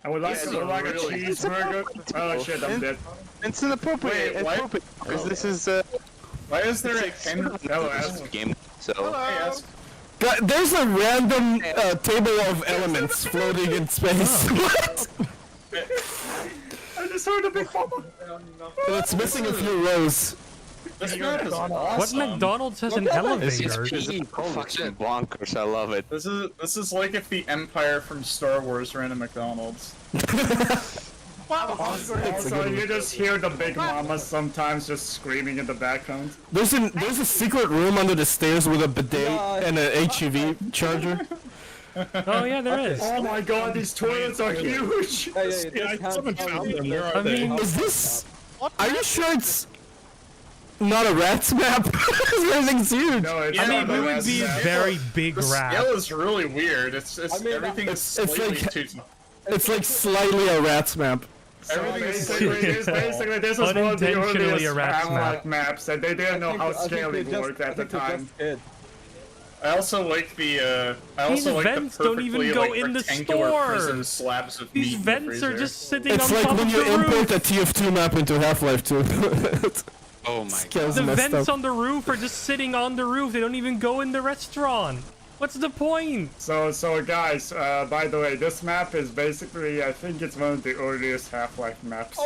S3: I would like to like a cheeseburger. Oh shit, I'm dead.
S11: It's an appropriate,
S6: Wait, what?
S11: appropriate because this is
S6: Why is there a
S3: Hello, Ask.
S11: game. So
S14: There's a random table of elements floating in space. What?
S3: I just heard a big bubble.
S14: It's missing a few rows.
S6: this map is
S1: What
S6: awesome.
S1: McDonald's has an elevator?
S11: fucking bonkers. I love it.
S6: This is like if the Empire from Star Wars ran a McDonald's.
S3: Also, you just hear the big mama sometimes just screaming in the background.
S14: There's a secret room under the stairs with a bidet and an HEV charger.
S1: Oh yeah, there is.
S3: Oh my god, these toilets are huge!
S8: Yeah, I haven't found them. Where are they?
S14: Is this? Are you sure it's not a rats map? Everything's huge.
S3: No, it's
S1: I mean,
S3: not
S1: we
S3: a
S1: would
S3: rats
S1: be a
S3: map.
S1: very big
S6: The
S1: rat.
S6: scale is really weird. It's everything is slightly too.
S14: It's like slightly a rats map.
S3: Everything is basically this was one of the
S1: Unintentionally
S3: earliest
S1: a rats
S3: Half-Life maps, and they didn't know how scaling worked at the time.
S6: I also like the
S1: These vents don't even go in the
S6: rectangular
S1: store.
S6: prison slabs of
S1: These
S6: meat in the
S1: vents are
S6: freezer.
S1: just sitting
S14: It's
S1: on
S14: like
S1: top
S14: when
S1: of
S14: you
S1: the
S14: import
S1: roof.
S14: a TF2 map into Half-Life 2.
S11: Oh my
S14: Scale's
S1: The
S14: messed
S1: vents
S14: up.
S1: on the roof are just sitting on the roof. They don't even go in the restaurant. What's the point?
S3: So guys, by the way, this map is basically, I think it's one of the earliest Half-Life maps.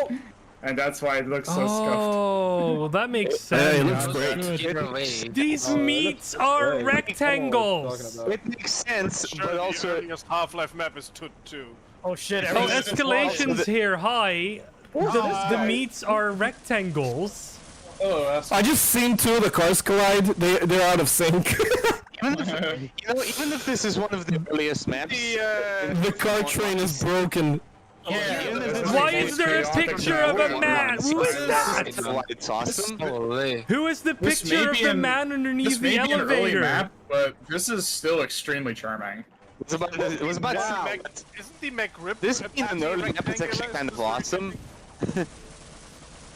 S3: And that's why it looks so scuffed.
S1: Oh, well, that makes
S14: Yeah, it
S1: sense.
S14: looks great.
S1: These meats are rectangles.
S11: It makes sense, but also
S19: Half-Life map is too.
S5: Oh shit!
S1: Oh,
S5: everything's
S1: escalations here. Hi. The meats are rectangles.
S6: Oh,
S14: I just seen two of the cars collide. They're out of sync.
S11: even if this is one of the earliest maps,
S14: The car train is broken.
S1: Why is there a picture of a man? Who is that?
S11: It's awesome.
S1: Who is the
S6: This may
S1: picture of
S6: be
S1: the
S6: an-
S1: man
S6: This
S1: underneath
S6: may
S1: the
S6: be an early
S1: elevator?
S6: map, but this is still extremely charming.
S11: It was about
S19: Isn't the McRib?
S11: this being an early map is actually kind of awesome.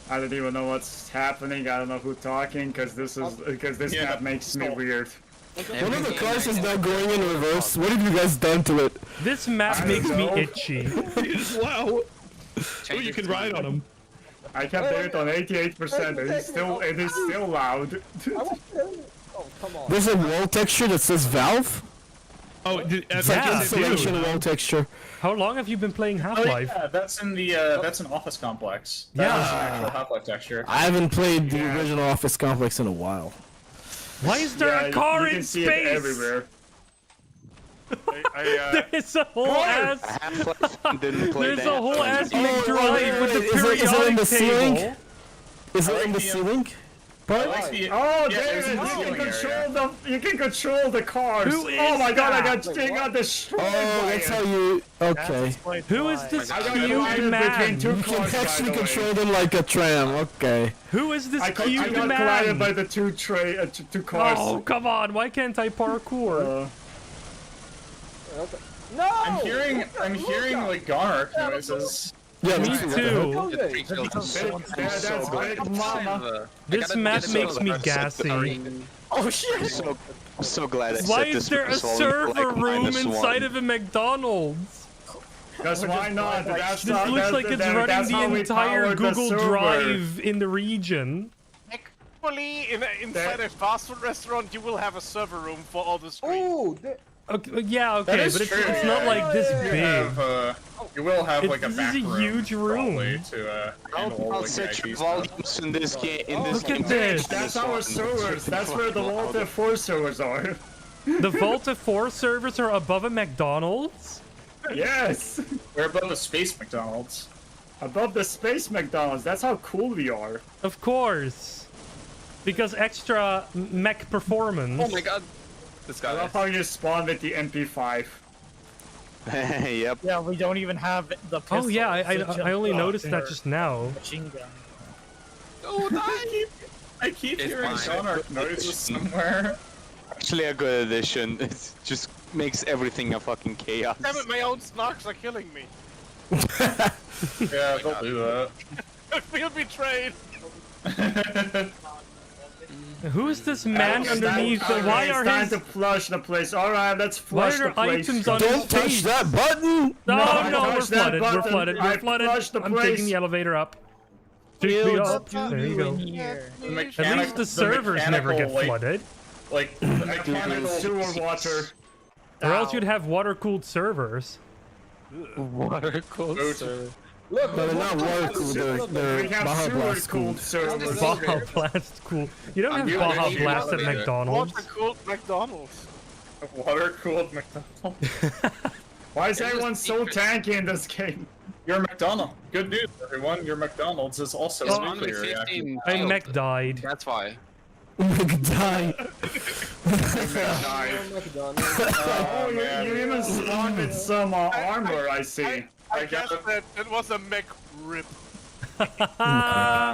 S3: I don't even know what's happening. I don't know who's talking because this map makes me weird.
S14: One of the cars is now going in reverse. What have you guys done to it?
S1: This map makes me itchy.
S8: Wow. Oh, you can ride on them.
S3: I kept it on 88%, and it is still loud.
S14: There's a wall texture that says Valve.
S8: Oh,
S14: It's like insulation wall texture.
S1: How long have you been playing
S6: Oh
S1: Half-Life?
S6: yeah, that's in the that's an office complex.
S1: Yeah.
S6: That's an actual Half-Life texture.
S14: I haven't played the original Office Complex in a while.
S1: Why is there a car
S3: you
S1: in
S3: can see
S1: space?
S3: it everywhere.
S1: There's a whole ass. There's a whole ass McDrive with the
S14: Is it in the
S1: periodic
S14: ceiling?
S1: table.
S14: Is it in the ceiling?
S6: I like the,
S3: Oh,
S6: yeah,
S3: there
S6: it's
S3: it
S6: in the
S3: is!
S6: ceiling
S3: You can control the cars.
S1: Who is
S3: oh my god! I
S1: that?
S3: got destroyed.
S14: Oh,
S3: by
S14: that's
S3: it.
S14: how you. Okay.
S1: Who is this
S3: I got
S1: cute
S3: divided
S1: man?
S3: between two
S14: You can
S3: cars, by
S14: actually
S3: the way.
S14: control them like a tram. Okay.
S1: Who is this
S3: I got
S1: cute
S3: collided by
S1: man?
S3: the two cars.
S1: Oh, come on. Why can't I parkour?
S15: No!
S6: I'm hearing like Gonarch noises.
S14: Yeah,
S1: Me too.
S3: That's big mama.
S1: This map makes me gassy.
S11: Oh shit! I'm so glad I
S1: Why
S11: set
S1: is
S11: this
S1: there a
S11: for
S1: server
S11: like
S1: room
S11: -1.
S1: inside of a McDonald's?
S3: Because why not?
S1: This looks like it's running the entire Google Drive in the region.
S19: Actually, inside a fast food restaurant, you will have a server room for all the screens.
S1: Okay, yeah,
S6: That
S1: okay,
S6: is
S1: but
S6: true.
S1: it's not like this big.
S6: You will have like a
S1: This
S6: back
S1: is a
S6: room,
S1: huge room.
S6: probably, to handle all
S11: I'll
S6: like
S11: set
S6: the
S11: your
S6: IT stuff.
S11: volumes in this game. In this
S1: Look at
S11: game.
S1: this.
S3: That's our servers. That's where the Volta 4 servers are.
S1: The Volta 4 servers are above a McDonald's?
S3: Yes!
S6: We're above the space McDonald's.
S3: Above the space McDonald's. That's how cool we are.
S1: Of course. Because extra mech performance.
S2: Oh my god. This
S3: I
S2: guy.
S3: love how you spawn with the MP5.
S11: Yep.
S5: Yeah, we don't even have the pistol.
S1: Oh yeah, I only noticed that
S5: their
S1: just now.
S5: machine gun.
S6: Oh, I keep
S2: It's
S6: hearing
S2: fine.
S6: Gonarch noises somewhere.
S11: Actually, a good addition. It just makes everything a fucking chaos.
S19: Damn it, my own snarks are killing me.
S6: Yeah, they'll do that.
S19: I feel betrayed.
S1: Who is this man
S3: It's
S1: underneath?
S3: time-
S1: Why
S3: it's
S1: are
S3: time
S1: his...
S3: to flush the place. Alright, let's
S1: Why
S3: flush
S1: are
S3: the
S1: there
S3: place.
S1: items on his
S14: Don't touch
S1: face?
S14: that button!
S1: No,
S3: I
S1: no, we're
S3: touched that
S1: flooded, we're
S3: button.
S1: flooded,
S3: I
S1: we're flooded.
S3: flushed the
S1: I'm
S3: place.
S1: taking the elevator up. Take me up. There you go. At least the servers never get flooded.
S6: Like, the mechanical
S3: Sewer water.
S1: Or else you'd have water-cooled servers.
S2: Water-cooled server.
S14: No, they're not water cooled. They're
S3: We have
S14: Baja
S3: sewer
S14: Blast
S3: cooled
S14: cooled.
S3: servers.
S1: Baja Blast cool. You don't
S2: I'm
S1: have
S2: doing
S1: Baja
S2: it.
S1: Blast at
S2: Elevator.
S1: McDonald's.
S19: Water-cooled McDonald's.
S6: water-cooled McDonald's.
S3: Why is everyone so tanky in this game?
S6: Your McDonald. Good news, everyone. Your McDonald's is also
S2: It's
S6: a
S2: only
S6: nuclear reactor.
S2: 15
S1: I
S2: killed.
S1: mech died.
S2: That's why.
S14: Die.
S3: Oh, you even spawned with some armor, I see.
S19: I guess that it was a mech rip.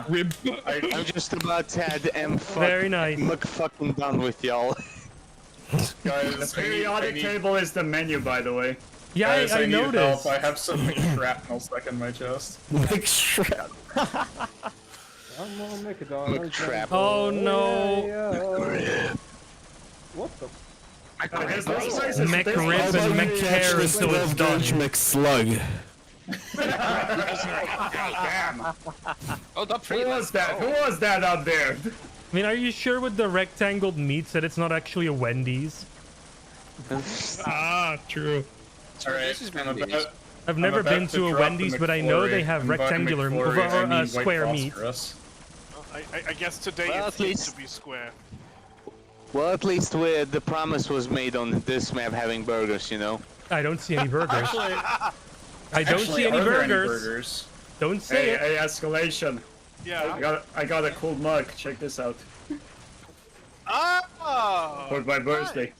S8: Rib.
S11: I'm just about to add
S1: Very nice.
S11: fucking done with y'all.
S6: Guys,
S3: The periodic table is the menu, by the way.
S1: Yeah,
S6: guys,
S1: I
S6: need help.
S1: noticed.
S6: I have some shrapnel stuck in my chest.
S14: McShrap.
S9: I'm on McDonald.
S11: McTrap.
S1: Oh no.
S9: What the?
S1: McRib and McCare until it's done.
S14: McSlug.
S2: Oh, top
S3: Who
S2: three.
S3: was that? Who was that up there?
S1: I mean, are you sure with the rectangled meats that it's not actually a Wendy's?
S8: Ah, true.
S6: Alright,
S1: I've never been to a Wendy's, but I know they have rectangular or square meat.
S19: I guess today
S11: Well,
S19: it
S11: at
S19: needs
S11: least-
S19: to be square.
S11: Well, at least the promise was made on this map having burgers, you know.
S1: I don't see any burgers. I don't
S6: Actually,
S1: see any
S6: are there any
S1: burgers.
S6: burgers?
S1: Don't say it.
S3: Hey, escalation.
S19: Yeah.
S3: I got a cool mug. Check this out.
S19: Oh!
S3: For my birthday.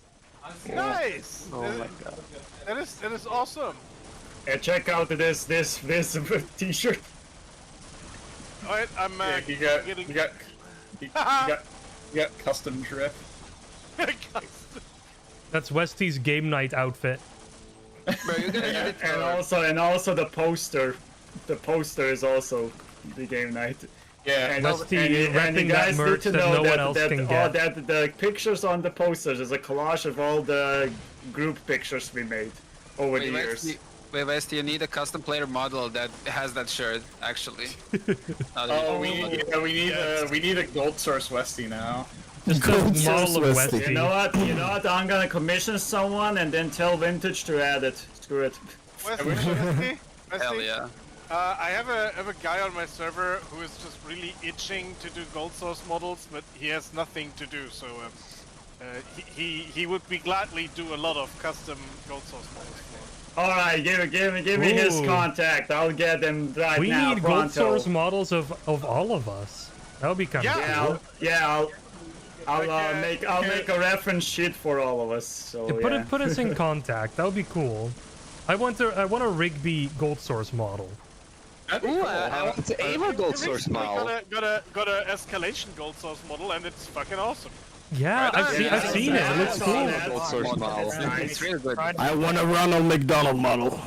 S19: Nice!
S11: Oh my god.
S19: That is awesome.
S3: Hey, check out this t-shirt.
S19: Alright, I'm
S6: Yeah, you got custom drip.
S1: That's Westy's game night outfit.
S3: And also the poster. The poster is also the game night.
S6: Yeah,
S3: and
S1: Westy
S3: you
S1: repping that
S3: guys
S1: merch
S3: need to
S1: that
S3: know
S1: no one else
S3: that,
S1: can
S3: oh,
S1: get.
S3: that the pictures on the posters is a collage of all the group pictures we made over the years.
S2: Wait, Westy, you need a custom player model that has that shirt, actually.
S6: Oh, we need a gold source Westy now.
S1: Just a model of Westy.
S3: You know what? I'm gonna commission someone and then tell Vintage to add it. Screw it.
S19: Westy?
S2: Hell yeah.
S19: I have a guy on my server who is just really itching to do gold source models, but he has nothing to do. So he would be gladly do a lot of custom gold source models for.
S3: All right, give me his contact. I'll get him right
S1: We
S3: now.
S1: need gold
S3: pronto.
S1: source models of all of us. That would be kind of cool.
S3: I'll make a reference sheet for all of us. So
S1: Yeah, put us in contact. That would be cool. I want a Rigby gold source model.
S11: Ooh, I want to aim a gold source model.
S19: Got a escalation gold source model, and it's fucking awesome.
S1: Yeah, I've seen it. It looks cool.
S11: Gold source model.
S2: It's really good.
S14: I want a Ronald McDonald model.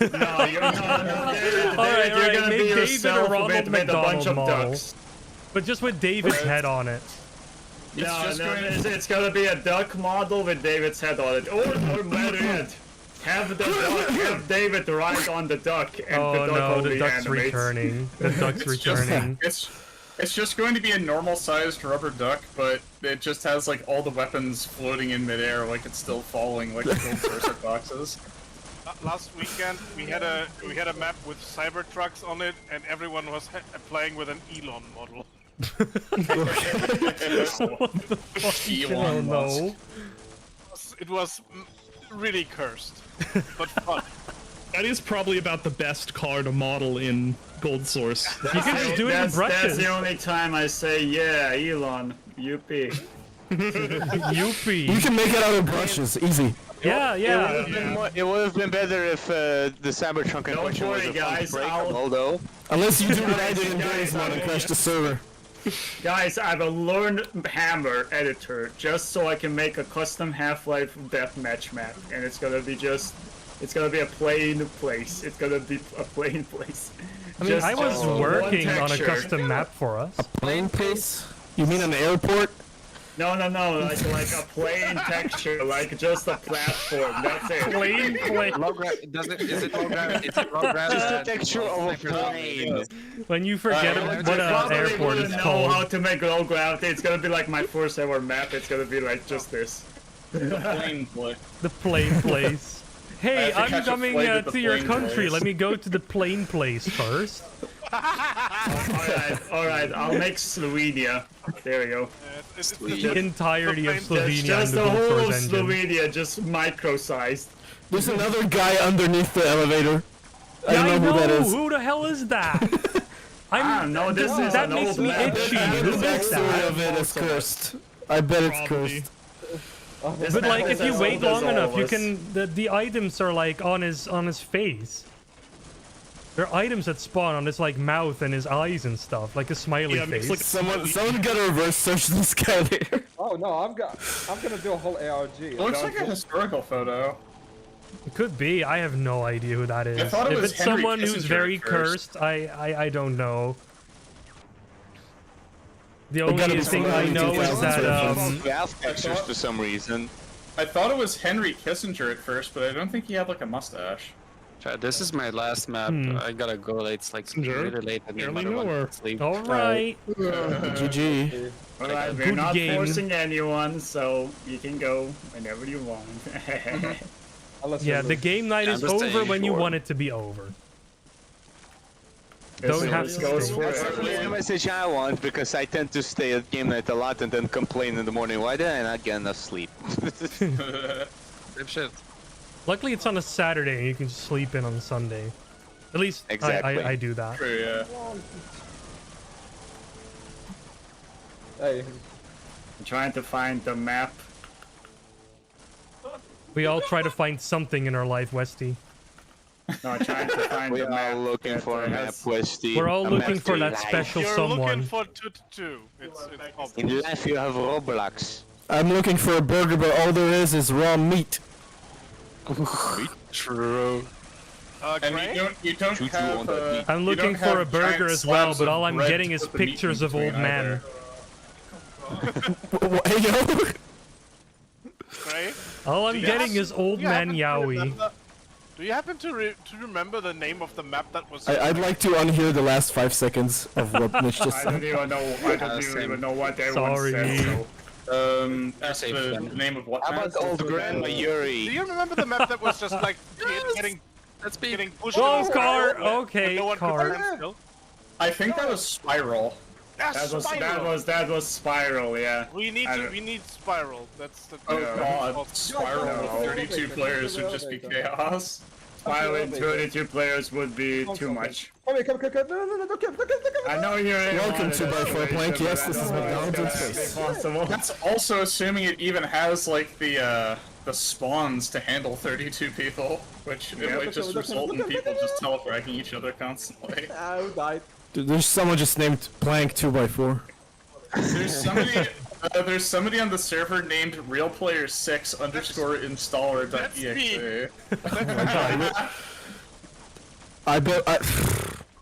S3: No, you're not.
S1: All right,
S3: You're gonna
S1: make
S3: be
S1: David a
S3: yourself
S1: Ronald
S3: with a bunch
S1: McDonald
S3: of
S1: model,
S3: ducks.
S1: but just with David's head on it.
S3: It's gonna be a duck model with David's head on it, or better yet, have David ride on the duck, and
S1: Oh
S3: the duck
S1: no,
S3: only
S1: the duck's
S3: animates.
S1: returning. The duck's returning.
S6: It's just going to be a normal-sized rubber duck, but it just has like all the weapons floating in midair, like it's still falling, like the gold source boxes.
S19: Last weekend we had a map with Cybertrucks on it, and everyone was playing with an Elon model.
S1: What the fuck?
S6: Elon Musk.
S1: No.
S19: It was really cursed, but fun.
S8: That is probably about the best car to model in Gold Source.
S1: You can just do it in brushes.
S3: That's the only time I say, yeah, Elon, UP.
S1: Yuppie.
S14: You can make it out of brushes, easy.
S1: Yeah.
S11: It would have been better if the Cybertruck and
S3: Don't worry, guys.
S11: although.
S14: Unless you do what I did in Days Mod and crash the server.
S3: Guys, I have a learned hammer editor just so I can make a custom Half-Life Deathmatch map, and it's gonna be a plain place. It's gonna be a plain place.
S1: I mean, I was working on a
S3: texture.
S1: custom map for us.
S14: A plain place? You mean an airport?
S3: No, like a plain texture, like just a platform. That's it.
S1: Plain.
S2: Is it low gravity?
S11: Just a texture of a plane.
S1: When you forget what an airport is
S3: know
S1: called.
S3: how to make low gravity. It's gonna be like my first ever map. It's gonna be like just this.
S6: Plain play.
S1: The plain place. Hey,
S6: I have to
S1: I'm
S6: catch a
S1: coming
S6: flight at the
S1: to your
S6: plain
S1: country.
S6: place.
S1: Let me go to the plain place first.
S3: Alright, I'll make Slovenia. There we go.
S1: The entirety of Slovenia
S3: Just
S1: in the
S3: the
S1: Gold
S3: whole of
S1: Source engine.
S3: Slovenia, just micro-sized.
S14: There's another guy underneath the elevator. I don't know who that is.
S1: Who the hell is that?
S3: I don't know. This is
S1: that
S3: an
S1: makes
S3: old
S1: me
S3: map.
S1: itchy.
S14: I bet
S1: Who
S14: the
S1: is
S14: backstory
S1: that?
S14: of it is cursed. I bet it's
S8: Probably.
S14: cursed.
S1: But like, if you
S3: as
S1: wait
S3: old as
S1: long
S3: all
S1: enough,
S3: of
S1: you
S3: us.
S1: can. The items are like on his face. There are items that spawn on his like mouth and his eyes and stuff, like a smiley
S8: Yeah, it
S1: face.
S8: makes, like,
S14: Someone got a reverse search this guy there.
S9: Oh no, I'm gonna do a whole ARG.
S6: It looks like a historical photo.
S1: It could be. I have no idea who that is.
S6: I thought it
S1: If
S6: was
S1: it's
S6: Henry
S1: someone who's
S6: Kissinger
S1: very
S6: at first.
S1: cursed, I don't know. The
S14: gotta
S1: only
S14: be
S1: thing
S14: from
S1: I
S14: early
S1: know is
S14: 2000s
S1: that
S14: reference.
S11: Valve textures for some reason.
S6: I thought it was Henry Kissinger at first, but I don't think he had like a mustache.
S2: Chat, this is my last map. I gotta go. It's like
S8: Sure.
S2: really late and
S8: Barely
S2: I
S8: know her.
S2: want to sleep.
S1: all right.
S14: GG.
S3: Alright, we're
S1: Good
S3: not
S1: game.
S3: forcing anyone, so you can go whenever you want.
S1: Yeah, the game night
S2: I'm
S1: is
S2: just
S1: over
S2: saying
S1: when you
S2: for-
S1: want it to be over.
S3: This
S1: Don't have
S3: always
S1: to
S3: goes
S1: stay.
S3: for
S11: That's
S3: everyone.
S11: the message I want because I tend to stay at game night a lot and then complain in the morning. Why did I not get enough sleep?
S2: Same shit.
S1: Luckily, it's on a Saturday and you can just sleep in on Sunday. At least
S11: Exactly.
S1: I do that.
S6: True, yeah.
S9: Hey,
S3: I'm trying to find the map.
S1: We all try to find something in our life, Westy.
S3: No, I'm trying to find
S11: We
S3: the map.
S11: are looking
S3: that,
S11: for a map,
S3: has-
S11: Westy.
S1: We're all
S11: A
S1: looking
S11: map
S1: for
S11: to
S1: that
S11: life.
S1: special
S19: You're
S1: someone.
S19: looking for 222. It's
S11: In
S19: obvious.
S11: life you have Roblox.
S14: I'm looking for a burger, but all there is raw meat.
S2: True.
S6: And
S19: Gray?
S6: you don't
S11: Choo-choo
S6: have.
S11: on that beat.
S1: I'm
S6: you
S1: looking
S6: don't
S1: for a
S6: have
S1: burger
S6: giant
S1: as well,
S6: slabs
S1: but
S6: of
S1: all I'm
S6: bread
S1: getting
S6: to
S1: is
S6: put the meat
S1: pictures
S6: in
S1: of old
S6: between
S1: men.
S6: either.
S14: Hey, yo.
S19: Gray?
S1: All I'm
S19: Do you
S1: getting
S19: happen-
S1: is old
S19: do you
S1: man
S19: happen to
S1: yaoi.
S19: remember- Do you happen to remember the name of the map that was?
S14: I'd like to unhear the last 5 seconds of what Mitch just
S3: I
S14: said.
S3: don't even know. I don't even know what everyone
S1: Sorry.
S3: said. So.
S6: That's
S2: Safe
S6: the
S2: then.
S6: name of what?
S11: How
S6: map?
S11: about old Grandma
S19: Do
S11: Yuri?
S19: you remember the map that was just like getting
S2: Let's be.
S19: getting pushed?
S1: Oh,
S19: over
S1: car.
S19: and
S1: Okay,
S19: no one could
S1: car.
S19: stand still?
S6: I think that was Spiral.
S3: That was Spiral, yeah.
S19: We need
S3: I
S19: to.
S3: don't-
S19: We need Spiral. That's the.
S6: Oh
S3: Yeah.
S6: god, Spiral with
S3: No.
S6: 32 players would just be chaos.
S3: Spiral and 32 players would be too much.
S9: Come here, come. No, don't come.
S3: I know you're in
S14: Welcome
S3: on
S14: to
S3: it,
S14: By Four
S3: Aspiration,
S14: Plank.
S3: but
S14: Yes,
S3: I
S14: this
S3: don't
S14: is
S3: know if
S14: McDonald's in
S3: that's
S14: space.
S3: possible.
S6: That's also assuming it even has like the spawns to handle 32 people, which it
S3: Yeah.
S6: might just result in people just teleporting each other constantly.
S9: Ah, who died?
S14: Dude, there's someone just named Plank 2x4.
S6: There's somebody on the server named realplayer6_installer.exe.
S14: I bet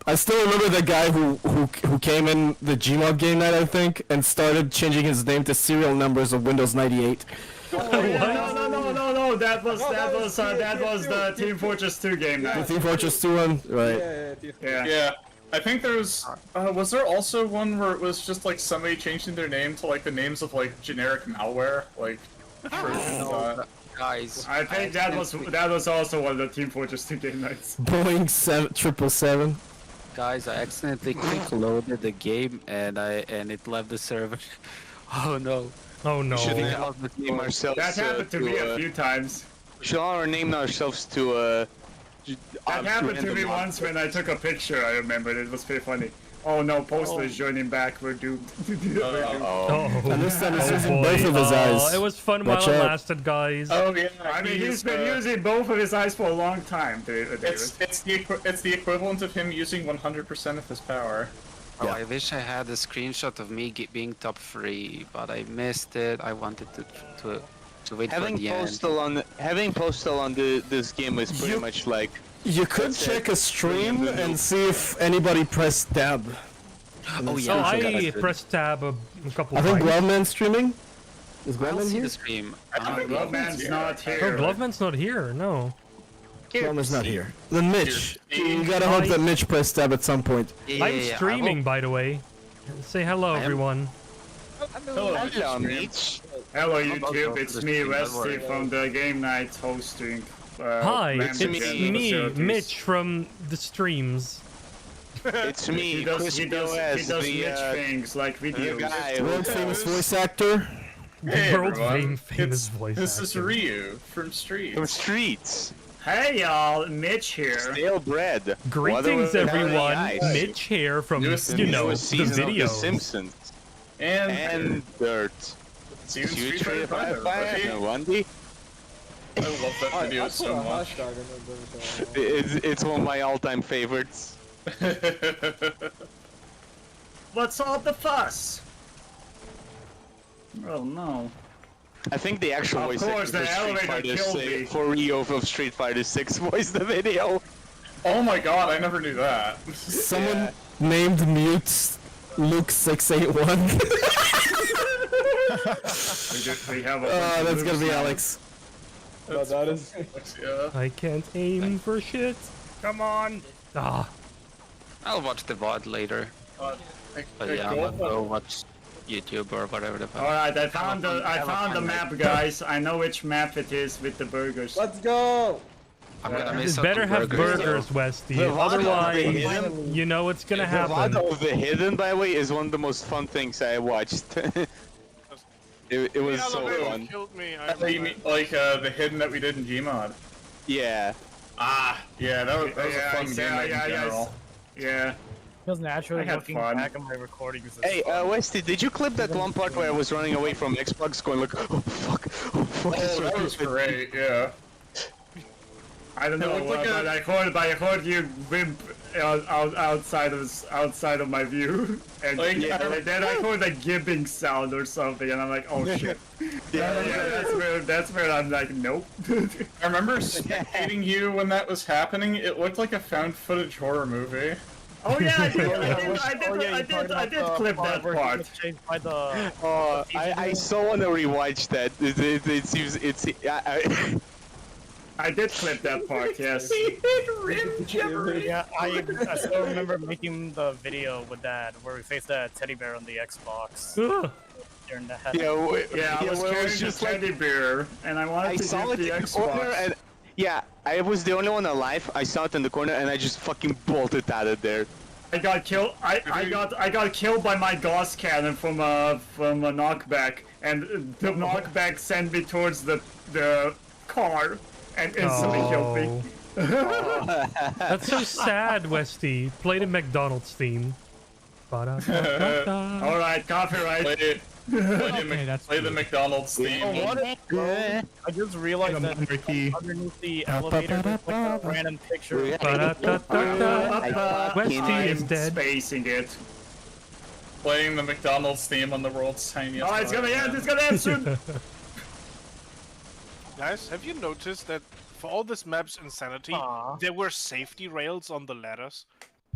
S14: I still remember the guy who came in the Gmod game night, I think, and started changing his name to serial numbers of Windows 98.
S3: No, that was the Team Fortress 2 game
S14: The
S3: now.
S14: Team Fortress 2 one, right?
S3: Yeah.
S6: Yeah, I think there was there also one where it was just like somebody changing their name to like the names of like generic malware, like versions of that.
S2: Guys.
S3: I think that was also one of the Team Fortress 2 game nights.
S14: Boeing 777.
S2: Guys, I accidentally quick loaded the game and it left the server. Oh no.
S1: Oh no.
S11: We should name ourselves.
S3: That happened to me a few times.
S11: We should all name ourselves to
S3: That happened to me once when I took a picture, I remember. It was pretty funny. Oh no, Postal is joining back. We're doomed.
S1: Oh,
S14: And this time he's using
S1: boy.
S14: both of his eyes.
S1: It was fun
S14: Watch
S1: while it
S14: out.
S1: lasted, guys.
S6: Oh yeah,
S3: I mean, he's been using both of his eyes for a long time, David.
S6: It's the equivalent of him using 100% of his power.
S2: Oh, I wish I had a screenshot of me being top 3, but I missed it. I wanted to wait
S11: having
S2: for the end.
S11: Postal on this game is pretty much like.
S14: You could
S11: That's
S14: check
S11: it.
S14: a stream and see if anybody pressed tab.
S2: Oh
S1: Oh,
S2: yeah,
S1: I pressed tab a couple
S14: I think
S1: times.
S14: Gloveman's streaming. Is
S2: I don't
S14: Gloveman
S2: see
S14: here?
S2: the stream.
S3: Gloveman's not
S1: Oh,
S3: here.
S1: Gloveman's not here, no.
S14: Gloveman's not here. Then Mitch. You gotta hope that Mitch pressed tab at some point.
S1: I'm streaming, by the way. Say hello, everyone.
S11: Hello, Mitch.
S3: Hello YouTube, it's me,
S2: Don't
S3: Westy
S2: worry.
S3: from the game night hosting.
S1: Hi, it's
S3: LambdaGen
S1: me,
S3: facilities.
S1: Mitch from the streams.
S11: It's me,
S3: He does
S11: Crispy
S3: Mitch
S11: OS,
S3: things like
S11: the
S3: videos.
S11: guy
S14: World famous voice actor.
S6: Hey
S1: World
S6: everyone,
S1: famous voice
S6: this is
S1: actor.
S6: Ryu from Streets.
S11: from Streets.
S3: Hey y'all, Mitch here.
S11: Stale bread.
S1: Greetings, everyone. Mitch here from, you know, the video.
S11: Simpsons. And Dirt.
S6: Street
S11: Fighter
S6: Fighter
S11: 5 and 1D.
S6: I love that video so much.
S11: It's one of my all-time favorites.
S3: What's all the fuss? Oh no.
S11: I think the actual
S3: Of
S11: voice
S3: course, the elevator killed me.
S11: for Rio of Street Fighter 6 voiced the video.
S6: Oh my god, I never knew that.
S14: Someone named Mute Luke 681.
S3: We have a
S14: that's gonna be Alex.
S9: That is.
S6: Yeah.
S1: I can't aim for shit. Come on. Ah.
S2: I'll watch the VOD later. But yeah, I'm gonna go watch YouTube or whatever the fuck.
S3: Alright, I found the map, guys. I know which map it is with the burgers.
S9: Let's go!
S2: I'm gonna miss
S1: You
S2: out
S1: better
S2: on
S1: have burgers,
S11: The
S1: Westy.
S11: VOD
S1: Otherwise, you know what's gonna
S11: The
S1: happen.
S11: VOD of The Hidden, by the way, is one of the most fun things I watched. it was so fun.
S19: Killed me.
S6: You mean, like the Hidden that we did in Gmod?
S11: Yeah.
S6: Ah, yeah, that was a fun game in general.
S3: Yeah.
S5: Feels naturally
S3: I had
S5: looking
S3: fun.
S5: back at my recordings.
S11: Hey, Westy, did you clip that one part where I was running away from Xbox going like, oh fuck, oh fuck.
S6: Oh, that was great, yeah.
S3: I don't know,
S6: looked like
S3: but I heard you wimp outside of my view, and,
S6: Like,
S3: and then I heard a gibbing sound or something, and I'm like, oh shit. That's where I'm like, nope.
S6: I remember spectating you when that was happening. It looked like a found footage horror movie.
S3: Oh yeah, I did clip that part.
S11: I so want to rewatch that. It seems
S3: I did clip that part, yes.
S5: Yeah, I still remember making the video with that, where we faced that teddy bear on the Xbox. During that.
S3: I was carrying just the teddy bear, and I wanted to
S11: saw
S3: hit
S11: it
S3: the
S11: in the corner,
S3: Xbox.
S11: and yeah, I was the only one alive. I saw it in the corner, and I just fucking bolted out of there.
S3: I got killed. I got killed by my gauss cannon from a knockback, and the knockback sent me towards the car and instantly killed me.
S1: That's so sad, Westy. Play the McDonald's theme.
S3: Alright, copyright.
S6: Play the McDonald's theme.
S5: I just realized that underneath the elevator, there's like a random picture.
S1: Westy is dead.
S3: Spacing it.
S6: Playing the McDonald's theme on the world's tiniest.
S3: Oh, it's gonna end! It's gonna end soon!
S19: Guys, have you noticed that for all this map's insanity, there were safety rails on the ladders?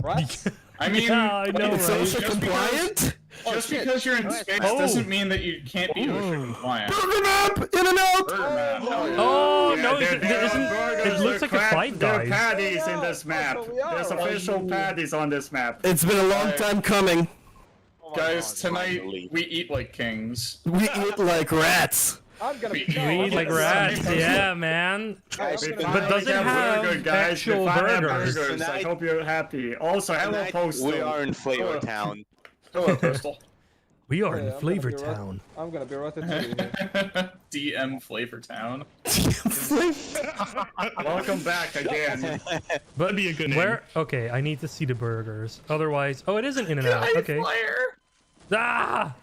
S9: What?
S6: I mean,
S1: yeah, I know,
S14: It's
S1: right?
S14: social compliant?
S6: Just because you're in space doesn't mean that you can't be OSHA compliant.
S14: Burger map! In and out!
S1: Oh,
S3: Yeah,
S1: no,
S3: there
S1: isn't, it looks like a Five
S3: There are
S1: Guys.
S3: patties in this map. There's official patties on this map.
S14: It's been a long time coming.
S6: Guys, tonight we eat like kings.
S14: We eat like rats.
S9: I'm gonna
S6: We
S1: Eat like rats, yeah, man. But does it have actual burgers?
S3: I hope you're happy. Also, hello, Postal.
S11: We are in Flavor Town.
S6: Hello, Postal.
S1: We are in
S9: I'm gonna
S1: Flavor
S9: be
S1: Town.
S9: I'm gonna be Ratatouille.
S6: DM Flavor Town.
S3: Welcome back again.
S1: But
S8: be a good name.
S1: where? Okay, I need to see the burgers. Otherwise, oh, it isn't In and Out. Okay. Ah!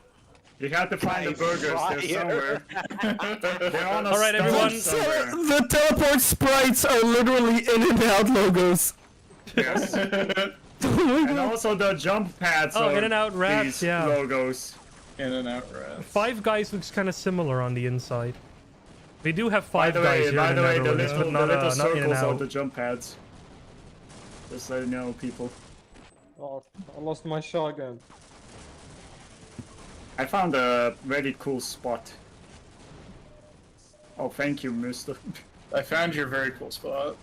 S3: You have to find the burgers. They're somewhere. They're on a
S1: All right, everyone.
S3: somewhere.
S14: The teleport sprites are literally In and Out logos.
S3: Yes.
S14: Oh
S3: And also the jump pads
S1: Oh,
S3: are
S1: In-N-Out Rats,
S3: these
S1: yeah.
S3: logos.
S6: In and out rats.
S1: Five Guys looks kind of similar on the inside. They do have
S3: By
S1: Five
S3: the
S1: Guys
S3: way,
S1: here
S3: by
S1: in
S3: the
S1: the
S3: way, the
S1: Netherlands,
S3: little,
S1: but not,
S3: the little
S1: not In and
S3: circles are
S1: Out.
S3: the jump pads. Just so you know, people.
S9: Oh, I lost my shotgun.
S3: I found a very cool spot. Oh, thank you, mister.
S6: I found your very cool spot.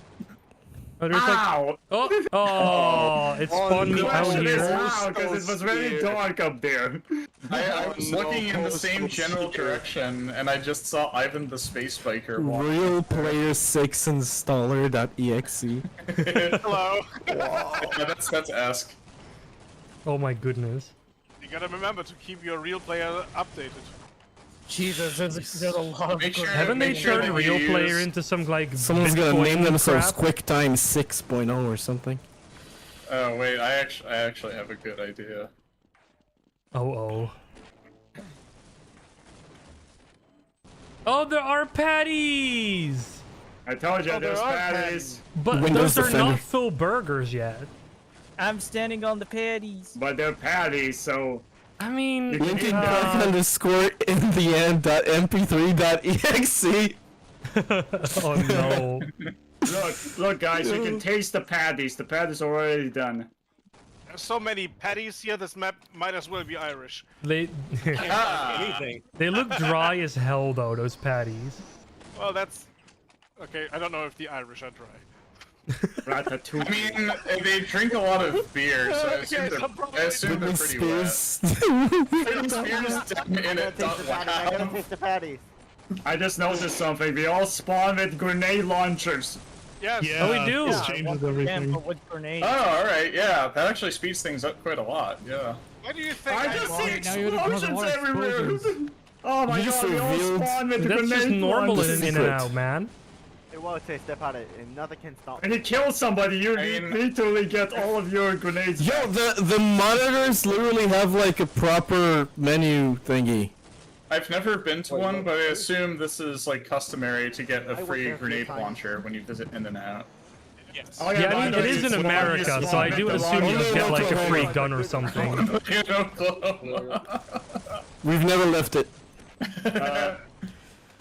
S1: Oh, there's like,
S3: Ow!
S1: oh, it spawned me out
S3: Question is
S1: here.
S3: how, because it was very dark up there.
S6: I was looking in the same general direction, and I just saw Ivan the Space Biker walk.
S14: Real Player 6 installer.exe.
S19: Hello.
S6: Yeah, that's Ask.
S1: Oh my goodness.
S19: You gotta remember to keep your real player updated.
S5: Jesus, there's a lot of.
S1: Haven't they turned real player into some like?
S14: Someone's gonna
S1: Bitcoin
S14: name themselves
S1: crap?
S14: Quick Time 6.0 or something.
S6: Oh wait, I actually have a good idea.
S1: Oh. Oh, there are patties!
S3: I told you there's patties.
S1: But
S14: Windows
S1: those are
S14: Defender.
S1: not full burgers yet.
S5: I'm standing on the patties.
S3: But they're patties, so.
S1: I mean,
S14: Linkin Park underscore in the end dot mp3.exe.
S1: Oh no.
S3: Look, guys, you can taste the patties. The patties are already done.
S19: There's so many patties here. This map might as well be Irish.
S1: They they look dry as hell though. Those patties.
S19: Well, that's okay. I don't know if the Irish are dry.
S6: I mean, they drink a lot of beer, so I assume they're pretty wet. Britney Spears done in it.
S15: The patties.
S3: I just noticed something. We all spawn with grenade launchers.
S19: Yes.
S1: Oh, we do.
S8: This changes everything.
S5: Grenade.
S6: Oh, alright, yeah. That actually speeds things up quite a lot, yeah.
S19: Why do you think
S3: I just see
S18: now you're gonna cause a
S3: explosions
S18: lot of
S3: everywhere.
S18: explosions.
S3: Oh my
S14: You just
S3: god, we all
S14: revealed-
S3: spawn with
S1: That's
S3: grenade
S1: just normal
S3: launchers.
S1: in and out, man.
S15: It will say step at it, and nothing can stop.
S3: And you kill somebody, you literally get all of your grenades.
S14: Yo, the monitors literally have like a proper menu thingy.
S6: I've never been to one, but I assume this is like customary to get a free grenade launcher when you visit In and Out.
S19: Yes.
S3: Oh,
S1: Yeah, I mean,
S3: by
S1: it
S3: the
S1: is
S3: way,
S1: in
S3: it's
S1: America,
S3: one of
S1: so I do
S3: the
S1: assume you
S3: longest-
S1: get like a free gun or something.
S14: We've never left it.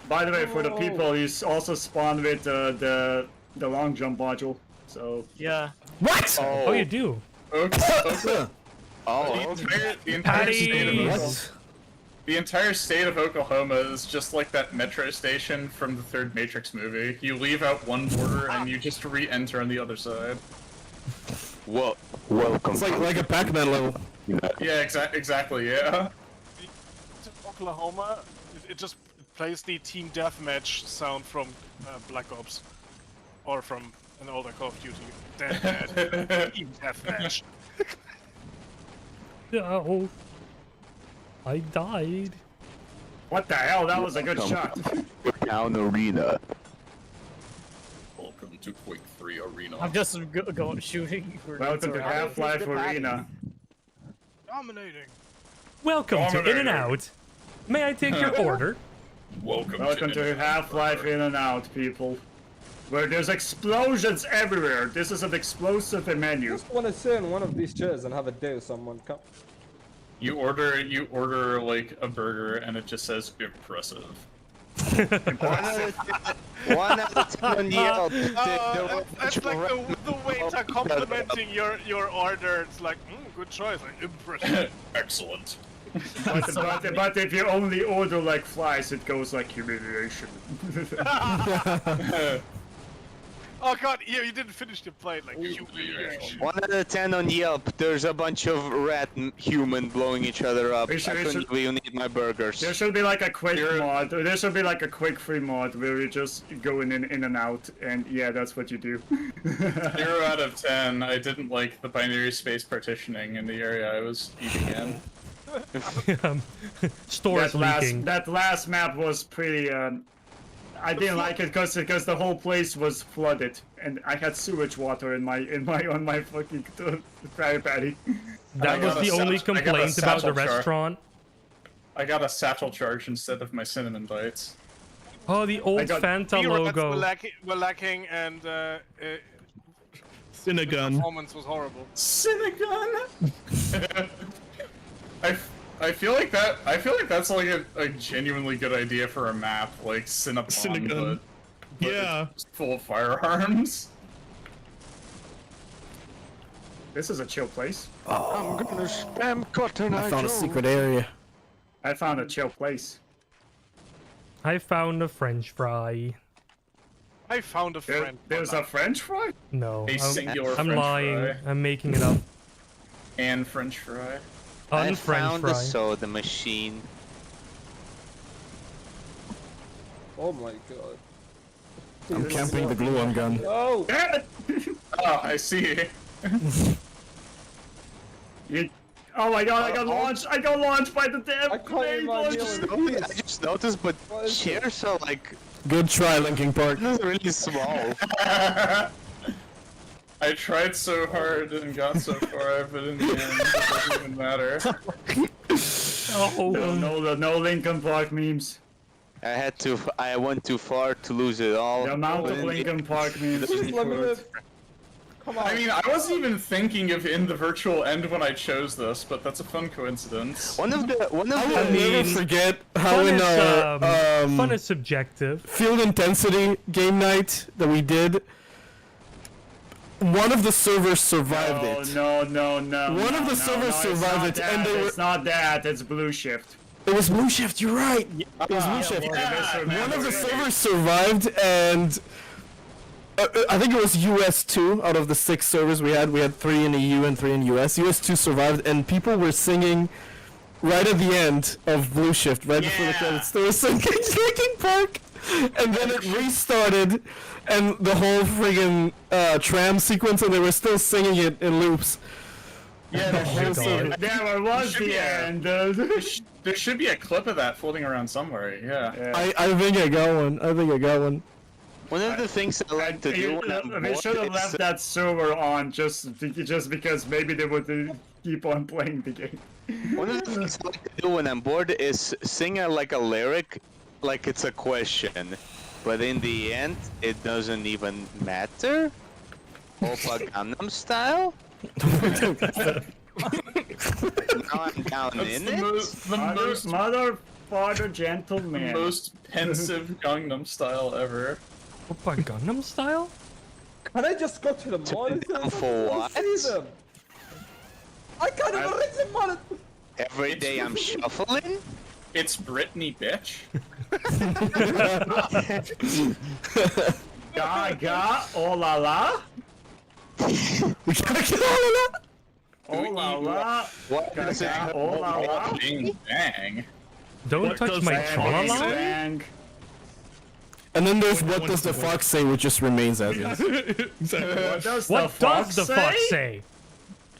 S3: By the way, for the people, you also spawn with the long jump module. So
S5: Yeah.
S14: What?
S1: Oh, you do.
S6: The entire state of Oklahoma is just like that metro station from the third Matrix movie. You leave out one border and you just re-enter on the other side.
S11: Well, welcome.
S14: It's like a Pac-Man level.
S6: Yeah, exactly, yeah.
S19: Oklahoma, it just plays the Team Deathmatch sound from Black Ops. Or from an older Call of Duty. Deathmatch. Team Deathmatch.
S1: Oh. I died.
S3: what the hell? That was a good shot.
S11: Town Arena.
S6: Welcome to Quake 3 Arena.
S5: I'm just going shooting.
S3: Welcome to Half-Life Arena.
S19: Dominating.
S1: Welcome to In and Out. May I take your order?
S3: Welcome to Half-Life In and Out, people. Where there's explosions everywhere. This is an explosive menu.
S9: Just want to sit in one of these chairs and have a day with someone. Come.
S6: You order like a burger and it just says impressive.
S11: One out of 10 Yelp.
S19: That's like the waiter complimenting your order. It's like, good choice, like impressive.
S6: Excellent.
S3: But if you only order like flies, it goes like humiliation.
S19: Oh god, yeah, you didn't finish the plate, like humiliation.
S11: 1 out of 10 on Yelp. There's a bunch of rat human blowing each other up. I couldn't even eat my burgers.
S3: There should be like a quick mod. There should be like a quick free mod where you just go in and out, and yeah, that's what you do.
S6: 0 out of 10. I didn't like the binary space partitioning in the area I was eating in.
S1: Stores leaking.
S3: That last map was pretty. I didn't like it because the whole place was flooded, and I had sewage water on my fucking Krabby Patty.
S1: That was the only complaint about the restaurant.
S6: I got a satchel charge instead of my cinnamon bites.
S1: Oh, the old Fanta logo.
S19: Were lacking, and
S8: Cinegun.
S19: performance was horrible.
S6: Cinegun. I feel like that's like a genuinely good idea for a map, like Cinnabon, but
S8: yeah,
S6: it's full of firearms.
S3: This is a chill place.
S11: I'm gonna spam cotton.
S14: I found a secret area.
S3: I found a chill place.
S1: I found a French fry.
S19: I found a friend.
S3: There's a French fry?
S1: No,
S6: A singular
S1: I'm
S6: French
S1: lying.
S6: fry.
S1: I'm making it up.
S6: And French fry.
S11: I
S1: French
S11: found
S1: fry.
S11: a soda machine.
S9: Oh my god.
S14: I'm camping the glue-on gun.
S9: Oh!
S6: Oh, I see.
S3: Oh my god, I got launched! I got launched by the damn
S9: I can't
S11: I just noticed, but chairs are like
S14: Good try, Linkin Park.
S11: really small.
S6: I tried so hard and got so far, but in the end, it doesn't even matter.
S3: No Linkin Park memes.
S11: I went too far to lose it all.
S3: The amount of Linkin Park memes.
S9: Come on.
S6: I mean, I wasn't even thinking of in the virtual end when I chose this, but that's a fun coincidence.
S11: One of the
S14: I'll never forget how
S1: Fun
S14: in
S1: is, fun is subjective.
S14: Field Intensity game night that we did, one of the servers survived it.
S3: No.
S14: One of the servers survived it, and they were.
S3: It's not that. It's Blue Shift.
S14: It was Blue Shift. You're right. It was Blue Shift. One of the servers survived, and I think it was US 2 out of the 6 servers we had. We had 3 in the EU and 3 in US. US 2 survived, and people were singing right at the end of Blue Shift, right before the credits. They were singing Linkin Park, and then it restarted, and the whole friggin' tram sequence, and they were still singing it in loops.
S6: Yeah,
S3: There was the end.
S6: There should be a clip of that floating around somewhere. Yeah.
S14: I think I got one.
S11: One of the things I like to do when I'm
S3: We
S11: bored
S3: should have
S11: is-
S3: left that server on just because maybe they would keep on playing the game.
S11: One of the things I like to do when I'm bored is sing like a lyric, like it's a question, but in the end, it doesn't even matter. Oppa Gangnam Style. Now I'm down in it.
S3: Mother, father, gentleman.
S6: The most pensive Gangnam Style ever.
S1: Oppa Gangnam Style?
S9: Can I just go to the monitor?
S11: For what?
S9: I can't even reach the monitor.
S11: Every day I'm shuffling.
S6: It's Britney, bitch.
S3: Gaga, oh la la. Oh la la.
S11: What is it?
S3: Gaga, oh la la.
S6: Bing bang.
S1: Don't touch my tra-la-la.
S3: Bang.
S14: And then there's what does the fox say, which just remains as is.
S3: What does
S1: What does the fox say?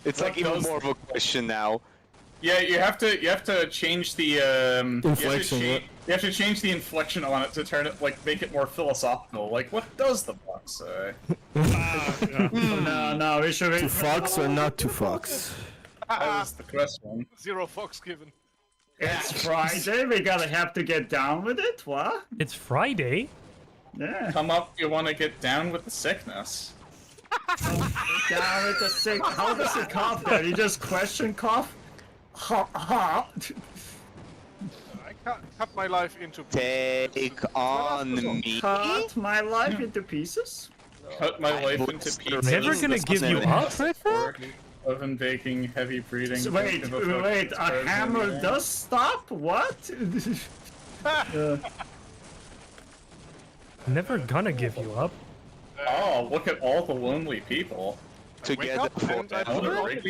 S11: It's like even more of a question now.
S6: Yeah, you have to change the
S14: Inflection,
S6: You have to change the inflection on it to turn it make it more philosophical. Like, what does the fox say?
S3: No, we should.
S14: To fox or not to fox?
S6: That is the question.
S19: 0 fox given.
S3: It's Friday. We gotta have to get down with it. What?
S1: It's Friday.
S3: Yeah.
S6: Come up, you want to get down with the sickness.
S3: Down with the sick. How does it cough? There, you just question cough. Ha ha.
S19: I cut my life into
S11: Take on me.
S3: Cut my life into pieces.
S6: Cut my life into pieces.
S1: Never gonna give you up, River?
S6: Oven baking, heavy breathing.
S3: So wait, a hammer does stop? What?
S1: Never gonna give you up.
S6: Oh, look at all the lonely people.
S11: Together forever.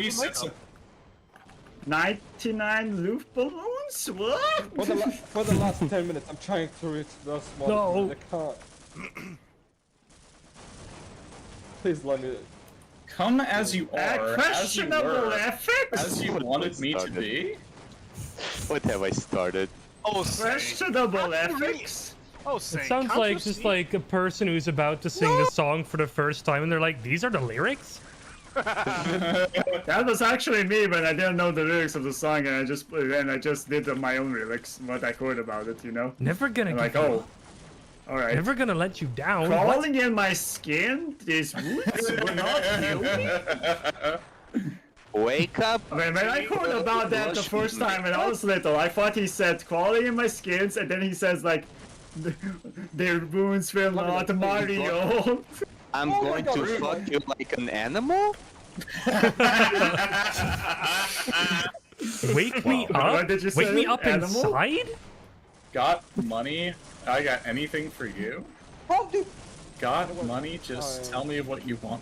S3: 99 loop balloons? What?
S9: For the last 10 minutes, I'm trying to reach those monitors. I can't. Please let me.
S6: Come as you are,
S3: questionable ethics?
S6: as you wanted me to be.
S11: What have I started?
S19: Oh,
S3: questionable ethics?
S19: Oh,
S1: It sounds like just like a person who's about to sing the song for the first time and they're like, these are the lyrics?
S3: That was actually me, but I didn't know the lyrics of the song, and I just did my own lyrics, what I heard about it, you know.
S1: Never gonna
S3: I'm
S1: give
S3: like,
S1: you
S3: oh,
S1: up.
S3: all right.
S1: Never gonna let you down.
S3: Crawling in my skin, these roots will not kill me.
S11: Wake up.
S3: When I heard about that the first time when I was little, I thought he said crawling in my skins, and then he says like, their wounds will not Mario.
S11: I'm going to fuck you like an animal?
S1: Wake me up?
S3: What did you
S1: Wake
S3: say?
S1: me up
S3: Animal?
S1: inside?
S6: Got money? I got anything for you? Got money? Just tell me what you want.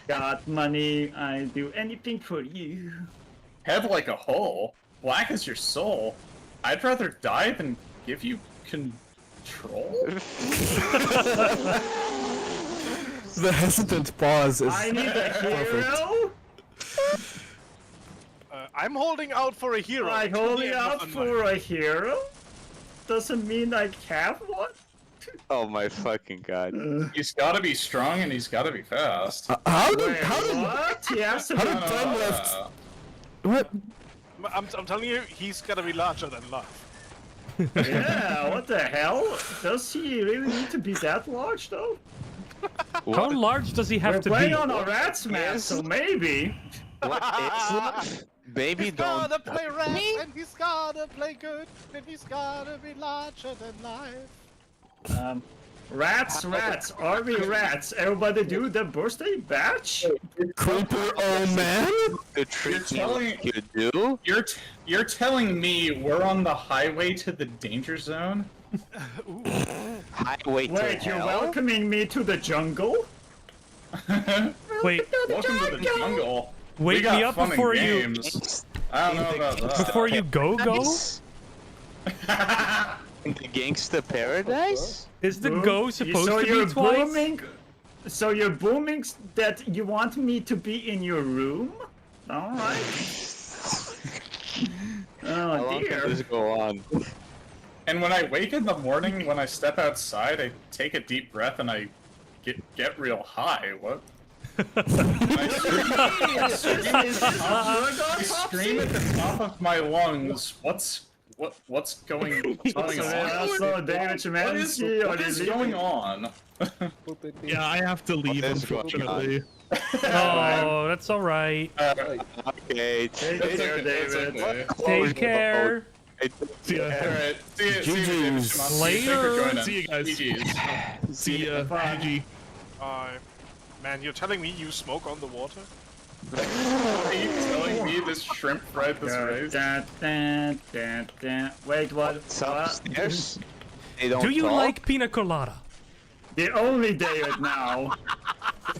S3: Got money, I do anything for you.
S6: Head like a hole, black as your soul. I'd rather die than give you control.
S14: The hesitant pause is
S3: I need a
S14: perfect.
S3: hero.
S19: I'm holding out for a hero.
S3: Like
S19: until the
S3: holding
S19: end of
S3: out
S19: the
S3: for a hero doesn't mean I have one.
S11: Oh my fucking god.
S6: He's gotta be strong and he's gotta be fast.
S14: How did
S3: What? He has to
S14: how
S3: be
S14: did time left? What?
S19: I'm telling you, he's gonna be larger than life.
S3: Yeah, what the hell? Does he really need to be that large though?
S1: How large does he have
S3: We're
S1: to
S3: playing
S1: be?
S3: on a rat's match, so maybe.
S11: What is life? Baby,
S19: He's
S11: don't.
S19: gotta play rats, and he's gotta play good, and he's gotta be larger than life.
S3: Rats, are we rats? Everybody do the birthday batch?
S14: Creeper, oh man!
S11: The treat me like you do?
S6: You're telling me we're on the highway to the danger zone?
S11: Highway to
S3: Wait, you're
S11: hell?
S3: welcoming me to the jungle?
S1: Wait,
S6: Welcome to the jungle. We
S1: wake
S6: got
S1: me up
S6: fun and
S1: before you
S6: games. I don't know about that.
S1: before you go.
S11: In the gangsta paradise?
S1: Is the go supposed
S3: so
S1: to
S3: you're
S1: be twice?
S3: booming? So you're booming that you want me to be in your room? Alright.
S11: How
S3: Oh
S11: long
S3: dear.
S11: can this go on?
S6: And when I wake in the morning, when I step outside, I take a deep breath and I get real high. What? I scream at the top of my lungs. What's going on? What is going on?
S8: Yeah, I have to leave, unfortunately.
S1: Oh, that's all right.
S11: Okay.
S3: Take care, David.
S1: Take care.
S8: See ya.
S6: Alright, see you, David.
S1: Later.
S8: See you guys.
S6: GG's.
S8: See ya. GG.
S19: Man, you're telling me you smoke on the water?
S6: Are you telling me this shrimp fried this race?
S3: Wait, what?
S11: What's upstairs? They don't
S1: Do you
S11: talk?
S1: like pina colada?
S3: The only David now.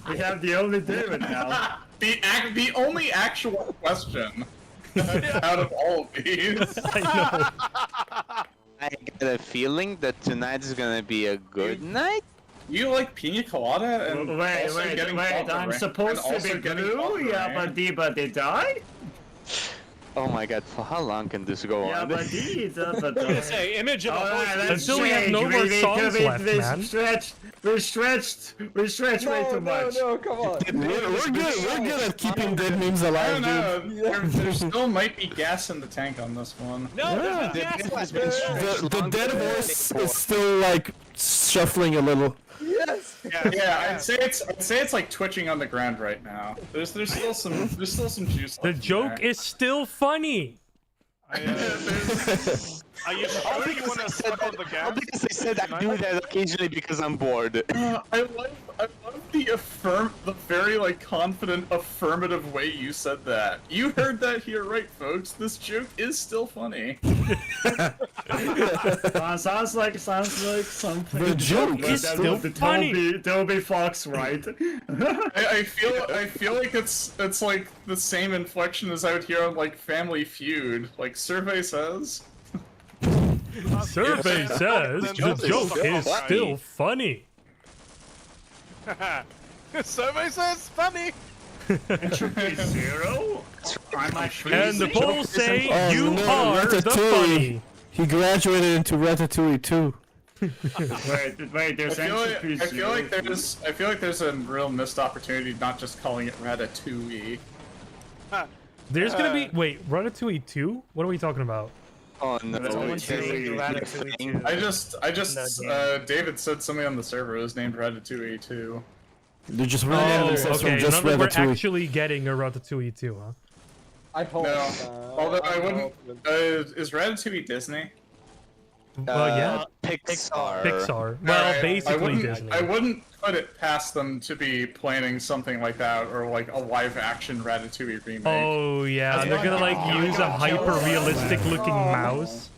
S3: We have the only David now.
S6: The only actual question out of all of these.
S1: I know.
S11: I got a feeling that tonight is gonna be a good night.
S6: You like pina colada and
S3: Wait, I'm supposed to be glue? Yeah, but they died?
S11: Oh my god, for how long can this go
S3: Yeah,
S11: on?
S3: but these
S5: Say, image of a horse.
S1: Until we have no more songs left, man.
S3: We're stretched way too much.
S9: No, come on.
S14: We're good at keeping dead memes
S6: I
S14: alive,
S6: don't
S14: dude.
S6: know. There still might be gas in the tank on this one.
S5: No, there's no gas left.
S14: The dead horse is still like shuffling a little.
S9: Yes.
S6: Yeah, I'd say it's like twitching on the ground right now. There's still some juice.
S1: The joke is still funny.
S19: Are you sure you want to suck on the gas?
S11: Because I said I do that occasionally because I'm bored.
S6: I love the very like confident affirmative way you said that. You heard that here, right, folks? This joke is still funny.
S3: Sounds like something.
S14: The joke is still
S1: funny.
S3: Toby Fox, right?
S6: I feel like it's like the same inflection as out here on like Family Feud. Like survey says.
S1: Survey says the joke is still funny.
S19: Survey says funny.
S3: Entropy 0?
S1: And the polls say
S14: Oh,
S1: you
S14: no,
S1: are the funny.
S14: He graduated into Ratatouille too.
S3: Wait, there's entropy 0.
S6: I feel like there's a real missed opportunity not just calling it Ratatouille.
S1: There's gonna be Ratatouille 2? What are we talking about?
S11: Oh no!
S6: David said something on the server was named Ratatouille too.
S14: They're just renaming themselves from just
S1: none of we're
S14: Ratatouille.
S1: actually getting a Ratatouille 2, huh?
S9: I hope.
S6: No, although I wouldn't. Is Ratatouille Disney?
S1: Well, yeah.
S11: Pixar.
S1: Pixar. Well,
S6: Alright,
S1: basically Disney.
S6: I wouldn't put it past them to be planning something like that, or like a live-action Ratatouille remake.
S1: Oh yeah, they're gonna like use a hyper-realistic looking mouse,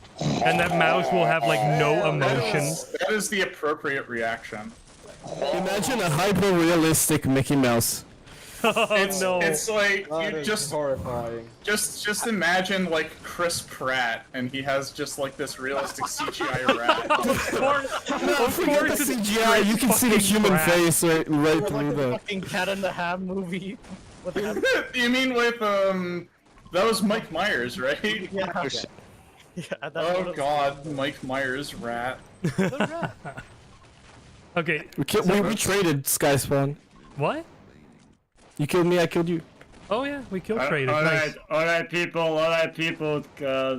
S1: and that mouse will have like no emotion.
S6: That is the appropriate reaction.
S14: Imagine a hyper-realistic Mickey Mouse.
S1: Oh no!
S6: It's like
S9: That
S6: you
S9: is
S6: just
S9: horrifying.
S6: just imagine like Chris Pratt, and he has just like this realistic CGI rat.
S14: No, forget the CGI. You can see the human face right through the.
S5: Fucking Cat in the Hat movie.
S6: You mean with That was Mike Myers, right?
S5: Yeah.
S6: Oh god, Mike Myers, rat.
S1: Okay.
S14: We traded Sky Spawn.
S1: What?
S14: You killed me, I killed you.
S1: Oh yeah, we kill traded. Nice.
S3: All right, people.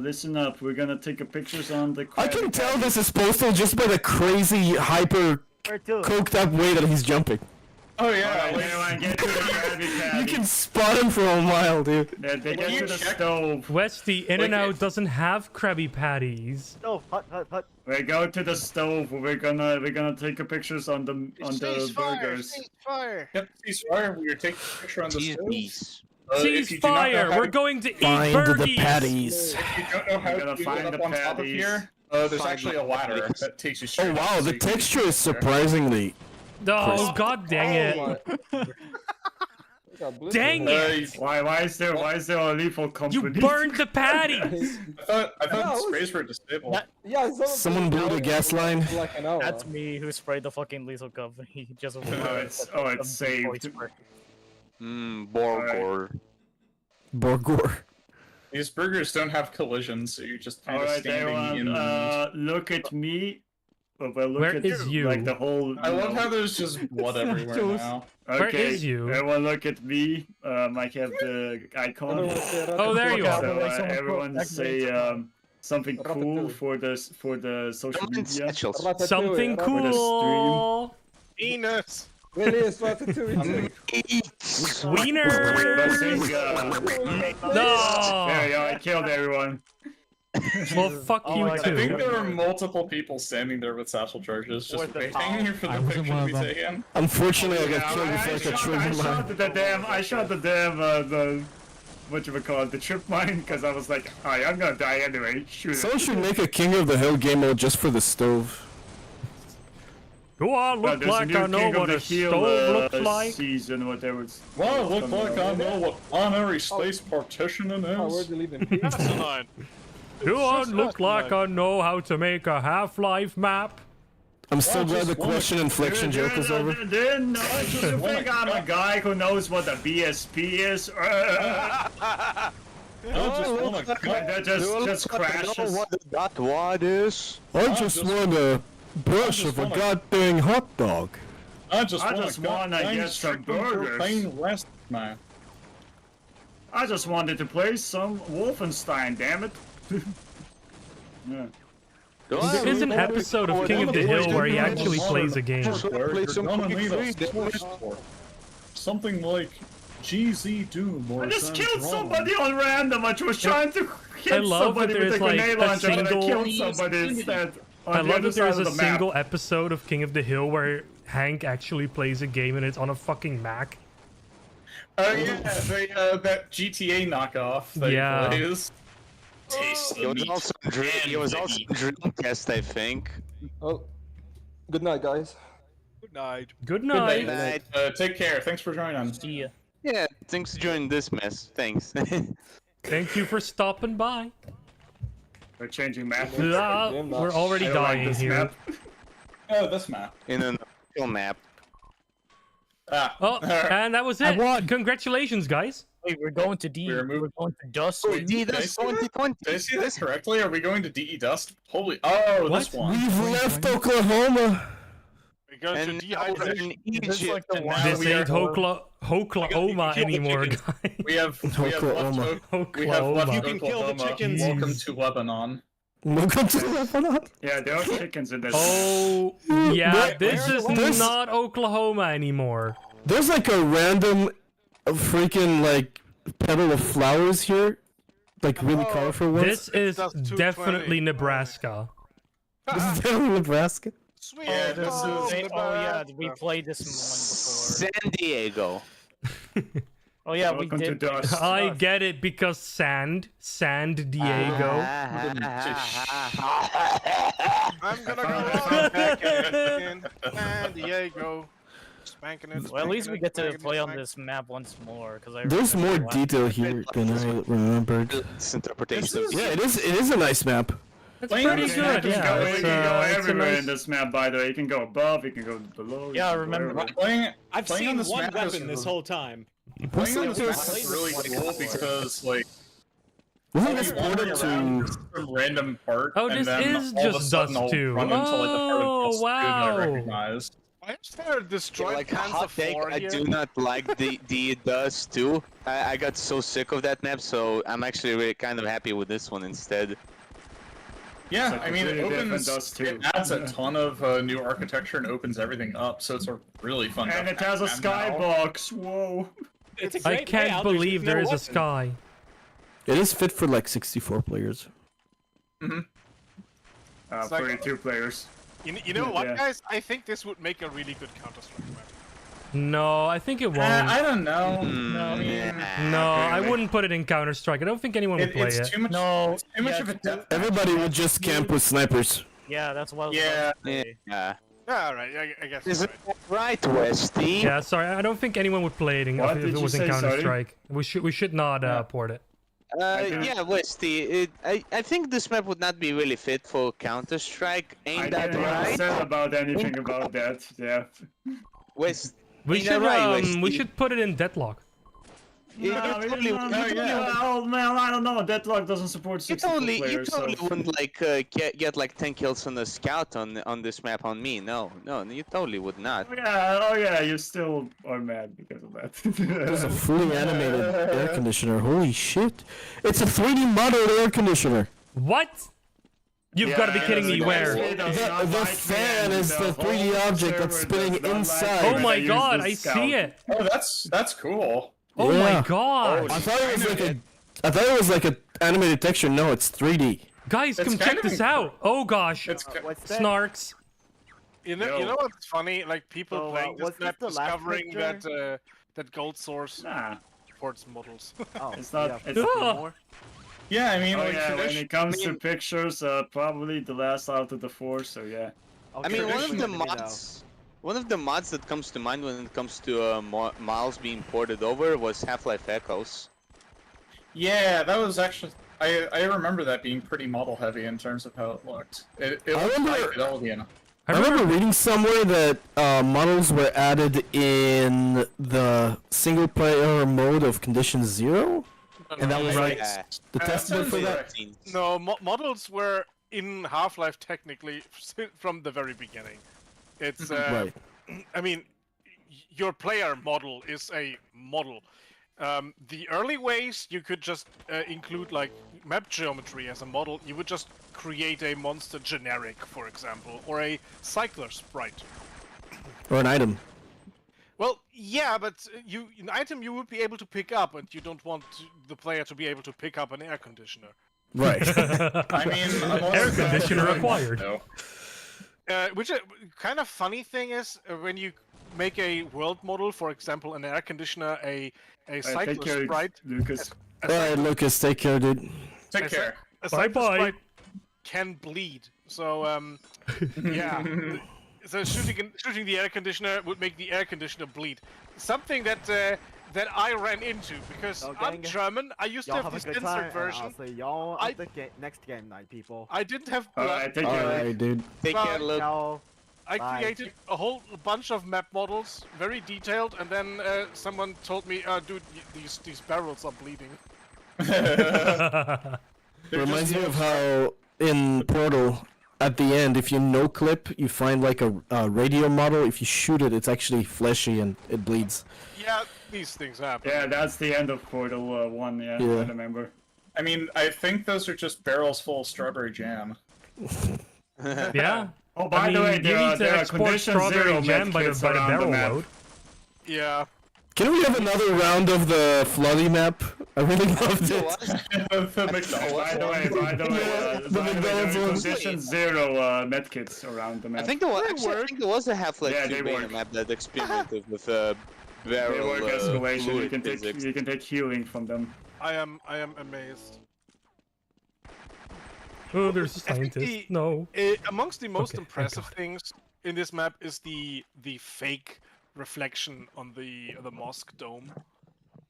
S3: Listen up. We're gonna take a pictures on the.
S14: I can tell this is Postal just by the crazy, hyper, coked up way that he's jumping.
S6: Oh yeah,
S3: everyone get to the Krabby Patty.
S14: You can spot him from a mile, dude.
S3: Yeah, they get to the stove.
S1: Westy, In-N-Out doesn't have Krabby Patties.
S15: Stove, hut.
S3: We go to the stove. We're gonna take a pictures on the burgers.
S19: Ceasefire!
S6: Yep, ceasefire. We are taking a picture on the stove.
S1: Ceasefire! We're going to eat
S14: Find
S1: burgies!
S14: the patties.
S6: If you don't know how
S3: We're gonna
S6: to
S3: find
S6: get
S3: the
S6: up on top of
S3: patties.
S6: here, there's actually a ladder that takes you straight
S14: Oh wow,
S6: up, so
S14: the
S6: you can
S14: texture
S6: get
S14: is
S6: there.
S14: surprisingly.
S1: Oh, god dang it. Dang it!
S3: Why is there a lethal company?
S1: You burned the patties!
S6: I thought the sprays were disabled.
S14: Someone blew the gas line.
S5: That's me who sprayed the fucking lethal company. Just
S3: it's saved.
S11: Borgor.
S14: Borgor.
S6: These burgers don't have collisions, so you're just kind of
S3: Alright,
S6: standing in.
S3: everyone, look at me. Look
S1: Where
S3: at
S1: is you?
S3: Like the whole.
S6: I love how there's just blood everywhere now.
S3: Okay,
S1: Where is you?
S3: Everyone, look at me. I have the icon.
S1: Oh, there you are.
S3: So, everyone say something cool for the social media.
S1: Something
S3: cool.
S19: Penis!
S1: Wiener! No!
S3: There you go, I killed everyone.
S1: Well, fuck you
S6: I think
S1: too.
S6: there were multiple people standing there with satchel charges, just waiting for the picture to be taken.
S14: Unfortunately, I got killed before I could trigger
S3: I shot the damn the trip mine, because I was like, alright, I'm gonna die anyway. Shoot it.
S14: Someone should make a King of the Hill game mode just for the stove.
S1: Do I look like I know what a stove looks like?
S3: Season, whatever it's.
S6: Well, look like I know what honorary space partitioning is.
S9: Oh, we're deleting
S19: Fine.
S1: Do I look like I know how to make a Half-Life map?
S14: I'm so glad the question inflection joke is over.
S3: You think I'm a guy who knows what a BSP is? Just crashes.
S11: What is?
S14: I just want a brush of a goddamn hot dog.
S6: I just
S3: wanna get some burgers.
S6: Man.
S3: I just wanted to play some Wolfenstein, damn it. Yeah.
S1: There is an episode of King of the Hill where he actually plays a game.
S6: Something like GZ Doom or
S3: I just killed somebody on random. I was trying to
S1: I
S3: hit
S1: love
S3: somebody
S1: that
S3: with a
S1: there's like
S3: grenade
S1: a
S3: launcher, but I
S1: single.
S3: killed somebody instead.
S1: I love that there's a
S3: map.
S1: single episode of King of the Hill where Hank actually plays a game and it's on a fucking Mac.
S6: Oh yeah, that GTA knockoff that he plays.
S11: He was also Dreamcast, I think.
S9: Oh, good night, guys.
S19: Good night.
S1: Good night.
S11: Good night.
S6: Take care. Thanks for joining.
S5: See ya.
S11: Yeah, thanks for joining this mess. Thanks.
S1: Thank you for stopping by.
S3: We're changing map.
S1: We're already
S3: I don't like
S1: dying
S3: this
S1: here.
S3: map.
S6: Oh, this map.
S11: In an official map.
S1: Oh, and that was it. Congratulations, guys.
S5: Wait, we're going to D. We're going to Dust.
S11: Did I
S6: see this correctly? Are we going to DE Dust? Holy! Oh,
S1: What?
S6: this one.
S14: We've left Oklahoma.
S19: We're going to dehydration.
S5: This is like the one.
S1: This ain't Oklahoma anymore, guys.
S6: We have left
S1: Oklahoma.
S6: You can kill the chickens. Welcome to Lebanon.
S14: Welcome to Lebanon.
S3: Yeah, there are chickens in this.
S1: Oh, yeah, this is not Oklahoma anymore.
S14: There's like a random freaking like petal of flowers here. Like really colorful ones.
S1: This is definitely Nebraska.
S14: This is definitely Nebraska.
S19: Sweet.
S6: Yeah, this is.
S5: Oh yeah, we played this one
S11: San Diego.
S5: before. Oh yeah, we
S3: Welcome
S5: did.
S3: to Dust.
S1: I get it because San Diego.
S19: I'm gonna go back in San Diego. Spanking it.
S5: Well, at least we get to play on this map once more because
S14: There's more detail here than I remembered.
S11: It's interpretation.
S14: Yeah, it is. It is a nice map.
S1: It's pretty good.
S3: You
S1: Yeah,
S3: can go
S1: it's a
S3: everywhere
S1: nice-
S3: in this map, by the way. You can go above, you can go below.
S5: Yeah, I
S3: you can go
S5: remember.
S3: wherever.
S9: I've
S6: Playing
S9: seen
S6: on this
S9: one
S6: map is
S9: weapon this whole time.
S6: Playing on this map is really cool because like
S14: Wasn't this ported to
S6: some random part?
S1: Oh,
S6: and
S1: this
S6: then
S1: is
S6: all of a
S1: just
S6: sudden
S1: Dust
S6: I'll
S1: 2.
S6: run into, like, the part of
S1: Oh,
S6: Dust 2 that I
S1: wow.
S6: recognize.
S19: Why is there a destroyed
S11: Like
S19: Panzer
S11: hot take,
S19: 4
S11: I
S19: here?
S11: do not like the Dust too. I got so sick of that map, so I'm actually really kind of happy with this one instead.
S6: Yeah,
S3: It's a
S6: I mean, it
S3: completely different
S6: opens,
S3: Dust
S6: it
S3: 2.
S6: adds a ton of new architecture and opens everything up, so it's a really fun.
S3: And it has a
S6: Deathmatch map now.
S3: skybox. Whoa.
S20: It's a
S1: I
S20: great
S1: can't
S20: layout, there's
S1: believe
S20: just
S1: there
S20: no
S1: is a
S20: weapon.
S1: sky.
S14: It is fit for like 64 players.
S19: It's like-
S3: 32 players.
S19: You know what,
S3: Yeah.
S19: guys? I think this would make a really good Counter-Strike map.
S1: No, I think it won't.
S6: I don't know.
S1: No, I wouldn't put it in Counter-Strike. I don't think anyone would play
S6: It's
S1: it.
S6: too much.
S5: No,
S6: It's too much of a depth.
S14: Everybody would just camp with snipers.
S5: Yeah, that's what I was
S6: Yeah.
S5: about to say.
S11: Yeah.
S19: Yeah, right. I guess.
S11: Is
S19: you're
S11: it
S19: right.
S11: right, Westy?
S1: Yeah, sorry, I don't think anyone would play it
S3: What
S1: if
S3: did
S1: it
S3: you
S1: was in
S3: say, sorry?
S1: Counter-Strike. We should not port it.
S11: Yeah, Westy. I think this map would not be really fit for Counter Strike.
S3: I
S11: Ain't that
S3: didn't
S11: right?
S3: say about anything about that. Yeah.
S11: West.
S1: We
S11: ain't
S1: should
S11: that right,
S1: we
S11: Westy?
S1: should put it in Deadlock.
S11: You totally,
S3: Well, man, I don't know. Deadlock doesn't support 64
S11: you
S3: players.
S11: totally
S3: so...
S11: wouldn't like get like 10 kills on the scout on this map on me. No, you totally would not.
S3: Oh yeah, you still are mad because of
S14: There's a
S3: that.
S14: fully animated air conditioner. Holy shit! It's a 3D modeled air conditioner.
S1: What? You've got to be kidding me. Where?
S14: The fan is the 3D object that's spinning inside.
S1: Oh my god, I see it.
S6: Oh, that's cool.
S1: Oh my
S14: Yeah.
S1: god.
S14: I thought it was like an animated texture. No, it's 3D.
S1: Guys,
S6: It's
S1: come
S6: kind
S1: check
S6: of
S1: this out. Oh gosh.
S15: What's that?
S1: Snarks.
S19: You know what's funny? Like people
S15: So,
S19: playing
S15: was
S19: this map,
S15: this the last
S19: discovering
S15: picture?
S19: that gold source
S3: Nah,
S19: ports models.
S15: Oh,
S3: it's not.
S15: yeah,
S3: It's,
S1: Ah.
S15: more.
S6: Yeah, I mean,
S3: oh
S6: like,
S3: yeah, when
S6: tradition-
S3: it comes
S6: I
S3: to
S6: mean,
S3: pictures, probably the last out of the four. So yeah.
S11: I mean, one of the
S15: Traditionally,
S11: mods that comes to mind when it comes to models being ported over was Half-Life Echoes.
S6: yeah, that was actually. I remember that being pretty model heavy in terms of how it looked. It
S14: I
S6: looked
S14: remember-
S6: high fidelity and
S14: I remember reading somewhere that models were added in the single player mode of Condition Zero, and that was like
S11: Yeah.
S14: the testament for that.
S19: No, models were in Half-Life technically from the very beginning. It's
S14: Right.
S19: I mean, your player model is a model. The early ways you could just include like map geometry as a model. You would just create a monster generic, for example, or a cycler sprite.
S14: Or an item.
S19: Well, yeah, but an item you would be able to pick up, and you don't want the player to be able to pick up an air conditioner.
S14: Right.
S6: I mean,
S1: Air conditioner acquired.
S6: No.
S19: Which kind of funny thing is when you make a world model, for example, an air conditioner, a
S3: Take
S19: cycler
S3: care,
S19: sprite.
S3: Lucas.
S14: Alright, Lucas, take care, dude.
S6: Take care.
S19: A
S1: Bye
S19: cycler
S1: bye.
S19: sprite can bleed, so yeah. So shooting the air conditioner would make the air conditioner bleed. Something that that I ran into because
S15: So,
S19: I'm
S15: gang,
S19: German. I used to
S15: Y'all
S19: have
S15: have a
S19: this
S15: good time,
S19: censored
S15: and
S19: version.
S15: I'll see y'all
S19: I-
S15: at the next game night, people.
S19: I didn't have blood.
S3: Alright, take care.
S14: Alright, dude.
S11: Take care, Luke.
S15: Ciao.
S19: I
S15: Bye.
S19: created a whole bunch of map models, very detailed, and then someone told me, "Dude, these barrels are bleeding."
S14: Reminds me of how in Portal, at the end, if you no clip, you find like a radio model. If you shoot it, it's actually fleshy and it bleeds.
S19: Yeah, these things happen.
S3: Yeah, that's the end of Portal 1. Yeah,
S14: Yeah.
S3: I remember.
S6: I mean, I think those are just barrels full of strawberry jam.
S1: Yeah.
S3: Oh, by
S1: I
S3: the
S1: mean,
S3: way,
S1: you
S3: there
S1: need
S3: are,
S1: to
S3: there are
S1: export
S3: condition
S1: strawberry
S3: zero
S1: jam by the
S3: medkits around
S1: barrel
S3: the map.
S1: load.
S19: Yeah.
S14: Can we have another round of the Floody map? I really loved it.
S6: The McDonald's
S3: By the way,
S14: the McDonald's
S3: there are
S14: one.
S3: condition zero medkits around the map.
S11: I think there was a Half-Life
S3: Yeah,
S11: 2
S3: they
S11: beta
S3: work.
S11: map that experimented with
S3: They
S11: barrel
S3: work escalation. You
S11: fluid
S3: can take
S11: physics.
S3: you can take healing from them.
S19: I am amazed.
S1: Oh, there's
S19: I think
S1: scientists. No.
S19: Amongst the most
S1: Okay,
S19: impressive
S1: thank
S19: things in this map is the fake reflection on the mosque dome.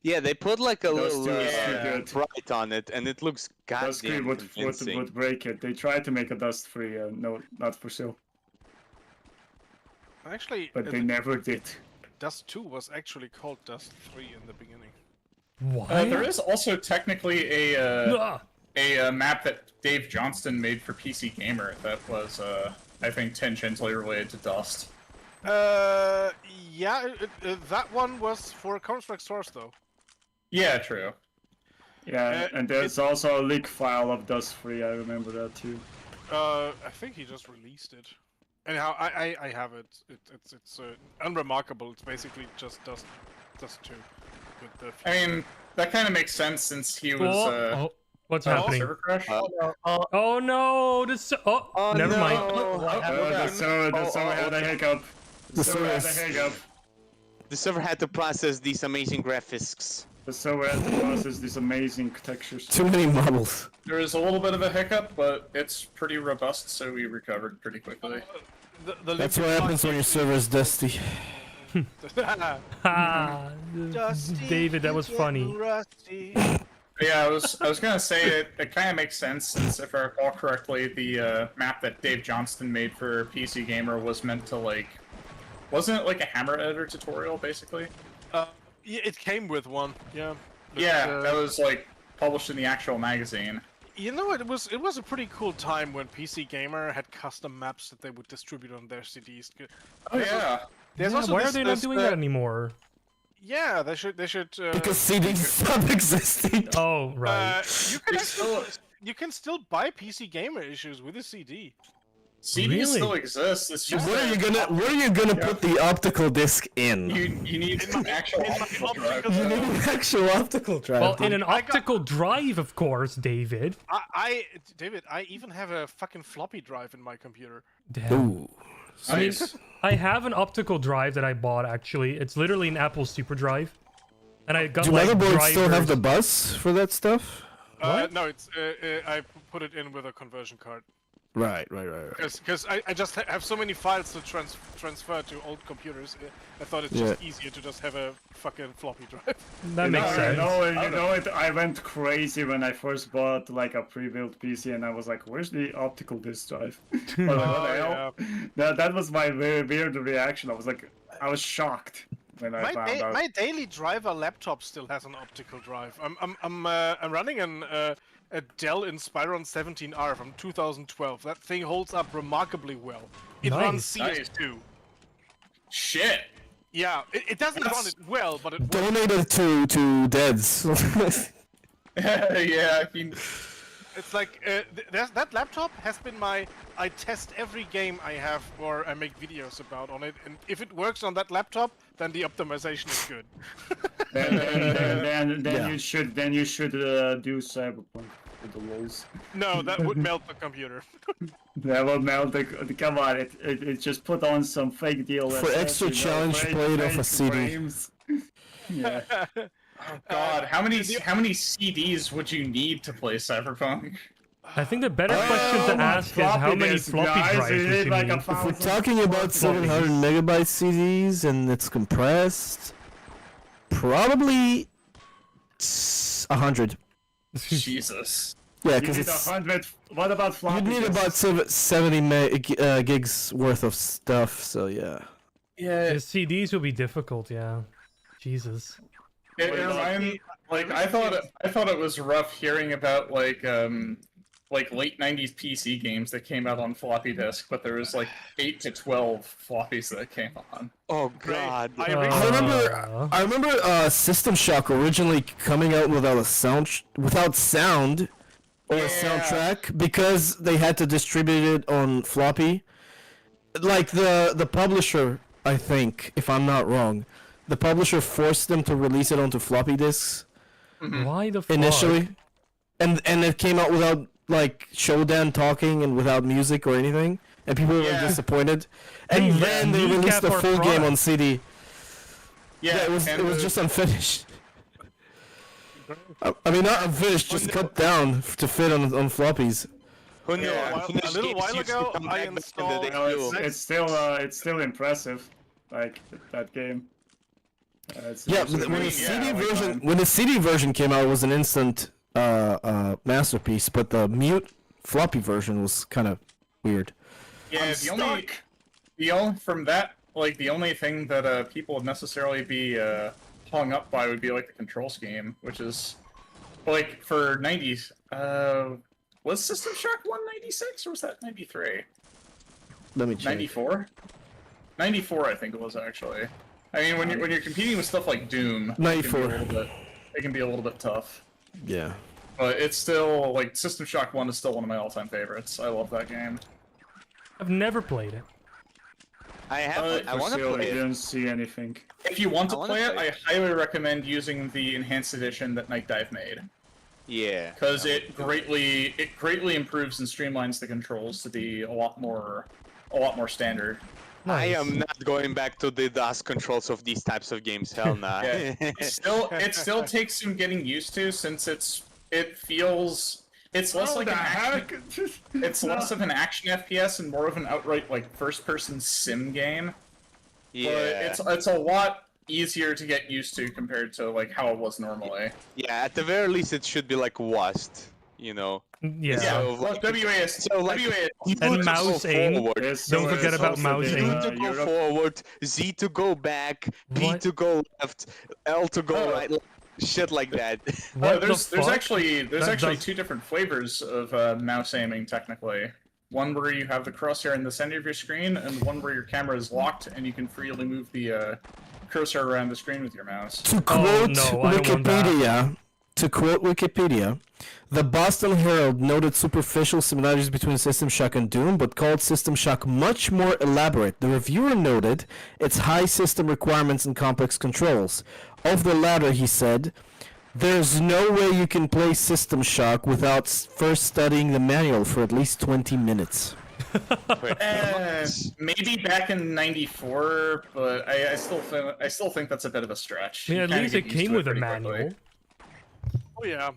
S11: Yeah, they put like a
S3: Those
S11: little
S3: two are good.
S11: bright on it, and it looks
S3: Dust free
S11: goddamn
S3: would
S11: convincing.
S3: break it. They tried to make a dust free, no, not for sale,
S19: Actually,
S3: but they never did.
S19: Dust 2 was actually called Dust 3 in the beginning.
S1: What?
S6: There is also technically a a map that Dave Johnston made for PC Gamer that was, I think, tangentially related to Dust.
S19: Yeah, that one was for Counter-Strike Source, though.
S6: Yeah, true.
S3: Yeah, and there's also a leak file of Dust 3, I remember that too.
S19: I think he just released it. Anyhow, I have it. It's unremarkable. It's basically just Dust 2. With the
S6: I mean, that kind of makes sense since he was,
S1: What's happening?
S6: Server crash?
S1: Oh no! Never mind.
S3: The server had a hiccup. The server had a hiccup.
S11: The server had to process these amazing graphics.
S3: The server had to process these amazing textures.
S14: Too many models.
S6: There was a little bit of a hiccup, but it's pretty robust, so we recovered pretty quickly.
S14: That's what happens when your server is dusty.
S1: David, that was funny.
S6: Yeah, I was gonna say it kind of makes sense since if I recall correctly, the map that Dave Johnston made for PC Gamer was meant to wasn't it like a hammer editor tutorial basically?
S19: Yeah, it came with one. Yeah.
S6: Yeah, that was like published in the actual magazine.
S19: You know, it was a pretty cool time when PC Gamer had custom maps that they would distribute on their CDs.
S6: Oh yeah.
S1: Why are they not doing that anymore?
S19: Yeah, they should.
S14: Because CDs stop existing.
S1: Oh right.
S19: You can still buy PC Gamer issues with a CD.
S6: CDs still exist. It's just
S14: where are you gonna put the optical disc in?
S6: You need an actual optical drive.
S14: You need an actual optical drive.
S1: Well, in an optical drive, of course, David.
S19: David, I even have a fucking floppy drive in my computer.
S1: Damn.
S14: Ooh.
S1: I mean, I have an optical drive that I bought actually. It's literally an Apple Super Drive, and I got
S14: Do motherboards still have the bus for that stuff?
S19: No, it's I put it in with a conversion card.
S14: Right.
S19: Because I just have so many files to transfer to old computers. I thought it's just easier to just have a fucking floppy drive.
S1: That makes sense.
S3: You know it. I went crazy when I first bought like a pre-built PC, and I was like, "Where's the optical disk drive?" What the hell? That was my very weird reaction. I was shocked when I found out.
S19: My daily driver laptop still has an optical drive. I'm running a Dell Inspiron 17R from 2012. That thing holds up remarkably well. It runs CS2.
S6: Shit.
S19: Yeah, it doesn't run it well, but it
S14: Donate it to Deads.
S6: Yeah.
S19: It's like that laptop has been I test every game I have or I make videos about on it, and if it works on that laptop, then the optimization is good.
S3: then you should do Cyberpunk with the lows.
S19: No, that would melt the computer.
S3: That would melt the. Come on, it just put on some fake DLSS.
S14: For extra challenge, play it off a CD.
S3: Yeah.
S6: Oh God, how many CDs would you need to play Cyberpunk?
S1: I think the better question to ask is how many floppy drives would you need?
S14: If we're talking about 700 megabyte CDs and it's compressed, probably 100.
S6: Jesus.
S14: Yeah, because it's
S3: 100. What about floppy?
S14: You'd need about 70 gigs worth of stuff. So yeah.
S1: Yeah, the CDs will be difficult. Yeah. Jesus.
S6: It reminded, I thought it was rough hearing about like late 90s PC games that came out on floppy disk, but there was like 8 to 12 floppies that came on.
S11: Oh God!
S14: I remember System Shock originally coming out without sound or a soundtrack because they had to distribute it on floppy. Like the publisher, I think, if I'm not wrong. The publisher forced them to release it onto floppy disks.
S1: Why the fuck?
S14: Initially, and it came out without like Shodan talking and without music or anything, and people were disappointed. And then they released the full game on CD. Yeah, it was just unfinished. I mean, not unfinished, just cut down to fit on floppies.
S19: A little while ago, I installed.
S3: It's still impressive, like that game.
S14: When the CD version came out, it was an instant masterpiece, but the mute floppy version was kind of weird.
S6: Yeah, the only thing that people would necessarily be hung up by would be like the control scheme, which is like for 90s Was System Shock 196 or was that 93?
S14: Let me check.
S6: 94? 94, I think it was actually. I mean, when you're competing with stuff like Doom,
S14: 94.
S6: It can be a little bit tough.
S14: Yeah.
S6: But it's still like System Shock 1 is still one of my all-time favorites. I love that game.
S1: I've never played it.
S11: I want to play
S3: I
S11: it.
S3: didn't see anything.
S6: If you want to play it, I highly recommend using the enhanced edition that Night Dive made.
S11: Yeah.
S6: Because it greatly improves and streamlines the controls to be a lot more standard.
S11: I am not going back to the DOS controls of these types of games. Hell nah.
S6: Yeah. It still takes some getting used to, since it's less like an action. It's less of an action FPS and more of an outright like first-person sim game.
S11: Yeah.
S6: But it's a lot easier to get used to compared to like how it was normally.
S11: Yeah, at the very least, it should be like West, you know.
S1: Yeah.
S11: So,
S6: Well,
S11: like,
S6: WASD.
S11: so, like,
S6: WASD.
S1: And mouse aim. Don't forget about mouse
S11: U
S1: aim.
S11: to go forward, Z to go back, P to go left, L to go right, shit like that.
S6: There's actually two different flavors of mouse aiming technically. One where you have the crosshair in the center of your screen, and one where your camera is locked and you can freely move the cursor around the screen with your mouse.
S14: To quote Wikipedia, the Boston Herald noted superficial similarities between System Shock and Doom, but called System Shock much more elaborate. The reviewer noted its high system requirements and complex controls. Of the latter, he said, "There's no way you can play System Shock without first studying the manual for at least 20 minutes."
S6: Maybe back in '94, but I still think that's a bit of a stretch.
S1: I mean, at least it came with a manual.
S19: Oh yeah.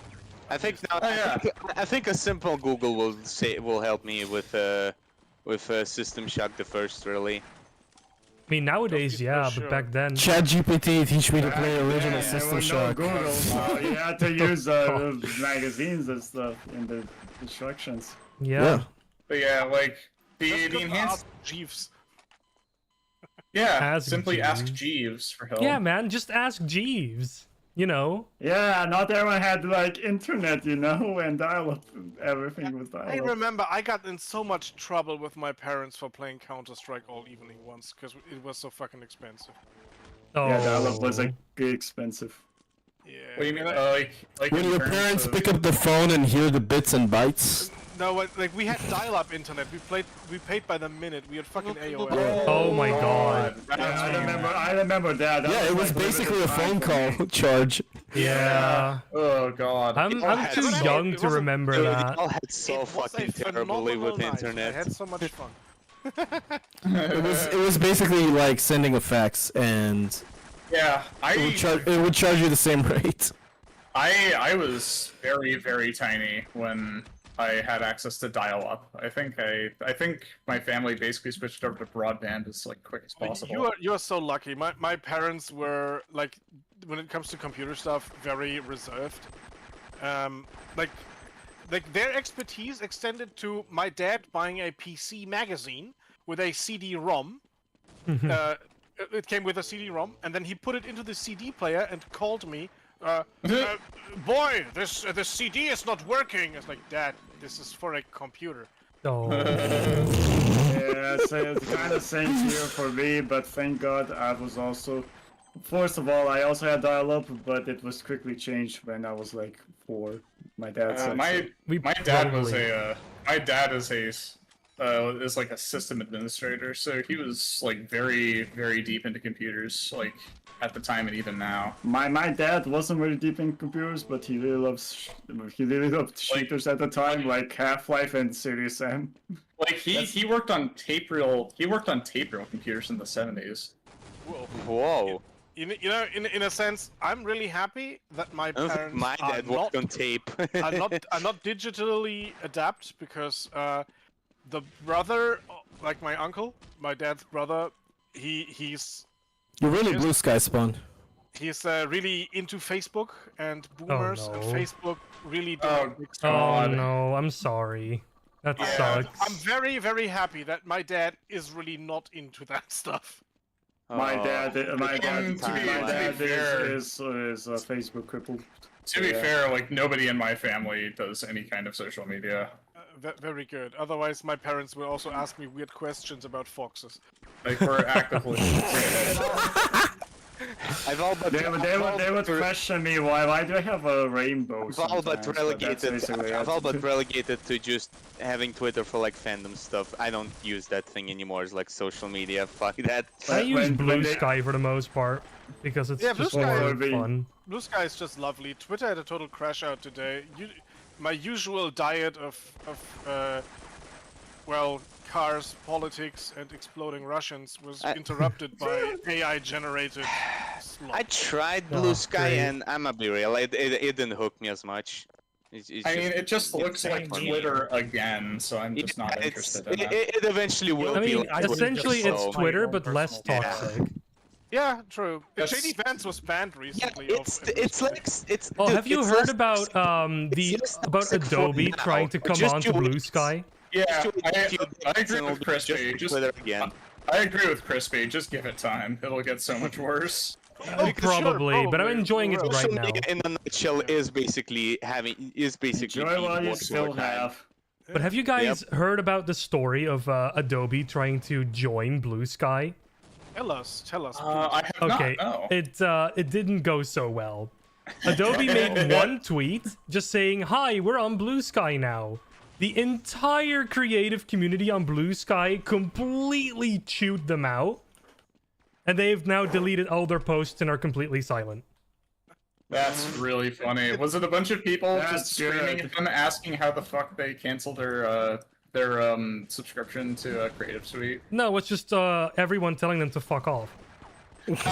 S11: I think I think a simple Google will help me with System Shock the first, really.
S1: I mean, nowadays, yeah, but back then.
S14: ChatGPT teach me to play original System Shock.
S3: Google, you had to use magazines and stuff in the instructions.
S1: Yeah.
S6: But yeah, like the enhanced
S19: Jeeves.
S6: Yeah, simply ask Jeeves for help.
S1: Yeah, man, just ask Jeeves. You know.
S3: Yeah, not everyone had like internet, you know, and dial-up. Everything was dial-up.
S19: I remember I got in so much trouble with my parents for playing Counter-Strike all evening once because it was so fucking expensive.
S1: Oh.
S3: Yeah, dial-up was expensive.
S19: Yeah.
S6: What do you mean? Like
S14: when your parents pick up the phone and hear the bits and bytes?
S19: No, like we had dial-up internet. We paid by the minute. We had fucking AOL.
S1: Oh my god.
S3: I remember that.
S14: Yeah, it was basically a phone call charge.
S1: Yeah.
S6: Oh god.
S1: I'm too young to remember that.
S11: They all had so fucking terribly with internet.
S19: I had so much fun.
S14: It was basically like sending a fax, and
S6: yeah,
S14: it would charge you the same rate.
S6: I was very, very tiny when I had access to dial-up. I think my family basically switched over to broadband as like quick as possible.
S19: You are so lucky. My parents were like, when it comes to computer stuff, very reserved. Like their expertise extended to my dad buying a PC magazine with a CD-ROM. It came with a CD-ROM, and then he put it into the CD player and called me. Boy, the CD is not working. It's like, Dad, this is for a computer.
S1: Oh.
S3: Yeah, so it's kind of same here for me, but thank God I was also. First of all, I also had dial-up, but it was quickly changed when I was like 4. My dad said
S6: my dad is like a system administrator, so he was like very, very deep into computers, like at the time and even now.
S3: My dad wasn't very deep in computers, but he really loved shooters at the time, like Half-Life and Serious M.
S6: Like he worked on tape reel computers in the 70s.
S11: Whoa.
S19: In a sense, I'm really happy that my parents
S11: my dad worked on tape.
S19: are not digitally adept, because the brother, like my uncle, my dad's brother, he's
S14: You're really blue sky spawn.
S19: He's really into Facebook and boomers, and Facebook really don't.
S1: Oh no, I'm sorry. That sucks.
S19: I'm very, very happy that my dad is really not into that stuff.
S3: My dad is Facebook crippled.
S6: To be fair, like nobody in my family does any kind of social media.
S19: Very good. Otherwise, my parents will also ask me weird questions about foxes.
S6: Like we're actively.
S3: They would question me why do I have a rainbow?
S11: I've all but
S3: relegated.
S11: relegated to just having Twitter for like fandom stuff. I don't use that thing anymore. It's like social media. Fuck that.
S1: I use Blue Sky for the most part because it's just more fun.
S19: Blue Sky is just lovely. Twitter had a total crash out today. My usual diet of well, cars, politics, and exploding Russians was interrupted by AI-generated slop.
S11: I tried Blue Sky and I'm gonna be real, it didn't hook me as much.
S6: It just looks like Twitter again, so I'm just not interested in that.
S11: It eventually will
S1: I mean,
S11: be like
S1: essentially
S11: Twitter,
S1: it's
S11: so-
S1: Twitter, but less toxic.
S19: Yeah, true. JD Vance was banned recently.
S11: It's like it's.
S1: Oh,
S11: dude,
S1: have you
S11: it's
S1: heard
S11: less-
S1: about about
S11: toxic for
S1: Adobe
S11: now.
S1: trying to come
S11: Just
S1: on to
S11: do
S1: Blue
S11: it.
S1: Sky?
S6: Yeah, I agree
S11: and
S6: with Crispy. Just
S11: Twitter again.
S6: I agree with Crispy. Just give it time. It'll get so much worse.
S1: Probably, but I'm enjoying it right
S11: Social
S1: now.
S11: media in a nutshell is basically
S3: Enjoy while you still have.
S1: But have you guys heard about the story of Adobe trying to join Blue Sky?
S19: Tell us.
S6: I have
S1: Okay,
S6: not, no.
S1: it didn't go so well. Adobe made one tweet just saying, "Hi, we're on Blue Sky now." The entire creative community on Blue Sky completely chewed them out, and they've now deleted all their posts and are completely silent.
S6: That's really funny. Was it a bunch of people
S3: That's
S6: just screaming
S3: good.
S6: at them, asking how the fuck they canceled their subscription to Creative Suite?
S1: No, it's just everyone telling them to fuck off.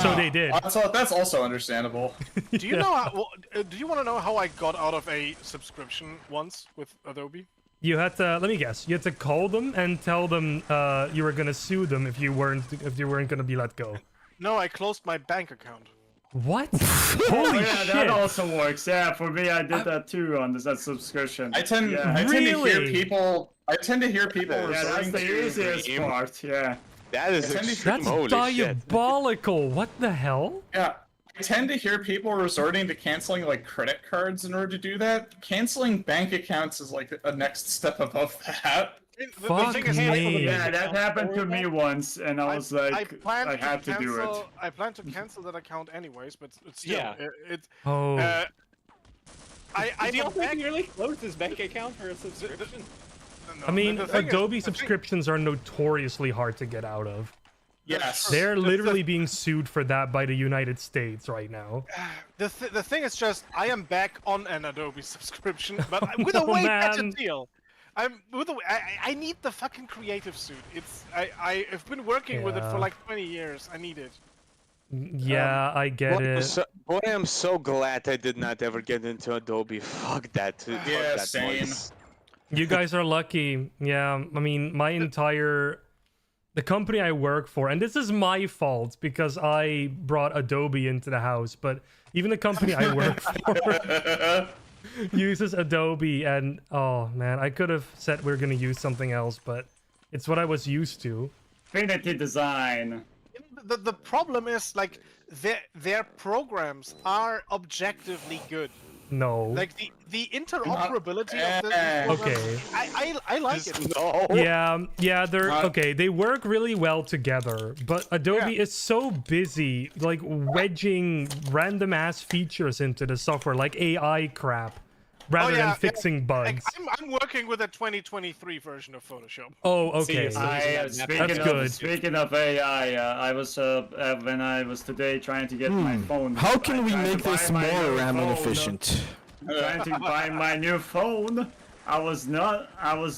S1: So they did.
S6: That's also understandable.
S19: Do you know? Do you want to know how I got out of a subscription once with Adobe?
S1: You had to, let me guess, you had to call them and tell them you were gonna sue them if you weren't gonna be let go.
S19: No, I closed my bank account.
S1: What? Holy
S3: yeah,
S1: shit!
S3: that also works. Yeah, for me, I did that too on that subscription.
S6: I tend to hear people.
S3: Yeah, that's the easiest part. Yeah.
S11: That is
S1: That's diabolical. What the hell?
S6: Yeah, I tend to hear people resorting to canceling like credit cards in order to do that. Canceling bank accounts is like a next step above that.
S1: Fuck me.
S3: Yeah, that happened to me once, and I was like, I had to do it.
S19: I plan to cancel that account anyways, but still,
S20: Yeah.
S1: Oh.
S20: Did he also nearly close his bank account for a subscription?
S1: I mean, Adobe subscriptions are notoriously hard to get out of.
S6: Yes.
S1: They're literally being sued for that by the United States right now.
S19: The thing is just, I am back on an Adobe subscription, but with a way better deal. I need the fucking creative suite. I've been working with it for
S1: Yeah.
S19: like 20 years. I need it.
S1: Yeah, I get it.
S11: Boy, I'm so glad I did not ever get into Adobe. Fuck that. Fuck
S6: Yeah,
S11: that
S6: same.
S11: noise.
S1: You guys are lucky. Yeah, I mean, the company I work for, and this is my fault because I brought Adobe into the house, but even the company I work for uses Adobe, and oh man, I could have said we're gonna use something else, but it's what I was used to.
S3: Infinity Design.
S19: The problem is like their programs are objectively good.
S1: No.
S19: Like the interoperability of the
S1: Okay.
S19: I like it.
S1: Yeah, they're okay. They work really well together, but Adobe is so busy, like wedging random ass features into the software, like AI crap, rather than fixing bugs.
S19: Like, I'm working with a 2023 version of Photoshop.
S1: Oh, okay.
S3: That's
S1: good.
S3: Speaking of AI, I was when I was today trying to get my phone.
S14: How can we
S3: trying to
S14: make this
S3: buy my
S14: more
S3: new
S14: RAM
S3: phone,
S14: efficient?
S3: Trying to buy my new phone. I was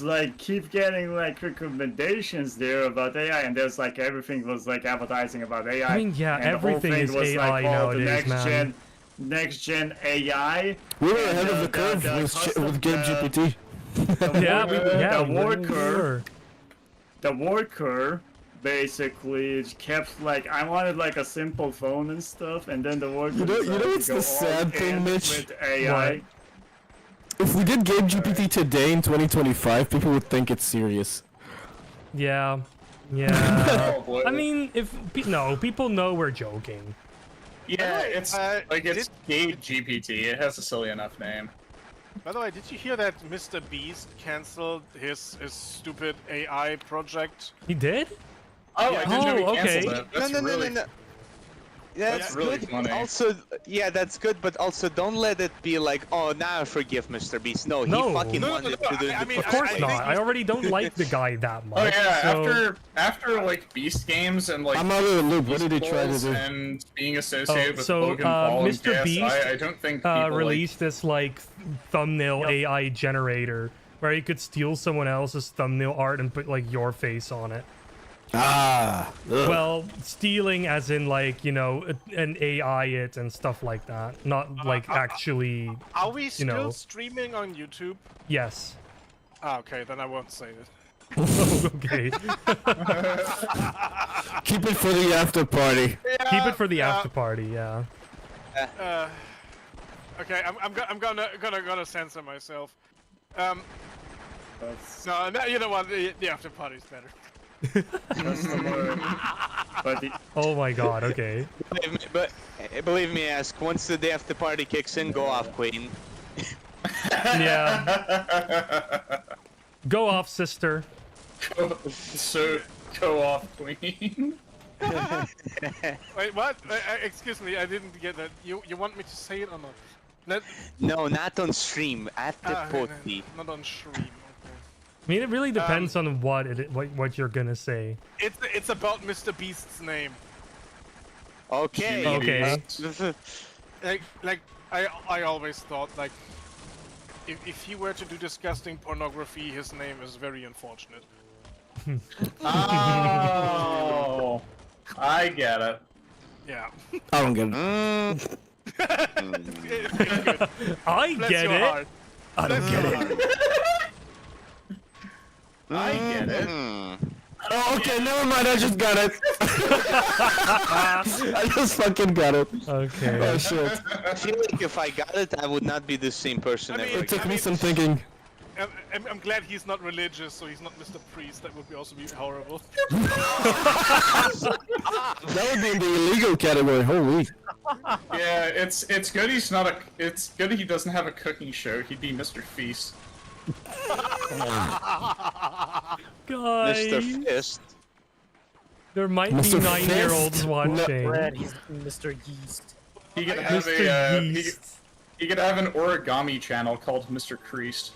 S3: like keep getting like recommendations there about AI, and there's like everything was like advertising about AI.
S1: I mean, yeah,
S3: and the whole
S1: everything
S3: thing
S1: is
S3: was,
S1: AI
S3: like, called the
S1: nowadays, man.
S3: next gen AI.
S14: We were ahead of the curve with Game GPT.
S3: The worker basically kept like I wanted like a simple phone and stuff, and then the worker.
S14: You know
S3: decided
S14: what's
S3: to go
S14: the sad
S3: all
S14: thing,
S3: in
S14: Mitch?
S3: With AI.
S14: What? If we did Game GPT today in 2025, people would think it's serious.
S1: Yeah.
S6: Oh, boy.
S1: I mean, people know we're joking.
S6: Yeah, it's like it's Gate GPT. It has a silly enough name.
S19: By the way, did you hear that Mr. Beast canceled his stupid AI project?
S1: He did?
S6: Oh, I didn't know he
S1: okay.
S6: canceled it. That's really...
S11: That's
S6: really
S11: good.
S6: funny.
S11: Also, yeah, that's good. But also, don't let it be like, oh, now I forgive Mr. Beast. No, he
S1: No.
S11: fucking
S1: No,
S11: wanted to do it.
S1: Of course not. I already don't like the guy that much.
S6: Oh yeah,
S1: so...
S6: after like Beast games and like
S14: I'm out of the loop. What did he try to
S6: Beast
S14: do?
S6: and being associated with
S1: so
S6: Logan Paul and
S1: Mr. Beast
S6: KSI, I don't think people
S1: released this like thumbnail AI generator where you could steal someone else's thumbnail art and put like your face on it.
S14: Ah. Ugh.
S1: Well, stealing as in like, you know, an AI it and stuff like that, not like actually.
S19: Are we still
S1: you know.
S19: streaming on YouTube?
S1: Yes.
S19: Ah, okay, then I won't say it.
S1: Okay.
S14: Keep it for the after party.
S1: Keep it for the after party. Yeah.
S19: Okay, I'm gonna censor myself. No, you know what? The after party's better.
S1: Oh my god, okay.
S11: Believe me, ask. Once the day after party kicks in, go off, Queen.
S1: Yeah. Go off, sister.
S6: Go off, Queen.
S19: Wait, what? Excuse me, I didn't get that. You want me to say it or not?
S11: No, not on stream. After party.
S19: Not on stream.
S1: I mean, it really depends on what you're gonna say.
S19: It's about Mr. Beast's name.
S11: Okay.
S1: Okay.
S19: like I always thought like if he were to do disgusting pornography, his name is very unfortunate.
S6: Oh, I get it.
S19: Yeah.
S14: I don't get it.
S1: I get it.
S19: Heart.
S1: I don't get it.
S6: I get it.
S14: Oh, okay, never mind. I just got it. I just fucking got it.
S1: Okay.
S14: Oh shit.
S11: I feel like if I got it, I would not be the same person ever
S14: It took
S11: again.
S14: me some thinking.
S19: I'm glad he's not religious, so he's not Mr. Priest. That would also be horrible.
S14: That would be in the illegal category. Holy.
S6: Yeah, it's good he's not a. It's good he doesn't have a cooking show. He'd be Mr. Feast.
S1: Guys,
S11: Mr. Fist.
S1: there might
S14: Mr.
S1: be 9-year-olds
S14: Fist?
S1: watching.
S5: Brad, he's Mr. Yeast.
S6: He could have
S1: Mr.
S6: a.
S1: Yeast.
S6: He could have an origami channel called Mr. Creased.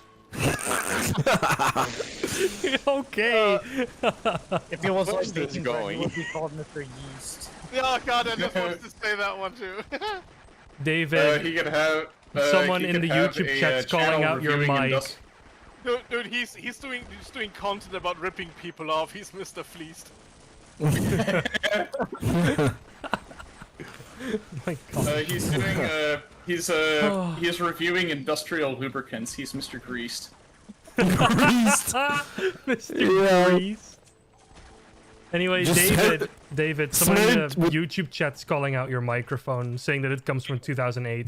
S1: Okay.
S5: If he was like
S11: Where's this
S5: baking bread,
S11: going?
S5: he would be called Mr. Yeast.
S19: Oh god, I just wanted to say that one too.
S1: David,
S6: he could have.
S1: someone
S6: he
S1: in
S6: could
S1: the
S6: have
S1: YouTube
S6: a,
S1: chat's calling
S6: channel
S1: out your
S6: reviewing
S1: mic.
S19: Dude, he's doing content about ripping people off. He's Mr. Fleeced.
S1: My God.
S6: He's doing. He's reviewing industrial lubricants. He's Mr. Greased.
S14: Greased.
S1: Mr.
S14: Yeah.
S1: Greased. Anyway,
S14: Just
S1: David, someone in the
S14: Smith with-
S1: YouTube chat's calling out your microphone, saying that it comes from 2008.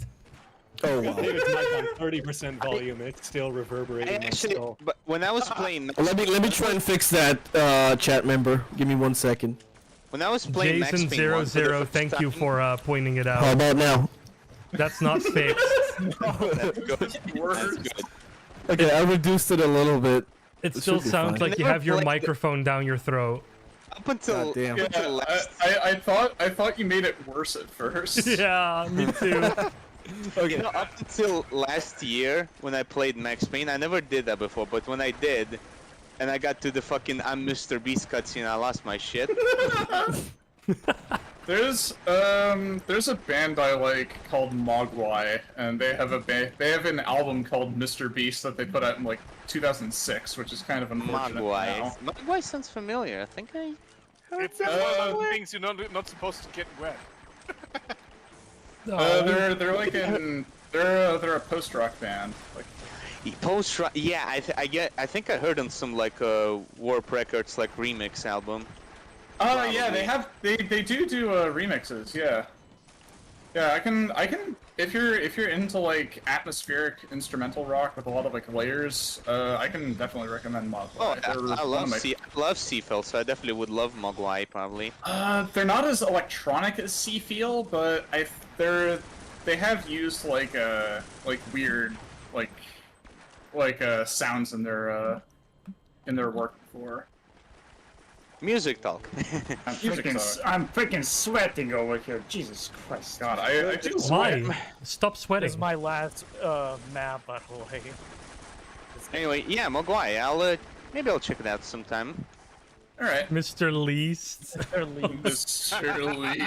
S14: Oh wow.
S20: David's mic on 30% volume, it's still reverberating.
S11: Actually, but when I was playing,
S14: Let me try and fix that, chat member. Give me 1 second.
S11: when I was playing Max Payne 1 for the
S1: Jason00,
S11: first
S1: thank you
S11: time-
S1: for pointing it
S14: How
S1: out.
S14: about now?
S1: That's not fixed.
S11: That's good. That's good.
S14: Okay, I reduced it a little bit.
S1: It
S14: It
S1: still
S14: should be
S1: sounds
S14: fine.
S1: like you
S11: Never
S1: have your
S11: played it.
S1: microphone down your throat.
S11: Up until,
S14: God damn.
S11: up until last.
S6: I thought you made it worse at first.
S1: Yeah, me too.
S11: Okay. No, up until last year when I played Max Payne, I never did that before. But when I did, and I got to the fucking I'm Mr. Beast cutscene, I lost my shit.
S6: There's a band I like called Mogwai, and they have an album called Mr. Beast that they put out in like 2006, which is kind of unfortunate now.
S11: Mogwai sounds familiar. I think I heard
S19: It's one of the things you're not supposed to get wet.
S6: They're like they're a post-rock band. Like
S11: post-rock. Yeah, I think I heard on some like Warp Records like remix album.
S6: oh yeah, they do remixes. Yeah. Yeah, I can. If you're into like atmospheric instrumental rock with a lot of like layers, I can definitely recommend Mogwai.
S11: Oh,
S6: They're
S11: I
S6: one of my-
S11: love Seafell, so I definitely would love Mogwai probably.
S6: They're not as electronic as Seafeel, but they have used like weird sounds in their work before.
S11: Music talk.
S3: I'm freaking sweating over here. Jesus Christ.
S6: God, I do
S1: Why?
S6: sweat.
S1: Stop
S5: This
S1: sweating.
S5: is my last map, by the way.
S11: Anyway, yeah, Mogwai. Maybe I'll check it out sometime.
S6: All right.
S1: Mr. Least.
S6: Mr.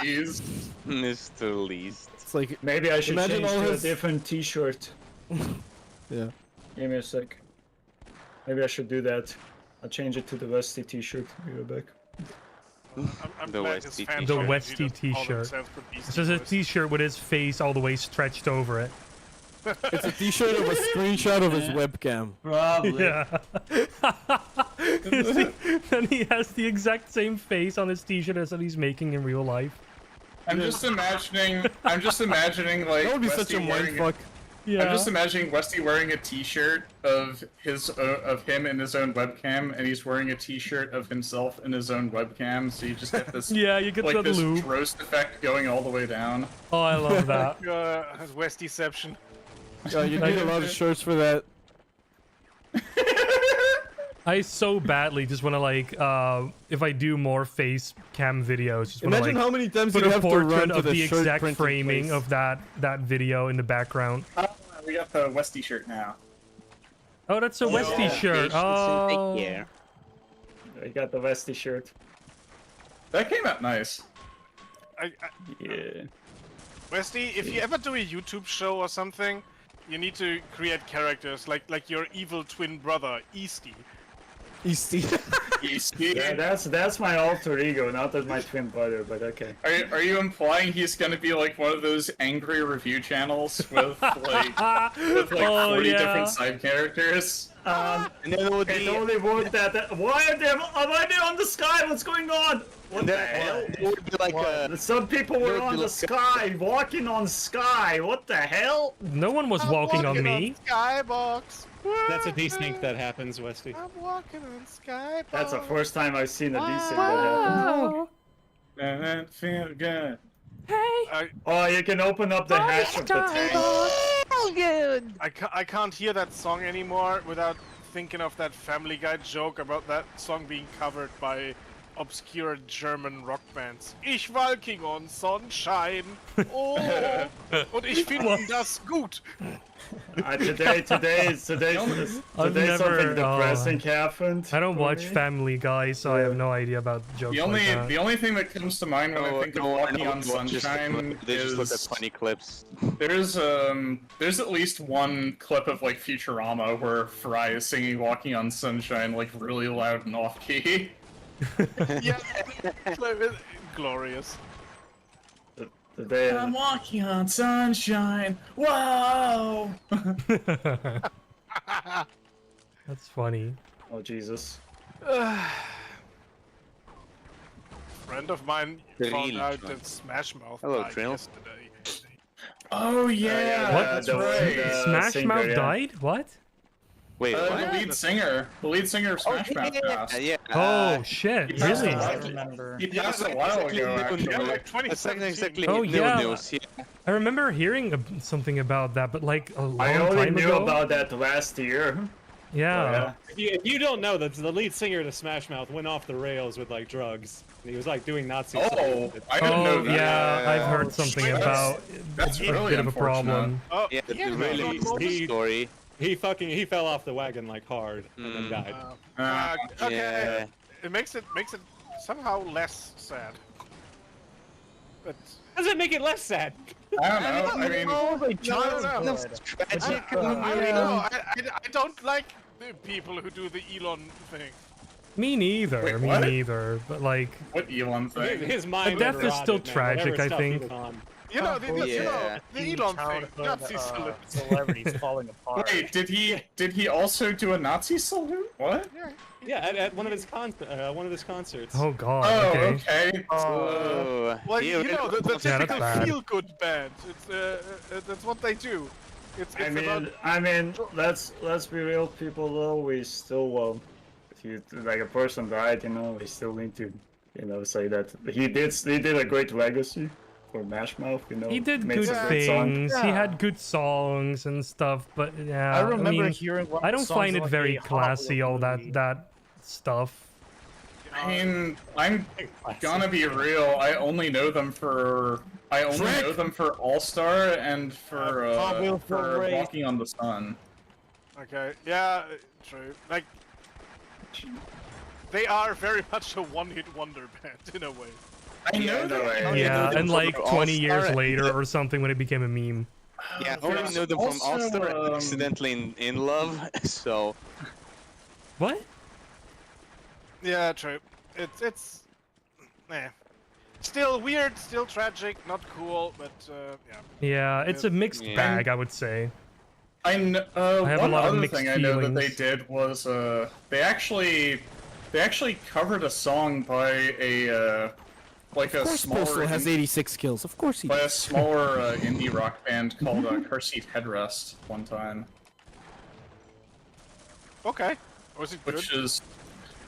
S6: Least.
S11: Mr. Least.
S14: It's like
S3: Maybe I should
S14: imagine
S3: change
S14: all
S3: to
S14: his-
S3: a different T-shirt.
S14: Yeah.
S3: Give me a sec. Maybe I should do that. I'll change it to the Westy T-shirt. Be right back.
S19: I'm
S11: The
S19: glad
S11: Westy
S19: his fans
S1: The
S19: don't
S1: Westy
S19: need to call
S1: T-shirt.
S19: themselves the Beastie
S1: It's just a
S19: Boys.
S1: T-shirt with his face all the way stretched over it.
S14: It's a T-shirt of a screenshot of his webcam.
S13: Probably.
S1: Yeah. You see, then he has the exact same face on his T-shirt as that he's making in real life.
S6: I'm just imagining like
S14: That would be
S6: Westy
S14: such a
S6: wearing
S14: mindfuck.
S1: Yeah.
S6: I'm just imagining Westy wearing a T-shirt of him in his own webcam, and he's wearing a T-shirt of himself in his own webcam. So you just get this
S1: Yeah, you get
S6: like
S1: that
S6: this
S1: loop.
S6: roast effect going all the way down.
S1: Oh, I love that.
S19: Westyception.
S14: Yeah, you need a lot of shirts for that.
S1: I so badly just want to like, if I do more face cam videos, just want to
S14: Imagine
S1: like
S14: how many times
S1: put
S14: you
S1: a
S14: have to
S1: portrait
S14: run to
S1: of
S14: the
S1: the
S14: shirt
S1: exact
S14: printing
S1: framing
S14: place.
S1: of that video in the background.
S6: We got the Westy shirt now.
S1: Oh, that's a Westy shirt. Oh.
S11: Yeah.
S3: I got the Westy shirt.
S6: That came out nice.
S3: Yeah.
S19: Westy, if you ever do a YouTube show or something, you need to create characters like your evil twin brother, Easty.
S14: Easty.
S6: Easty.
S3: Yeah, that's my alter ego, not as my twin brother, but okay.
S6: Are you implying he's gonna be like one of those angry review channels with like 40 different side characters?
S11: And then it would be
S3: only one that. Why are they on the sky? What's going on? What the hell?
S11: it would be like
S3: Some people were on the sky, walking on sky. What the hell?
S1: No one was walking on me.
S19: Skybox.
S20: That's a desync that happens, Westy.
S19: I'm walking on Skybox.
S3: That's the first time I've seen a desync that happen.
S6: And that feel good.
S3: Oh, you can open up the hatch of the tank.
S17: Good.
S19: I can't hear that song anymore without thinking of that Family Guy joke about that song being covered by obscure German rock bands. Ich walking on sunshine. Oh, und ich finde das gut.
S3: Today something depressing happened.
S1: I don't
S3: for
S1: watch
S3: me.
S1: Family Guy, so I have no idea about jokes
S6: The only
S1: like that.
S6: the only thing that comes to mind when I think of Walking on Sunshine
S11: they just look at
S6: is
S11: funny clips.
S6: there's at least one clip of like Futurama where Fry is singing Walking on Sunshine like really loud and off key.
S19: Yeah, glorious.
S3: Today,
S6: I'm walking on sunshine. Whoa!
S1: That's funny.
S3: oh Jesus.
S19: Friend of mine
S11: Really
S19: found out
S11: drunk.
S19: that Smashmouth
S11: Hello,
S19: died
S11: Trill.
S19: yesterday.
S6: Oh yeah,
S1: What?
S6: that's
S3: the-
S6: right.
S3: the-
S1: Smash
S3: singer,
S1: Mouth
S3: yeah.
S1: died? What?
S11: Wait,
S6: The
S11: what?
S6: lead singer of Smash Mouth passed.
S11: Yeah.
S1: Oh shit!
S6: he passed
S1: Really?
S6: a while-
S5: I remember.
S6: He passed a while ago, actually.
S19: Yeah, like
S11: That's not
S19: 2017.
S11: exactly
S1: Oh,
S11: new
S1: yeah.
S11: news. Yeah.
S1: I remember hearing something about that, but like a long
S3: I only
S1: time
S3: knew
S1: ago.
S3: about that last year.
S1: Yeah.
S20: If you don't know, that the lead singer to Smash Mouth went off the rails with like drugs. He was like doing Nazi stuff.
S6: Oh, I didn't know
S1: Oh
S6: that.
S1: yeah, I've heard something
S6: That's-
S1: about.
S6: that's
S1: a
S6: really
S1: bit of a
S6: unfortunate.
S1: problem.
S19: Oh,
S11: Yeah,
S19: yeah,
S11: really
S20: he-
S11: story.
S20: He fell off the wagon like hard and then died.
S19: okay.
S11: Yeah.
S19: It makes it somehow less sad. But
S20: How does it make it less sad?
S6: I don't know. I mean,
S19: no.
S11: Tragic.
S19: I don't know. I don't like the people who do the Elon thing.
S1: Me neither.
S6: Wait,
S1: me
S6: what?
S1: neither. But like,
S6: what Elon thing?
S20: His mind.
S1: death is
S20: rotted,
S1: still
S20: man,
S1: tragic,
S20: whatever
S1: I
S20: stuff he
S1: think.
S20: was on.
S19: You know, the Elon thing,
S5: Childhood,
S19: Nazi salute.
S5: celebrities falling apart.
S6: Wait, did he also do a Nazi salute? What?
S20: Yeah, at one of his concerts.
S1: Oh god.
S6: Oh,
S1: Okay.
S6: okay.
S19: Well, you know, the
S1: Yeah, that's
S19: typical
S1: bad.
S19: feel-good band. It's that's what they do. It's about
S3: I mean, let's be real, people. Though we still, if you like a person died, you know, we still need to, you know, say that he did a great legacy for Smashmouth. You know,
S1: He did
S3: made
S1: good
S3: some great songs.
S1: things. He had good songs and stuff, but yeah.
S5: I remember
S1: mean,
S5: hearing one
S1: I don't
S5: songs
S1: find
S5: in,
S1: it
S5: like,
S1: very
S5: a Hot
S1: classy.
S5: Wheels
S1: All
S5: movie.
S1: that stuff.
S6: I mean, I'm gonna be real. I only know them for All Star and for Walking on the Sun.
S19: okay. Yeah, true. Like they are very much a one-hit wonder band in a way.
S6: I know that.
S1: Yeah, and like 20 years
S11: All-Star.
S1: later or something when it became a meme.
S11: Yeah, I only know them from All Star accidentally in love, so.
S1: What?
S19: Yeah, true. It's still weird, still tragic, not cool, but yeah.
S1: Yeah, it's a mixed
S6: Yeah.
S1: bag, I would say.
S6: I have
S1: a
S6: one
S1: lot of
S6: other
S1: mixed
S6: thing I know that they
S1: feelings.
S6: did was they actually covered a song by a like
S14: Of
S6: a
S14: course,
S6: smaller
S14: Postal has 86 kills. Of course he
S6: by a
S14: does.
S6: smaller indie rock band called Seat Headrest one time.
S19: Okay. Was it good?
S6: Which is,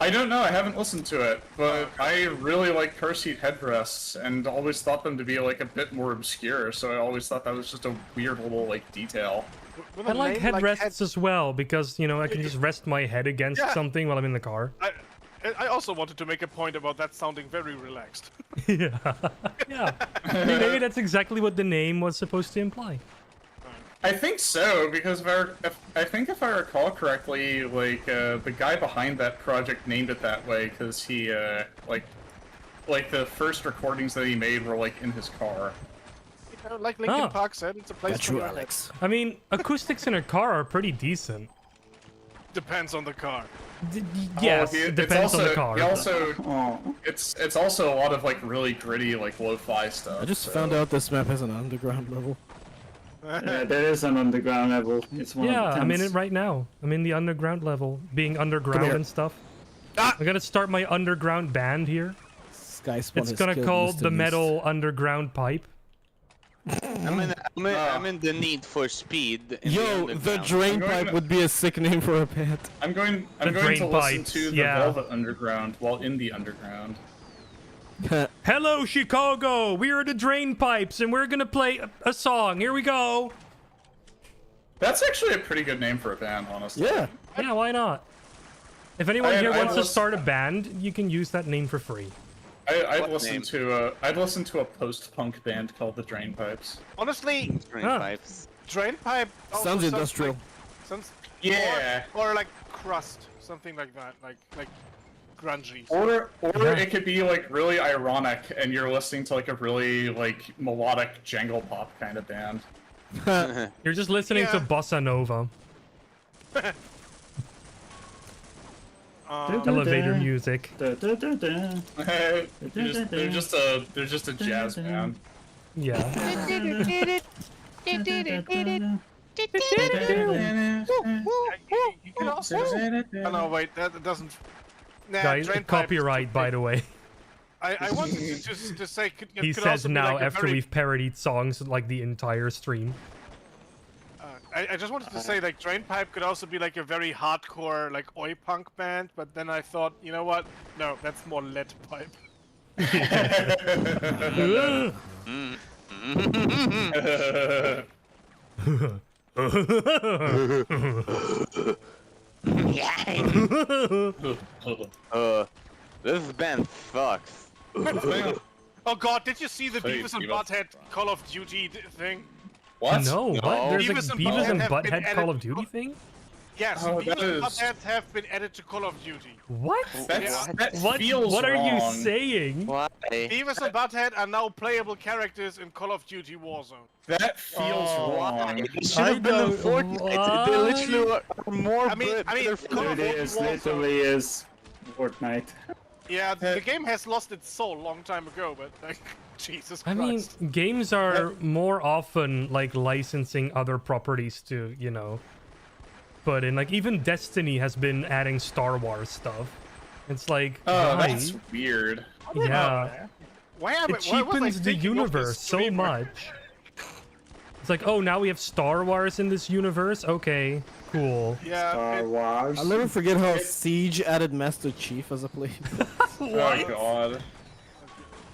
S6: I don't know, I haven't listened to it, but I really like Seat Headrests and always thought them to be like a bit more obscure, so I always thought that was just a weird little like detail.
S1: I like headrests as well because, you know, I can just rest my head against
S19: Yeah.
S1: something while I'm in the car.
S19: I also wanted to make a point about that sounding very relaxed.
S1: Yeah. Yeah. I mean, maybe that's exactly what the name was supposed to imply.
S6: I think so, because if I recall correctly, like the guy behind that project named it that way because he like the first recordings that he made were like in his car.
S19: You know, like Linkin
S1: Ah.
S19: Park said, it's a place
S14: That's
S19: for
S14: true,
S19: your
S14: Alex.
S1: I mean, acoustics in a car are pretty decent.
S19: head. Depends on the car.
S1: Yes, it depends on the car.
S6: He
S1: but-
S6: also, it's also a lot of like really gritty like lo-fi stuff.
S14: I just
S6: so.
S14: found out this map has an underground level.
S3: Yeah, there is an underground level. It's one
S1: Yeah,
S3: of the
S1: I'm in
S3: tents.
S1: it right now. I'm in the underground level, being underground
S14: here.
S1: and stuff. I'm gonna start my underground band here.
S14: Sky Spawn
S1: It's
S14: has
S1: gonna
S14: killed
S1: call
S14: Mr.
S1: the
S14: Beast.
S1: Metal Underground Pipe.
S11: I'm in the Need for Speed. In
S14: Yo,
S11: the
S14: the
S11: underground.
S14: drain
S6: I'm going
S14: pipe
S6: to-
S14: would be a sick name for a band.
S6: I'm going
S1: The
S6: to
S1: drain
S6: listen
S1: pipes,
S6: to the
S1: yeah.
S6: Velvet Underground while in the underground.
S1: Hello, Chicago! We are the Drain Pipes, and we're gonna play a song. Here we go.
S6: That's actually a pretty good name for a band, honestly.
S14: Yeah.
S1: Yeah, why not? If anyone here
S6: I
S1: wants to
S6: listen-
S1: start a band, you can use that name for free.
S6: I'd
S11: What
S6: listen
S11: name?
S6: to a post-punk band called the Drain Pipes.
S19: Honestly,
S11: Drain
S1: Huh.
S11: pipes.
S19: drain pipe also
S14: Sounds industrial.
S19: sounds
S6: Yeah.
S19: or like crust, something like that, like grungy.
S6: Or
S1: Yeah.
S6: it could be like really ironic, and you're listening to like a really like melodic jangle pop kind of band.
S1: You're just listening to
S19: Yeah.
S1: bossa nova, elevator music.
S6: they're just a jazz band.
S1: Yeah.
S19: You can also. Oh no, wait, that doesn't. Nah,
S1: Guys,
S19: drain pipe is
S1: copyright,
S19: too
S1: by
S19: big.
S1: the way.
S19: I wanted to just to say could,
S1: He
S19: could
S1: says
S19: also be
S1: now
S19: like a
S1: after
S19: very,
S1: we've parodied songs like the entire stream.
S19: I just wanted to say like drain pipe could also be like a very hardcore like oi punk band, but then I thought, you know what? No, that's more lead pipe.
S11: This band sucks.
S19: Oh god, did you see the
S6: Hey,
S19: Beavis and
S6: Beavis.
S19: Butthead Call of Duty thing?
S6: What?
S1: No, what? There's
S19: Beavis
S1: a
S19: and
S1: Beavis and
S19: Butthead have been
S1: Butthead
S19: added
S1: Call of
S19: to-
S1: Duty thing?
S19: Yes,
S6: Oh,
S19: Beavis
S6: that
S19: and
S6: is-
S19: Butthead have been added to Call of Duty.
S1: What?
S6: That
S1: What?
S6: feels
S1: What are you
S6: wrong.
S1: saying?
S11: Why?
S19: Beavis and Butthead are now playable characters in Call of Duty Warzone.
S6: That feels wrong.
S11: It should have been in Fortnite. They literally are more
S19: I mean,
S11: better
S19: Call of
S3: It
S19: Duty
S3: is
S19: Warzone.
S3: literally is Fortnite.
S19: Yeah, the game has lost its soul a long time ago, but like, Jesus
S1: I mean,
S19: Christ.
S1: games are more often like licensing other properties to, you know, put in. Like even Destiny has been adding Star Wars stuff. It's like,
S6: Oh,
S1: why?
S6: that's weird.
S1: Yeah.
S19: Why am
S1: It
S19: why was I
S1: cheapens the
S19: thinking of this
S1: universe so
S19: streamer?
S1: much. It's like, oh, now we have Star Wars in this universe? Okay, cool.
S19: Yeah.
S3: Star Wars.
S14: I'll never forget how Siege added Master Chief as a playable.
S6: Oh god.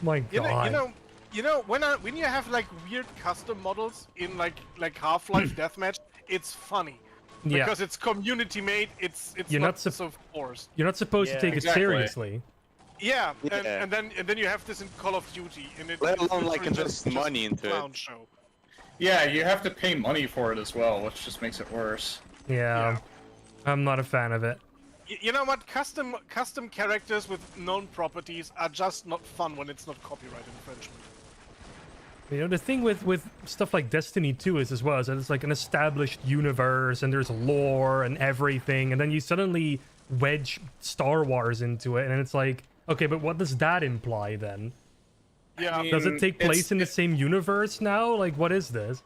S1: My god.
S19: You know when you have like weird custom models in like Half-Life Deathmatch, it's funny.
S1: Yeah.
S19: Because it's community made, it's
S1: You're
S19: not
S1: not
S19: so forced.
S1: You're not supposed to take
S6: exactly.
S1: it seriously.
S19: Yeah,
S11: Yeah.
S19: And then you have this in Call of Duty, and
S11: Let
S19: it's
S11: alone like
S19: literally
S11: invest
S19: just
S11: money
S19: a
S11: into
S19: clown
S11: it.
S19: show.
S6: Yeah, you have to pay money for it as well, which just makes it worse.
S1: Yeah. I'm not a fan of it.
S19: You know what? Custom characters with known properties are just not fun when it's not copyright infringement.
S1: You know, the thing with stuff like Destiny 2 is as well is that it's like an established universe and there's lore and everything, and then you suddenly wedge Star Wars into it, and it's like, okay, but what does that imply then?
S19: Yeah.
S1: Does it take
S6: It's-
S1: place in the same universe now? Like, what is this?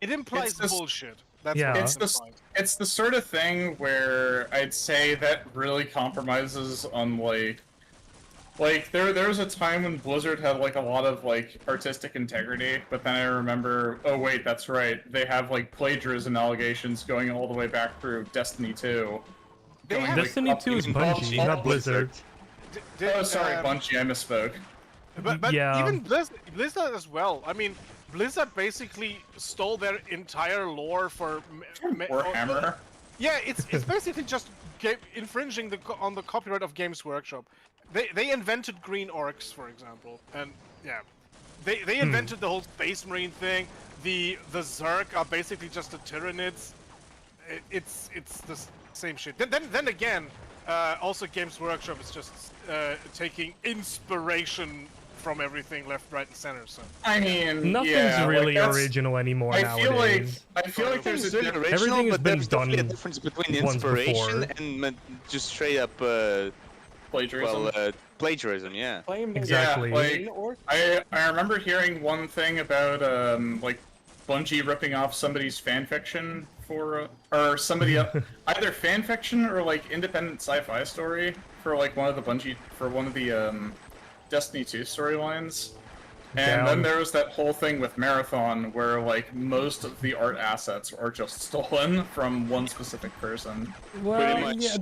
S19: It implies
S6: It's just-
S19: bullshit. That's
S1: Yeah.
S19: what
S6: It's it's the sort of thing where I'd say that really compromises on like there was a time when Blizzard had like a lot of like artistic integrity, but then I remember, oh wait, that's right, they have like plagiarism allegations going all the way back through Destiny 2. Going, like,
S1: Destiny
S6: up
S1: 2 is
S6: even
S1: Bungie,
S6: up-
S1: not Blizzard.
S6: Oh, sorry, Bungie, I misspoke.
S19: But
S1: Yeah.
S19: even Blizzard as well. I mean, Blizzard basically stole their entire lore for
S6: Warhammer.
S19: Yeah, it's basically just infringing on the copyright of Games Workshop. They invented green orcs, for example, and yeah, they invented the whole Space Marine thing. The Zerg are basically just the Tyranids. It's the same shit. Then again, also Games Workshop is just taking inspiration from everything left, right, and center. So
S6: I mean,
S1: Nothing's
S6: yeah,
S1: really
S6: like,
S1: original anymore
S6: I feel
S1: nowadays.
S6: like there's a difference.
S1: Everything has
S11: but
S1: been
S11: there's definitely
S1: done
S11: a difference between
S1: once
S11: inspiration
S1: before.
S11: and just straight up
S6: Plagiarism.
S11: plagiarism. Yeah.
S1: Exactly.
S6: Yeah, like, I remember hearing one thing about like Bungie ripping off somebody's fanfiction for or somebody either fanfiction or like independent sci-fi story for like one of the Destiny 2 storylines. And then there was that whole thing with Marathon where like most of the art assets are just stolen from one specific person.
S1: Well, yeah,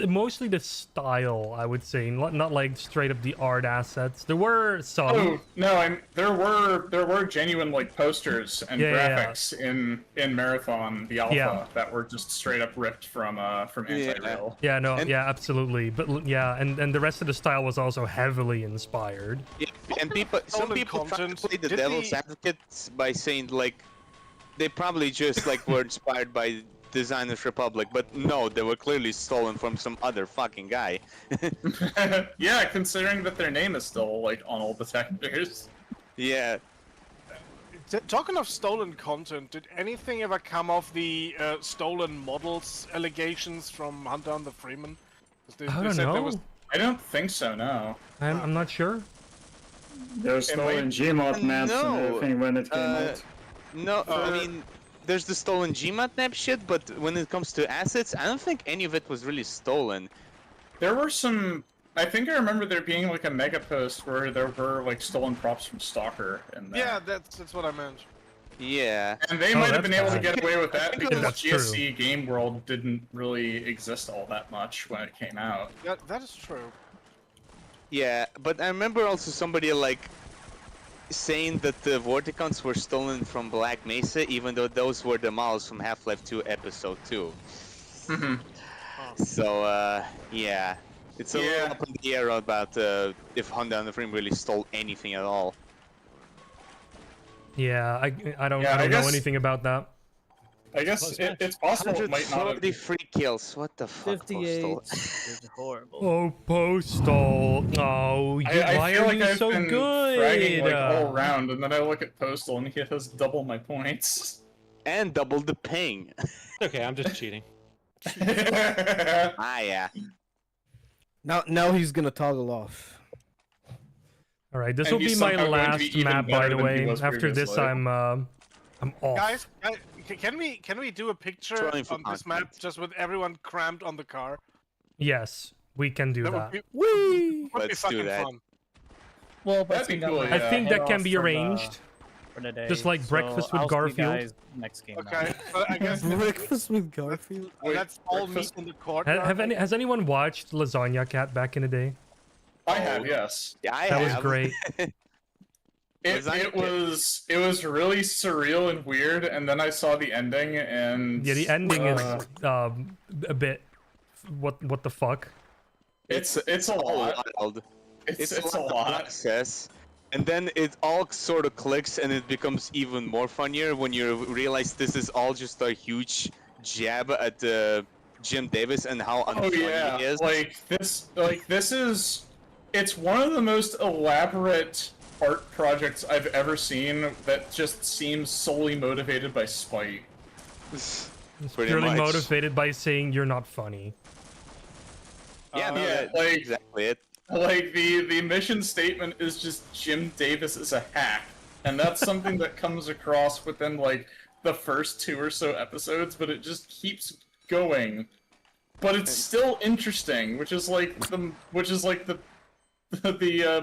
S1: mostly the style, I would say, not like straight up the art assets. There were some.
S6: Oh no, there were genuine like posters and graphics in Marathon the alpha that were just straight up ripped from Anti-Real.
S1: Yeah, no, yeah, absolutely. But yeah, and the rest of the style was also heavily inspired.
S11: Yeah, and some people try to play the devil's advocates by saying like they probably just like were inspired by Designers Republic, but no, they were clearly stolen from some other fucking guy.
S6: Yeah, considering that their name is still like on all the detectors.
S11: Yeah.
S19: Talking of stolen content, did anything ever come of the stolen models allegations from Hunt Down the Freeman?
S1: I don't know.
S6: I don't think so. No.
S1: I'm not sure.
S3: There's stolen Gmod maps and everything when it came out.
S11: No, I mean, there's the stolen Gmod map shit, but when it comes to assets, I don't think any of it was really stolen.
S6: There were some. I think I remember there being like a mega post where there were like stolen props from Stalker in there.
S19: Yeah, that's what I meant.
S11: Yeah.
S6: And they might have been able to get away with that
S11: think
S6: because
S11: that's
S6: GSC Game World didn't really exist all that much when it came out.
S19: Yeah, that is true.
S11: Yeah, but I remember also somebody like saying that the Vorticons were stolen from Black Mesa, even though those were the models from Half-Life 2 Episode 2. So, yeah. It's a little up in the air about if Hunt Down the Freeman really stole anything at all.
S1: Yeah, I don't
S6: I
S1: know
S6: guess-
S1: anything about that.
S6: I guess it's possible it might not have.
S11: 143 kills. What the fuck,
S10: 58
S11: Postal?
S10: is horrible.
S1: Oh, Postal. Oh, why
S6: feel
S1: are
S6: like
S1: you
S6: I've
S1: so
S6: been
S1: good?
S6: fragging like all around, and then I look at Postal and he has double my points.
S11: And double the ping.
S20: Okay, I'm just cheating.
S11: Ah, yeah.
S14: Now he's gonna toggle off.
S1: All right, this
S6: And
S1: will
S6: he's
S1: be my
S6: somehow going to
S1: last
S6: be even
S1: map, by
S6: better
S1: the
S6: than he
S1: way.
S6: was
S1: After this,
S6: previously.
S1: I'm off.
S19: Guys, can we do a picture
S11: Trying for
S19: on this map just with everyone crammed on the car?
S1: Yes, we can do that.
S19: Would be,
S14: Whee!
S19: would be
S11: Let's do
S19: fucking
S11: that.
S19: fun.
S20: Well,
S6: That'd be cool,
S1: I
S6: yeah.
S1: think that can be arranged.
S20: For the day.
S1: Just like
S20: So
S1: breakfast with
S20: I'll see you
S1: Garfield.
S20: guys next game.
S19: Okay, but I guess
S14: Breakfast with Garfield.
S19: let's all meet in the courtyard.
S1: Has anyone watched Lasagna Cat back in the day?
S6: I have, yes.
S11: Yeah, I
S1: That
S11: have.
S1: was great.
S6: It was really surreal and weird, and then I saw the ending, and
S1: Yeah, the ending is a bit. What the fuck?
S6: it's a lot.
S11: Wild.
S6: It's a
S11: of
S6: lot.
S11: access, and then it all sort of clicks, and it becomes even more funnier when you realize this is all just a huge jab at Jim Davis and how
S6: Oh
S11: unfunny
S6: yeah,
S11: he is.
S6: this is. It's one of the most elaborate art projects I've ever seen that just seems solely motivated by spite.
S1: It's
S11: Pretty
S1: purely
S11: much.
S1: motivated by saying you're not funny.
S11: Yeah, no,
S6: yeah,
S11: that's
S6: like-
S11: exactly it.
S6: Like the mission statement is just Jim Davis is a hack, and that's something that comes across within like the first 2 or so episodes, but it just keeps going. But it's still interesting, which is like the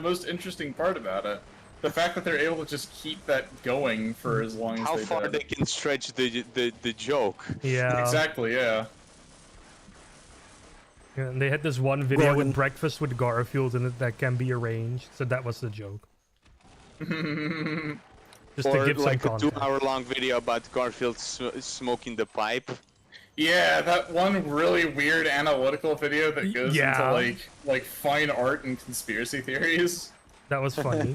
S6: most interesting part about it. The fact that they're able to just keep that going for as long as
S11: How
S6: they
S11: far
S6: did.
S11: they can stretch the joke.
S1: Yeah.
S6: Exactly, yeah.
S1: Yeah, and they had this one video
S14: Gordon.
S1: with breakfast with Garfield in it that can be arranged, so that was the joke. Just
S11: or
S1: to give
S11: like
S1: some
S11: a
S1: context.
S11: 2-hour-long video about Garfield smoking the pipe.
S6: Yeah, that one really weird analytical video that goes
S1: Yeah.
S6: into like fine art and conspiracy theories.
S1: That was funny.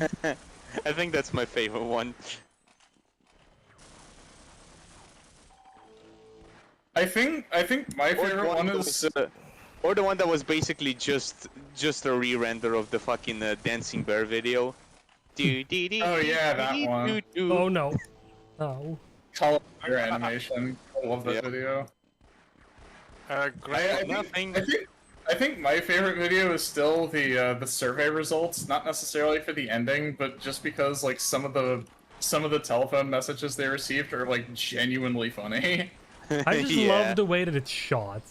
S11: I think that's my favorite one.
S6: I think my favorite one is
S11: or the one that was basically just a re-render of the fucking dancing bear video.
S6: Oh yeah, that one.
S1: Oh no. Oh.
S6: Call it your animation. I love that video.
S19: Great.
S6: I think my favorite video is still the survey results, not necessarily for the ending, but just because like some of the telephone messages they received are like genuinely funny.
S1: I just love the way that it's shot.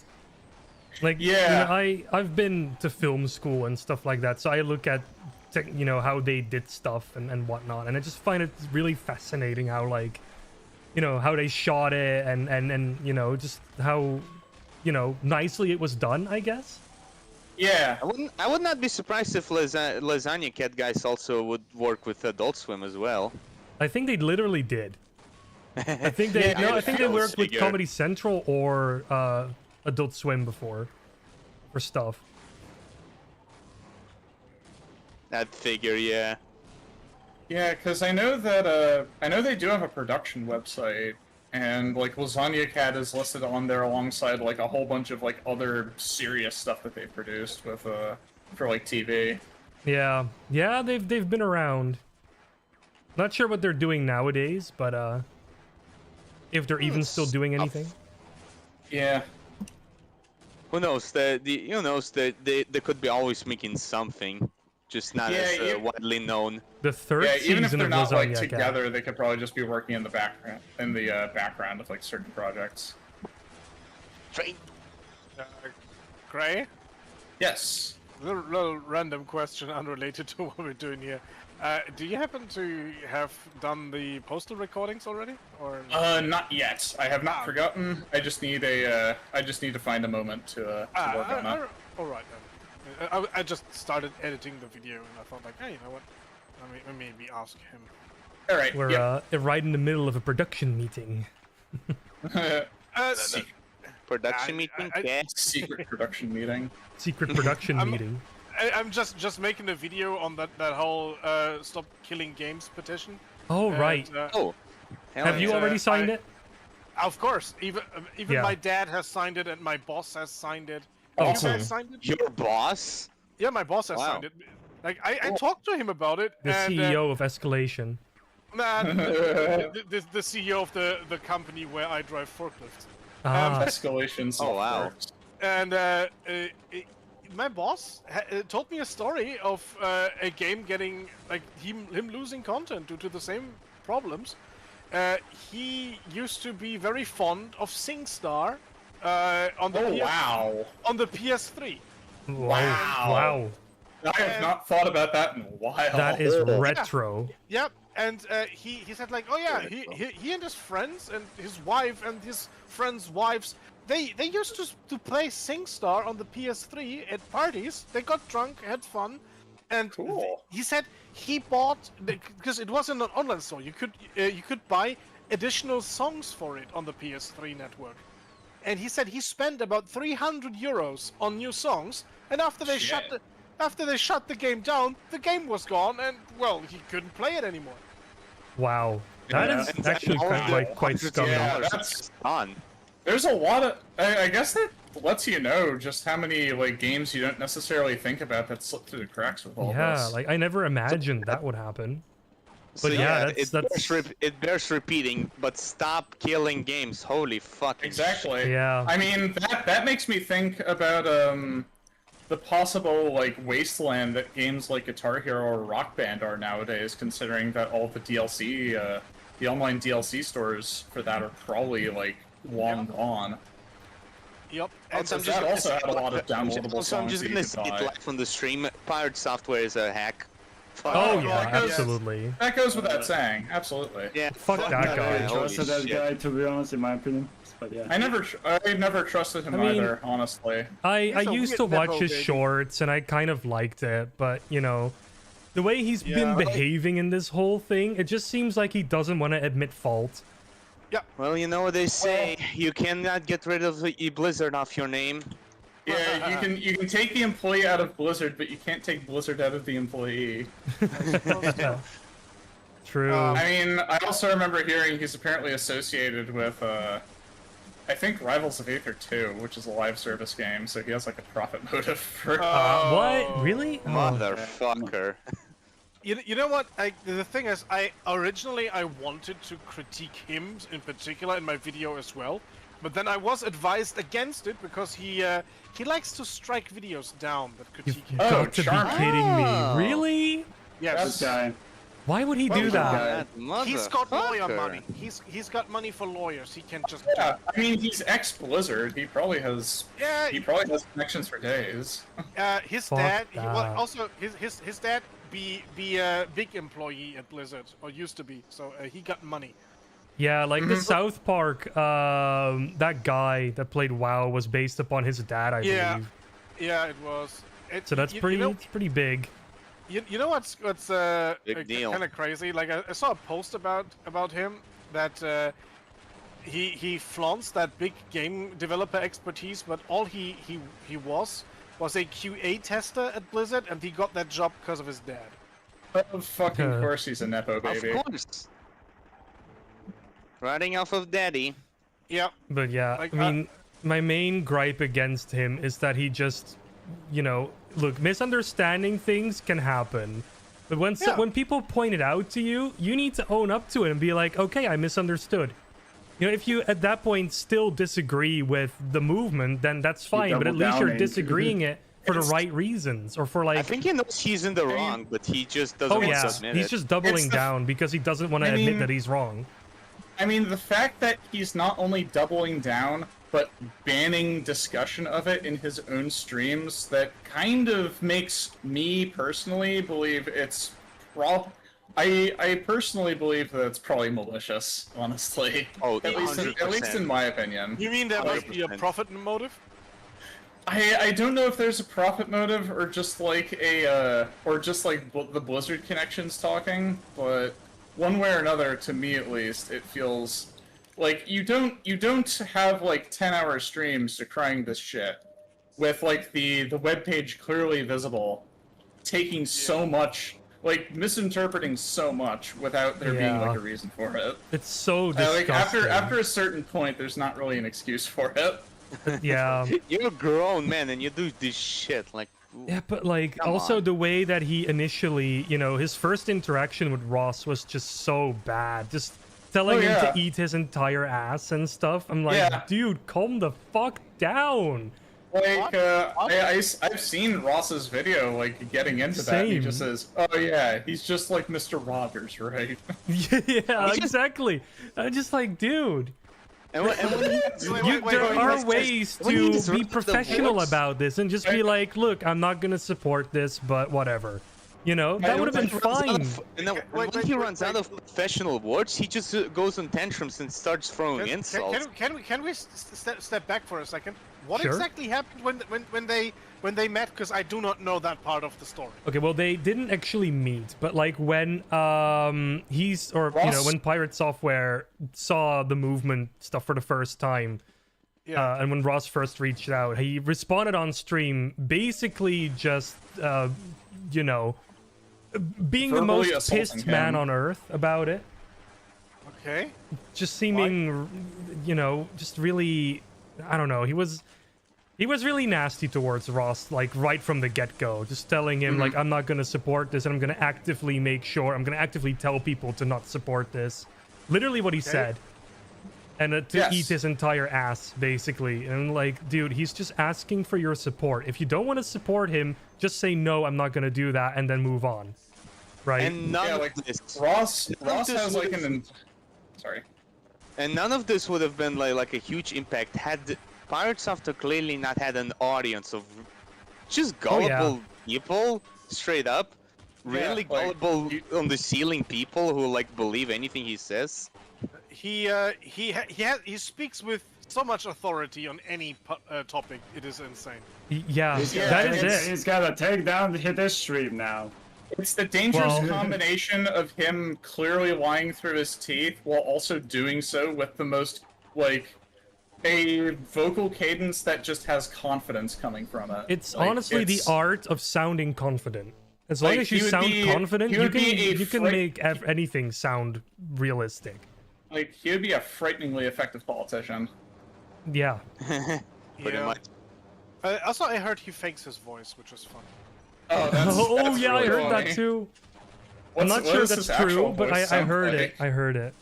S1: Like,
S6: Yeah.
S1: you know, I've been to film school and stuff like that, so I look at, you know, how they did stuff and whatnot, and I just find it really fascinating how, like, you know, how they shot it and you know, just how, you know, nicely it was done, I guess.
S6: Yeah.
S11: I would not be surprised if Lasagna Cat guys also would work with Adult Swim as well.
S1: I think they literally did. I think they I think they worked with Comedy Central or Adult Swim before for stuff.
S11: That figure, yeah.
S6: Yeah, because I know that I know they do have a production website, and like Lasagna Cat is listed on there alongside like a whole bunch of like other serious stuff that they've produced with for like TV.
S1: Yeah, yeah, they've been around. Not sure what they're doing nowadays, but if they're even still doing anything.
S6: Yeah.
S11: Who knows? Who knows that they could be always making something, just not as widely known.
S1: The third
S6: Yeah, even if
S1: season
S6: they're
S1: of
S6: not like
S1: Lasagna Cat.
S6: together, they could probably just be working in the background of like certain projects.
S19: Gray?
S6: Yes.
S19: Little random question unrelated to what we're doing here. Do you happen to have done the Postal recordings already, or?
S6: Not yet. I have not forgotten. I just need to find a moment to work on it.
S19: All right then. I just started editing the video and I thought like, hey, you know what? Let me maybe ask him.
S6: All right.
S1: We're right in the middle of a production meeting.
S6: Secret
S11: production meeting? Yeah.
S6: Secret production meeting.
S1: Secret production meeting.
S19: I'm just making a video on that whole stop killing games petition.
S1: Oh, right. Have you already signed it?
S19: Of course. Even
S1: Yeah.
S19: my dad has signed it and my boss has signed it.
S1: Oh,
S19: You
S1: cool.
S19: guys signed it?
S11: Your boss?
S19: Yeah, my boss has signed it. Like I talked to him about it.
S1: The
S19: and,
S1: CEO of Escalation.
S19: Nah, the CEO of the company where I drive forklifts.
S1: Ah.
S6: Escalations.
S11: Oh wow.
S19: And my boss told me a story of a game getting like him losing content due to the same problems. He used to be very fond of SingStar on the on the PS3.
S1: Wow.
S6: I have not thought about that in a while.
S1: That is retro.
S19: Yep, and he said like, oh yeah, he and his friends and his wife and his friends' wives, they used to play SingStar on the PS3 at parties. They got drunk, had fun, and he said he bought, because it wasn't an online store. You could buy additional songs for it on the PS3 network, and he said he spent about 300 euros on new songs, and after they shut the game down, the game was gone, and well, he couldn't play it anymore.
S1: Wow, that is actually quite scummy.
S6: Yeah, that's fun. There's a lot of. I guess that lets you know just how many like games you don't necessarily think about that slip through the cracks with all this.
S1: Yeah, like I never imagined that would happen. But
S11: it bears repeating. But stop killing games. Holy fucking
S6: exactly.
S11: shit.
S1: Yeah.
S6: I mean that makes me think about the possible like wasteland that games like Guitar Hero or Rock Band are nowadays, considering that all the DLC, the online DLC stores for that are probably like long gone.
S19: Yep.
S6: And that also had a lot of downloadable songs.
S11: I'm just gonna say it live on the stream. Pirate software is a hack.
S1: Oh yeah, absolutely.
S6: That goes without saying. Absolutely.
S11: Yeah.
S1: Fuck that guy.
S3: I trusted that guy, to be honest, in my opinion. But yeah.
S6: I never trusted him either, honestly.
S1: I used to watch his shorts and I kind of liked it, but you know, the way he's been behaving in this whole thing, it just seems like he doesn't want to admit fault.
S11: Yeah. Well, you know what they say. You cannot get rid of the Blizzard off your name.
S6: Yeah, you can take the employee out of Blizzard, but you can't take Blizzard out of the employee.
S1: True.
S6: I mean, I also remember hearing he's apparently associated with, I think Rivals of Aether 2, which is a live service game, so he has like a profit motive for.
S1: What? Really?
S11: Motherfucker.
S19: You know what? The thing is, I wanted to critique him in particular in my video as well, but then I was advised against it because he likes to strike videos down that critique him.
S1: Oh, to be kidding me! Really?
S19: Yes.
S3: This guy.
S1: Why would he do that?
S19: He's got lawyer money. He's got money for lawyers. He can just.
S6: Yeah, I mean he's ex-Blizzard. He probably has.
S19: Yeah.
S6: He probably has connections for days.
S19: His dad. His dad be a big employee at Blizzard, or used to be. So he got money.
S1: Yeah, like the South Park, that guy that played WoW was based upon his dad, I believe.
S19: Yeah, it was.
S1: So that's it's pretty big.
S19: You know what's
S11: Big deal.
S19: kind of crazy? Like I saw a post about him that he flaunts that big game developer expertise, but all he was a QA tester at Blizzard, and he got that job because of his dad.
S6: Of fucking course he's a nepo baby.
S11: Of course. Riding off of daddy.
S19: Yeah.
S1: But yeah,
S19: Like,
S1: I mean, my main gripe against him is that he just, you know, look, misunderstanding things can happen. But when people point it out to you, you need to own up to it and be like, okay, I misunderstood. You know, if you at that point still disagree with the movement, then that's fine. But at least you're disagreeing it for the right reasons, or for like.
S11: I think he knows he's in the wrong, but he just doesn't want to admit it.
S1: He's just doubling down because he doesn't want to admit that he's wrong.
S6: I mean, the fact that he's not only doubling down, but banning discussion of it in his own streams, that kind of makes me personally believe it's I personally believe that it's probably malicious, honestly.
S11: Oh,
S6: at least in my opinion.
S19: You mean there must be a profit motive?
S6: I don't know if there's a profit motive or just like the Blizzard connections talking, but one way or another, to me at least, it feels like you don't have like 10-hour streams decrying this shit with like the webpage clearly visible, taking so much, like misinterpreting so much without there being like a reason for it.
S1: It's so disgusting.
S6: Like after a certain point, there's not really an excuse for it.
S1: Yeah.
S11: You're a grown man and you do this shit like.
S1: Yeah, but like also the way that he initially, you know, his first interaction with Ross was just so bad. Just telling him to eat his entire ass and stuff. I'm like, dude, calm the fuck down.
S6: Like, I've seen Ross's video, like, getting into that, and he just says, oh yeah, he's just like Mr. Rogers, right?
S1: Yeah, exactly. I'm just like, dude.
S11: And when
S1: There are ways to be professional about this and just be like, look, I'm not gonna support this, but whatever. You know, that would have been fine.
S11: When he runs out of professional words, he just goes on tantrums and starts throwing insults.
S19: Can we step back for a second? What
S1: Sure.
S19: exactly happened when they met? Because I do not know that part of the story.
S1: Okay, well, they didn't actually meet, but like when when Pirate Software saw the movement stuff for the first time, and when Ross first reached out, he responded on stream, basically just being the
S6: Verbally
S1: most pissed
S6: assaulting
S1: man
S6: him.
S1: on earth about it.
S19: Okay.
S1: Just seeming, just really, I don't know. He was really nasty towards Ross, like right from the get-go. Just telling him like, I'm not gonna support this, and I'm gonna actively tell people to not support this. Literally what he said. And to eat his entire ass, basically. And like, dude, he's just asking for your support. If you don't want to support him, just say no, I'm not gonna do that, and then move on. Right?
S11: And none of this.
S6: Ross has like sorry.
S11: And none of this would have been like a huge impact had Pirate Software clearly not had an audience of just gullible people, straight up, really gullible on the ceiling people who like believe anything he says.
S19: He speaks with so much authority on any topic. It is insane.
S1: Yeah, that is it.
S3: He's gotta take down this stream now.
S6: It's the dangerous combination of him clearly lying through his teeth while also doing so with the most, like, a vocal cadence that just has confidence coming from it.
S1: It's like, honestly the art of sounding confident. As long as you sound confident, you can make anything sound realistic.
S6: Like, he would be a frighteningly effective politician.
S1: Yeah.
S11: Pretty much.
S19: Also, I heard he fakes his voice, which is fun.
S6: Oh, that's
S1: yeah,
S6: really
S1: I heard
S6: funny.
S1: that too. I'm not sure that's true, but I heard it. I heard it.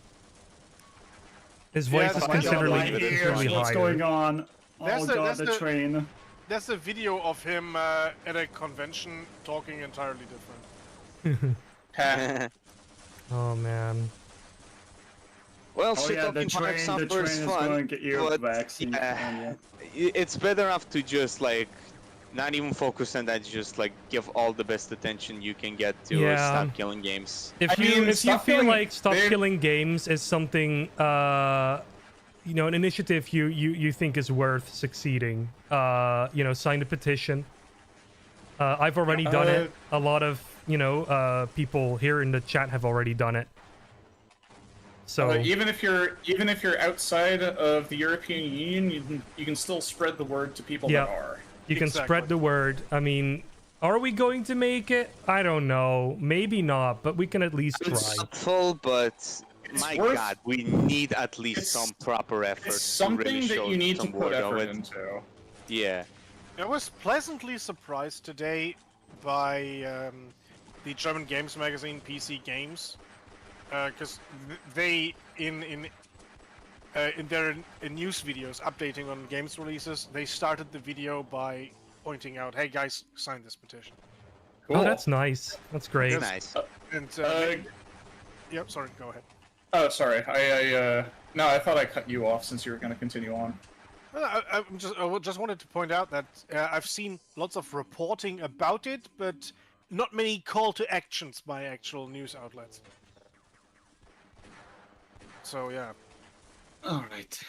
S1: His voice is considerably higher.
S3: What's going on?
S19: That's
S3: the train.
S19: There's a video of him at a convention talking entirely different.
S1: Oh man.
S11: Well,
S3: the train is going to get you a vaccine.
S11: It's better off to just like not even focus on that. Just like give all the best attention you can get to Stop Killing Games.
S1: If you feel like Stop Killing Games is something, an initiative you think is worth succeeding, sign the petition. I've already done it. A lot of people here in the chat have already done it. So
S6: even if you're outside of the European Union, you can still spread the word to people that are.
S1: You can spread the word. I mean, are we going to make it? I don't know. Maybe not, but we can at least try.
S11: It's helpful, but my God, we need at least some proper effort.
S6: It's something
S11: to really
S6: that
S11: show
S6: you need to
S11: some
S6: put
S11: word
S6: effort
S11: of it.
S6: into.
S11: Yeah.
S19: I was pleasantly surprised today by the German games magazine PC Games, because they in their news videos updating on games releases, they started the video by pointing out, "Hey guys, sign this petition."
S1: Oh, that's nice. That's great.
S11: Nice.
S19: And yep, sorry, go ahead.
S6: Oh, sorry. No, I thought I cut you off since you were going to continue on.
S19: I just wanted to point out that I've seen lots of reporting about it, but not many call to actions by actual news outlets. So yeah.
S3: All right.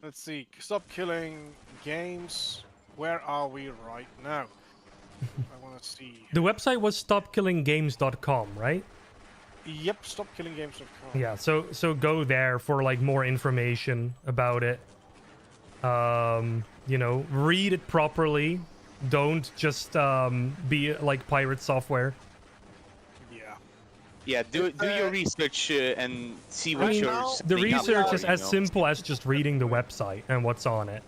S19: Let's see. Stop Killing Games. Where are we right now? I want to see.
S1: The website was stopkillinggames.com, right?
S19: Yep, stopkillinggames.com.
S1: Yeah, so go there for like more information about it. Read it properly. Don't just be like Pirate Software.
S11: Yeah, do your research and see what you're.
S1: The research is as simple as just reading the website and what's on it.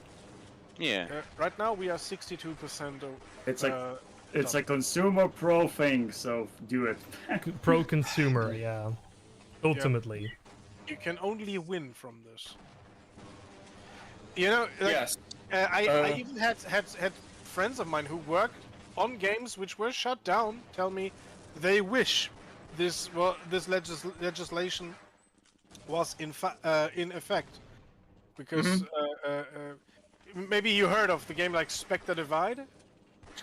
S11: Yeah.
S19: Right now we are 62%.
S3: It's a consumer pro thing, so do it.
S1: Pro consumer, yeah. Ultimately.
S19: You can only win from this. You know, like, I even had friends of mine who worked on games which were shut down tell me they wish this legislation was in effect, because maybe you heard of the game like Spectre Divide.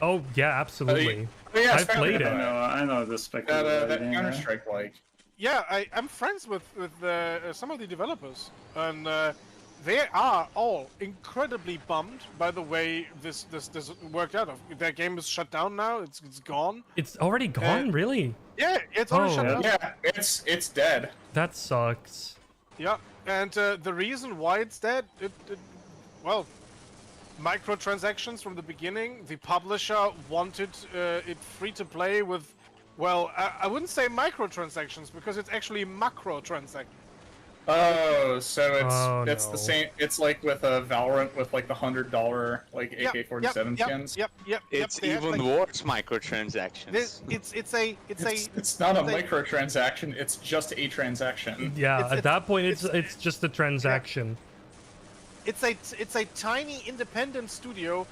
S1: Oh yeah, absolutely.
S6: yeah,
S1: I've played it.
S3: I know the Spectre.
S6: That Counter-Strike like.
S19: Yeah, I'm friends with some of the developers, and they are all incredibly bummed by the way this worked out. Their game is shut down now. It's gone.
S1: It's already gone, really?
S19: Yeah, it's already shut down.
S6: Yeah, it's dead.
S1: That sucks.
S19: Yeah, and the reason why it's dead, well, microtransactions from the beginning. The publisher wanted it free to play with, well, I wouldn't say microtransactions because it's actually macro transactions.
S6: Oh, so it's the same. It's like with a Valorant with like the $100 like AK-47 skins.
S19: Yep.
S11: It's even worse microtransactions.
S6: It's not a microtransaction. It's just a transaction.
S1: Yeah, at that point, it's just a transaction.
S19: It's a tiny independent studio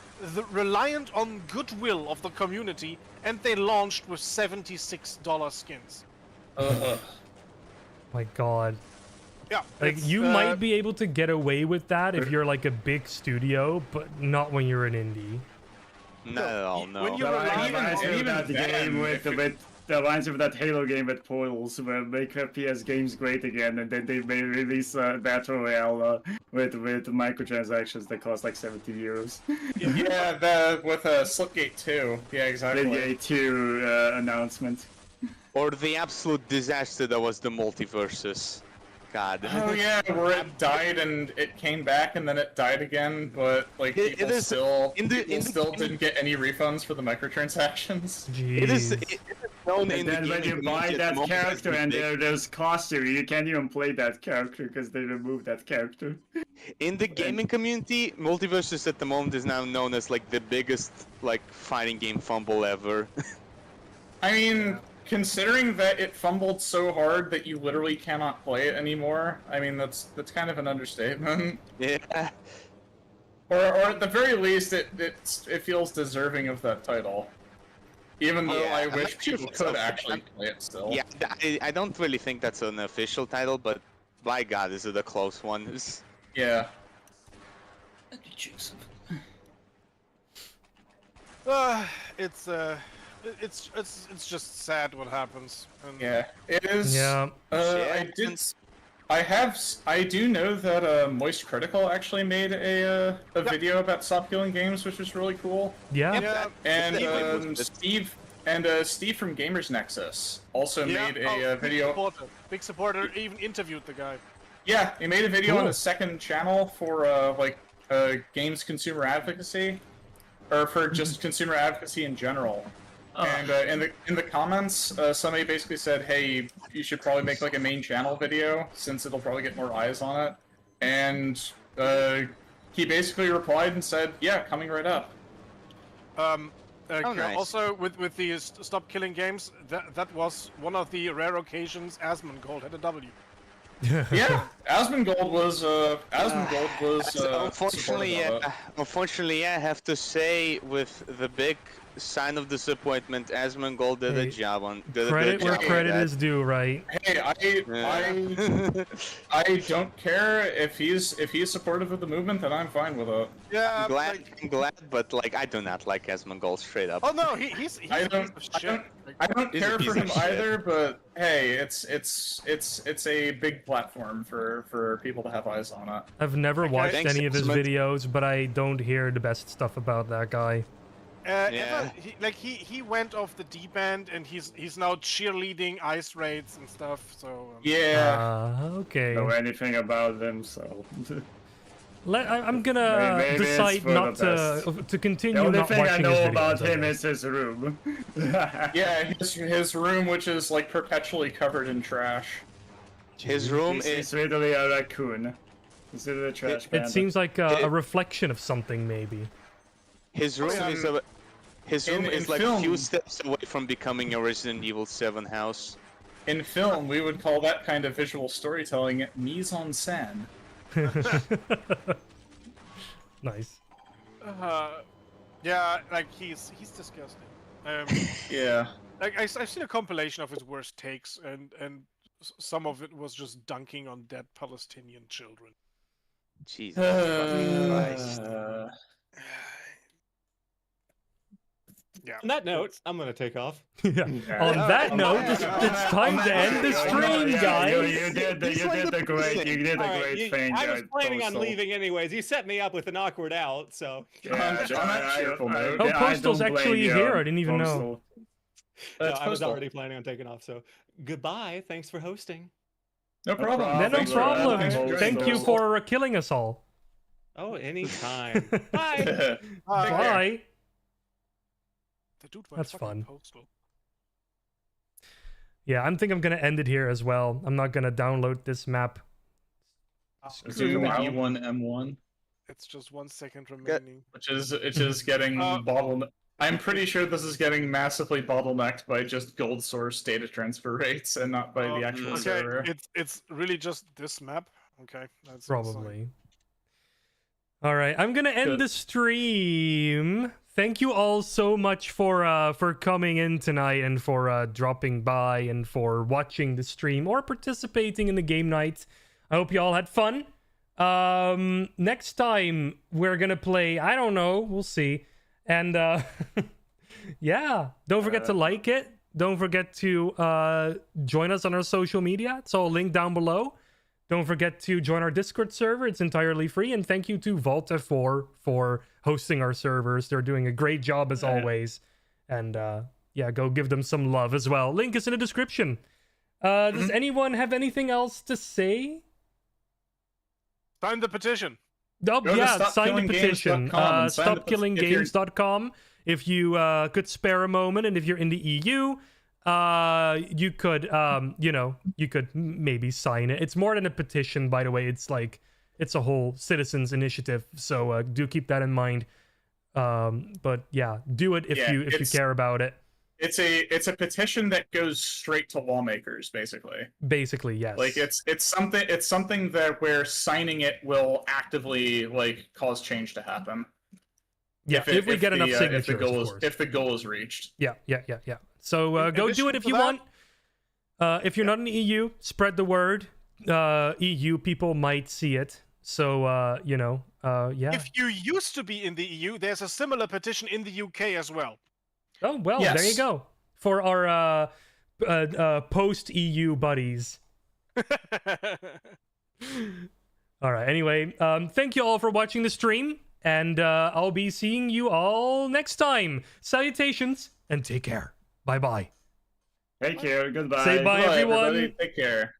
S19: reliant on goodwill of the community, and they launched with $76 skins.
S1: My God.
S19: Yeah.
S1: Like you might be able to get away with that if you're like a big studio, but not when you're an indie.
S11: No.
S3: That reminds me of that game with that reminds me of that Halo game with Portals, where make FPS games great again, and then they may release Battle Royale with microtransactions that cost like €70.
S6: Yeah, with Slipgate 2. Yeah, exactly.
S3: Slipgate 2 announcement.
S11: Or the absolute disaster that was the multiverses. God.
S6: Oh yeah, where it died and it came back and then it died again, but like people still didn't get any refunds for the microtransactions.
S1: Jeez.
S11: It is known
S3: and then when you buy that character and there's costume, you can't even play that character because they removed that character.
S11: In the gaming community, Multiverses at the moment is now known as like the biggest like fighting game fumble ever.
S6: I mean, considering that it fumbled so hard that you literally cannot play it anymore, I mean that's kind of an understatement.
S11: Yeah.
S6: Or at the very least, it feels deserving of that title. Even though I wish people could actually play it still.
S11: Yeah, I don't really think that's an official title, but by God, is it a close one?
S6: Yeah.
S19: It's just sad what happens. And
S6: Yeah, it is.
S1: Yeah.
S6: I do know that Moist Critical actually made a video about stop killing games, which was really cool.
S1: Yeah.
S6: And Steve from Gamers Nexus also made a video.
S19: Big supporter, even interviewed the guy.
S6: Yeah, he made a video on his second channel for games consumer advocacy, or for just consumer advocacy in general. And in the comments, somebody basically said, "Hey, you should probably make like a main channel video since it'll probably get more eyes on it." And he basically replied and said, "Yeah, coming right up."
S11: Nice.
S19: Also, with the Stop Killing Games, that was one of the rare occasions Asmongold had a W.
S6: Yeah, Asmongold was
S11: unfortunately, I have to say, with the big sign of disappointment, Asmongold did a job on.
S1: Credit where credit is due, right?
S6: Hey, I don't care if he's supportive of the movement, then I'm fine with it.
S19: Yeah,
S11: I'm glad, but like I do not like Asmongold straight up.
S19: Oh no, he's
S6: I don't care for him either, but hey, it's a big platform for people to have eyes on it.
S1: I've never watched
S11: Thanks,
S1: any of his
S11: Asmund.
S1: videos, but I don't hear the best stuff about that guy.
S19: He went off the deep end, and he's now cheerleading ice raids and stuff. So
S6: yeah,
S1: okay.
S3: Know anything about them, so.
S1: I'm gonna
S3: Maybe
S1: decide not to continue.
S3: The only
S1: not
S3: thing I
S1: watching
S3: know
S1: his
S3: about
S1: videos,
S3: him is his room.
S6: Yeah, his room, which is like perpetually covered in trash.
S11: His room
S3: is literally a raccoon. He's literally a trash
S1: It
S3: panda.
S1: seems like a reflection of something, maybe.
S11: His room is like
S6: film,
S11: a few steps away from becoming a Resident Evil 7 house.
S6: In film, we would call that kind of visual storytelling mise en scène.
S1: Nice.
S19: Yeah, like he's disgusting.
S6: Yeah.
S19: Like I've seen a compilation of his worst takes, and some of it was just dunking on dead Palestinian children.
S11: Jesus fucking Christ.
S19: Yeah.
S20: On that note, I'm gonna take off.
S1: Yeah. On that note, it's time to end the stream, guys.
S3: You did the great. You did a
S20: All right,
S3: great thing.
S20: I was planning on
S3: Postal.
S20: leaving anyways. You set me up with an awkward out, so.
S1: Oh, Postal's actually here. I didn't even know.
S20: No, I was already planning on taking off. So goodbye. Thanks for hosting.
S6: No problem.
S1: No problem. Thank you for killing us all.
S20: Oh, anytime. Bye.
S1: Bye.
S19: The dude went
S1: That's
S19: fucking
S1: fun.
S19: Postal.
S1: Yeah, I think I'm gonna end it here as well. I'm not gonna download this map.
S6: Screw E1M1.
S19: It's just 1 second remaining.
S6: Which is getting bottlenecked. I'm pretty sure this is getting massively bottlenecked by just gold source data transfer rates and not by the actual server.
S19: It's really just this map. Okay, that's
S1: Probably. All right, I'm gonna end the stream. Thank you all so much for coming in tonight and for dropping by and for watching the stream or participating in the game night. I hope you all had fun. Next time we're gonna play, I don't know, we'll see. And yeah, don't forget to like it. Don't forget to join us on our social media. It's all linked down below. Don't forget to join our Discord server. It's entirely free. And thank you to Volta for hosting our servers. They're doing a great job as always. And yeah, go give them some love as well. Link is in the description. Does anyone have anything else to say?
S19: Sign the petition.
S1: Oh,
S19: Go to
S1: yeah, sign the petition. StopKillingGames.com. If you could spare a moment, and if you're in the EU, you could, you could maybe sign it. It's more than a petition, by the way. It's like, it's a whole citizens initiative. So do keep that in mind. But yeah, do it if you care about it.
S6: It's a petition that goes straight to lawmakers, basically.
S1: Basically, yes.
S6: Like it's something that where signing it will actively cause change to happen.
S1: Yeah, if we get enough signatures,
S6: if the goal is reached.
S1: Yeah. So go do it if you want. If you're not in the EU, spread the word. EU people might see it. So yeah.
S19: If you used to be in the EU, there's a similar petition in the UK as well.
S1: Oh, well, there you go. For our post-EU buddies. All right, anyway, thank you all for watching the stream, and I'll be seeing you all next time. Salutations, and take care. Bye-bye.
S3: Take care. Goodbye.
S1: Say bye, everyone.
S6: Everybody. Take care.